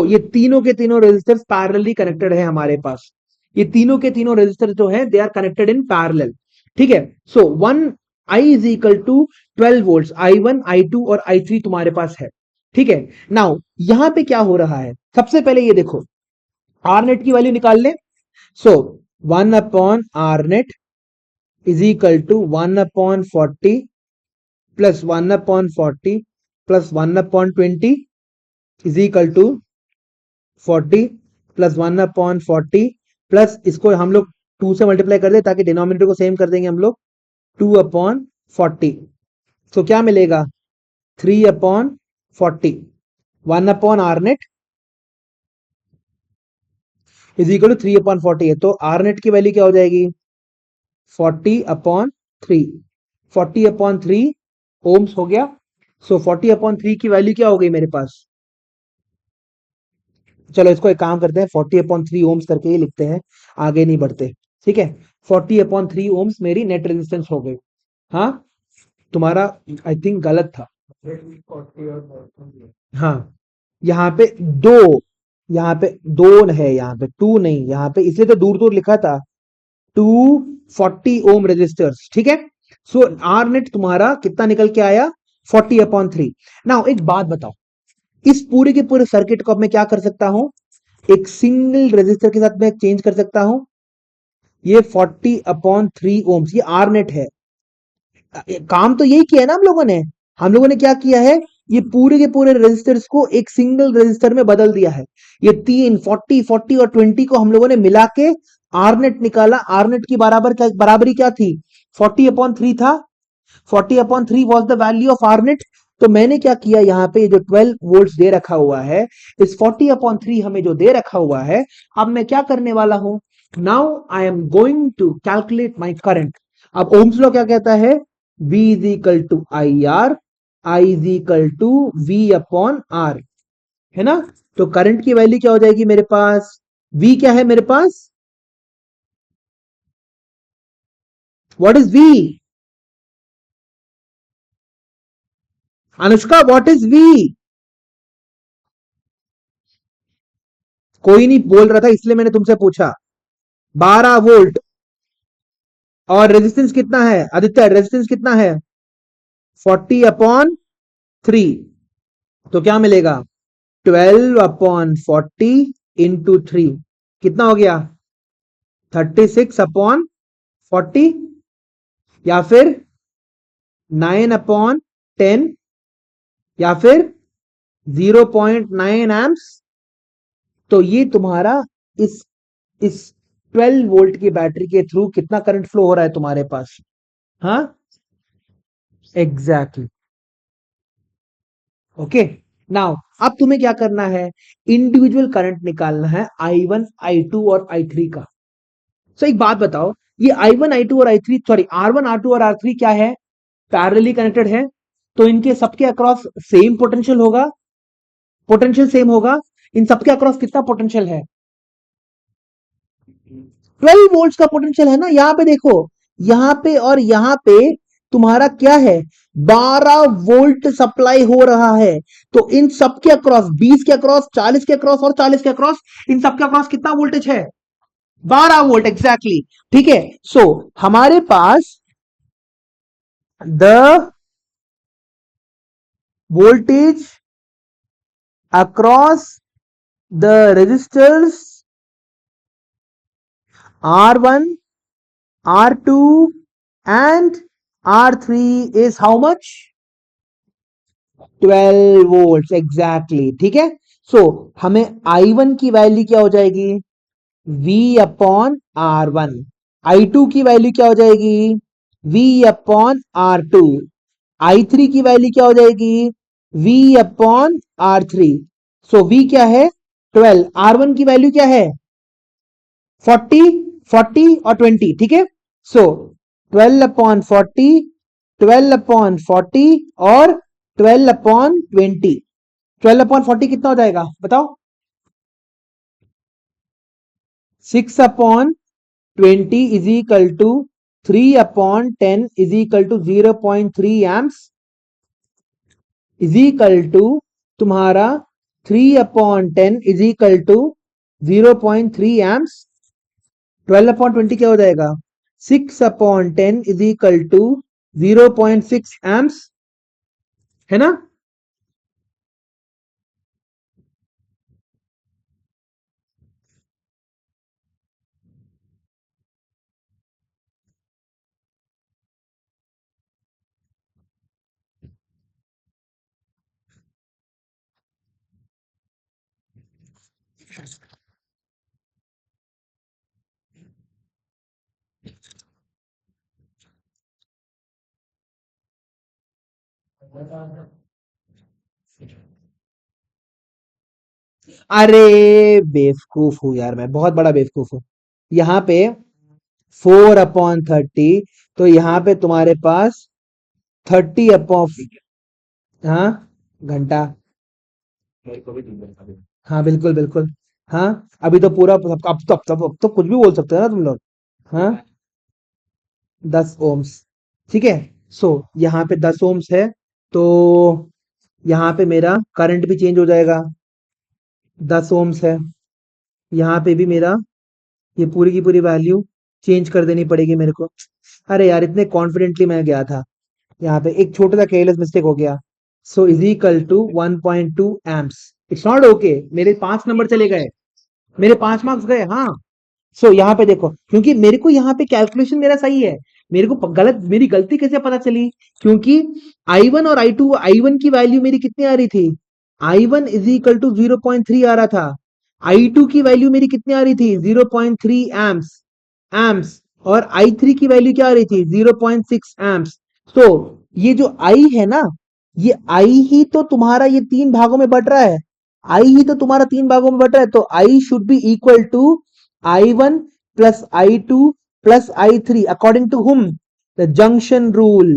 ये तीनों के तीनों रेजिस्टर्स पैरेलली कनेक्टेड है हमारे पास। ये तीनों के तीनों रेजिस्टर जो है they are connected in parallel. ठीक है, so 1 I is equal to 12 volt, I1 I2 और I3 तुम्हारे पास है। ठीक है, नाउ यहां पे क्या हो रहा है, सबसे पहले ये देखो, आर नेट की वैल्यू निकाल ले। So 1/R net is equal to 1/40 plus 1/40 plus 1/20 is equal to 40 plus 1/40 plus इसको हम लोग 2 से मल्टीप्लाई कर दे ताकि डिनोमिनेटर को सेम कर देंगे हम लोग, 2/40। तो क्या मिलेगा, 3/40। 1/R net is equal to 3/40 है, तो आर नेट की वैल्यू क्या हो जाएगी, 40/3। 40/3 ओम्स हो गया। सो 40/3 की वैल्यू क्या हो गई मेरे पास, चलो इसको एक काम करते हैं, 40/3 ओम्स करके ही लिखते हैं, आगे नहीं बढ़ते। ठीक है, 40/3 ओम्स मेरी नेट रेजिस्टेंस हो गई। हाँ, तुम्हारा आई थिंक गलत था। हाँ, यहाँ पे दो, यहाँ पे दो है, यहाँ पे 2 नहीं, यहाँ पे इसलिए तो दूर दूर लिखा था 240 ओम रेजिस्टर्स। ठीक है, सो आर नेट तुम्हारा कितना निकल के आया, 40/3। नाउ एक बात बताओ, इस पूरे के पूरे सर्किट को अब मैं क्या कर सकता हूं, एक सिंगल रेजिस्टर के साथ मैं चेंज कर सकता हूं। ये 40/3 ओम्स, ये आर नेट है। काम तो यही किया है ना हम लोगों ने क्या किया है, ये पूरे के पूरे रेजिस्टर्स को एक सिंगल रेजिस्टर में बदल दिया है। ये 40 और 20 को हम लोगों ने मिला के आर नेट निकाला। आर नेट की बराबरी क्या थी, 40/3 था। 40/3 was the value of R net. तो मैंने क्या किया, यहाँ पे जो 12 वोल्ट दे रखा हुआ है, इस 40/3 हमें जो दे रखा हुआ है, अब मैं क्या करने वाला हूं, now I am going to calculate my current. अब ओम्स लॉ क्या कहता है, V is equal to IR, I is equal to V/R, है ना। तो करंट की वैल्यू क्या हो जाएगी मेरे पास, V क्या है मेरे पास, what is V, Anushka what is V। कोई नहीं बोल रहा था इसलिए मैंने तुमसे पूछा। 12 वोल्ट, और रेजिस्टेंस कितना है आदित्य, रेजिस्टेंस कितना है, 40/3। तो क्या मिलेगा, 12/40 इंटू 3, कितना हो गया, 36/40, या फिर 9/10, या फिर 0.9 एम्प्स। तो ये तुम्हारा इस 12 वोल्ट की बैटरी के थ्रू कितना करंट फ्लो हो रहा है तुम्हारे पास। हाँ, एग्जैक्टली, ओके। नाउ अब तुम्हें क्या करना है, इंडिविजुअल करंट निकालना है I1 I2 और I3 का। सो एक बात बताओ, ये I1 I2 और I3, सॉरी R1 R2 और R3 क्या है, पैरेलली कनेक्टेड है, तो इनके सबके अक्रॉस सेम पोटेंशियल होगा, पोटेंशियल सेम होगा। इन सबके अक्रॉस कितना पोटेंशियल है, 12 वोल्ट्स का पोटेंशियल है ना। यहां पे देखो, यहां पे और यहां पे तुम्हारा क्या है, 12 वोल्ट सप्लाई हो रहा है। तो इन सबके अक्रॉस, 20 के अक्रॉस, 40 के अक्रॉस और 40 के अक्रॉस, इन सबके अक्रॉस कितना वोल्टेज है, 12 वोल्ट, एग्जैक्टली। ठीक है, सो हमारे पास the voltage across the resistors R1 R2 and R3 is how much? 12 volts exactly, ठीक है। सो हमें I1 की वैल्यू क्या हो जाएगी? V upon R1। I2 की वैल्यू क्या हो जाएगी? V upon R2। I3 की वैल्यू क्या हो जाएगी? V upon R3। सो V क्या है? 12। R1 की वैल्यू क्या है? 40, 40 और 20, ठीक है। सो 12 अपॉन 40, 12 अपॉन 40 और 12 अपॉन 20। 12 अपॉन 40 कितना हो जाएगा बताओ? 6 upon 20 is equal to 3 upon 10 is equal to 0.3 amps is equal to तुम्हारा 3 upon 10 is equal to 0.3 amps. 12 upon 20 क्या हो जाएगा? 6 upon 10 is equal to 0.6 amps, है ना। अरे बेवकूफ हूं यार, मैं बहुत बड़ा बेवकूफ हूं। यहाँ पे 4/30, तो यहाँ पे तुम्हारे पास 30 अपॉन, हाँ घंटा, हाँ बिल्कुल बिल्कुल। हाँ अभी तो पूरा अब तो कुछ भी बोल सकते हो ना तुम लोग। हाँ 10 ओम्स, ठीक है। सो यहाँ पे 10 ओम्स है, तो यहाँ पे मेरा करंट भी चेंज हो जाएगा। 10 ओम्स है, यहाँ पे भी मेरा ये पूरी की पूरी वैल्यू चेंज कर देनी पड़ेगी मेरे को। अरे यार इतने कॉन्फिडेंटली मैं गया था, यहाँ पे एक छोटा सा केयरलेस मिस्टेक हो गया। So is equal to 1.2 amps. It's not okay, मेरे 5 नंबर चले गए, मेरे 5 मार्क्स गए। हाँ सो यहाँ पे देखो, क्योंकि मेरे को यहाँ पे कैलकुलेशन मेरा सही है, मेरे को गलत, मेरी गलती कैसे पता चली? क्योंकि I1 और I2, I1 की वैल्यू मेरी कितनी आ रही थी? I1 इज इक्वल टू 0.3 आ रहा था। I2 की वैल्यू मेरी कितनी आ रही थी? 0.3 एम्प्स, एम्प्स। और I3 की वैल्यू क्या आ रही थी? 0.6 एम्प्स। तो ये जो I है ना, ये I ही तो तुम्हारा ये 3 भागों में बट रहा है। I ही तो तुम्हारा 3 भागों में बट रहा है, तो I should be equal to I1 plus I2 plus I3 according to whom? The junction rule।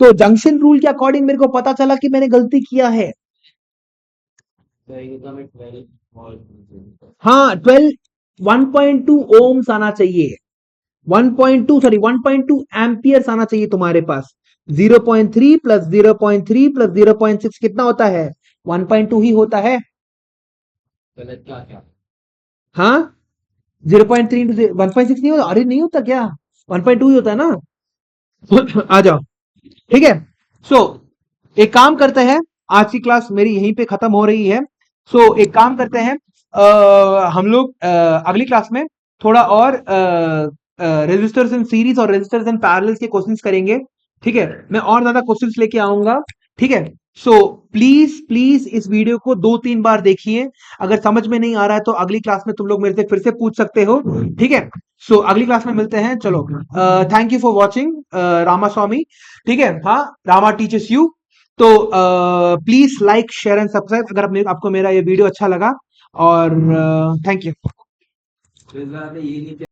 तो जंक्शन रूल के अकॉर्डिंग मेरे को पता चला कि मैंने गलती किया है। हाँ 12, 1.2 ओम्स आना चाहिए, 1.2 सॉरी 1.2 एम्पियर्स आना चाहिए तुम्हारे पास। 0.3 प्लस 0.3 प्लस 0.6 कितना होता है? 1.2 ही होता है। हाँ 0.3 इंटू 1.6 नहीं होता? अरे नहीं होता क्या? 1.2 ही होता है ना। आ जाओ, ठीक है। सो एक काम करते हैं, आज की क्लास मेरी यहीं पे खत्म हो रही है। सो एक काम करते हैं, हम लोग अगली क्लास में थोड़ा और रेजिस्टर्स इन सीरीज और रेजिस्टर्स इन पैरेलल्स के क्वेश्चंस करेंगे, ठीक है। मैं और ज्यादा क्वेश्चंस लेके आऊंगा, ठीक है। सो प्लीज प्लीज इस वीडियो को 2-3 बार देखिए। अगर समझ में नहीं आ रहा है तो अगली क्लास में तुम लोग मेरे से फिर से पूछ सकते हो, ठीक है। सो अगली क्लास में मिलते हैं, चलो। Thank you for watching Ramaswamy, ठीक है। हाँ रामा टीचर्स यू। तो please like share and subscribe अगर आपको मेरा ये वीडियो अच्छा लगा, और थैंक यू।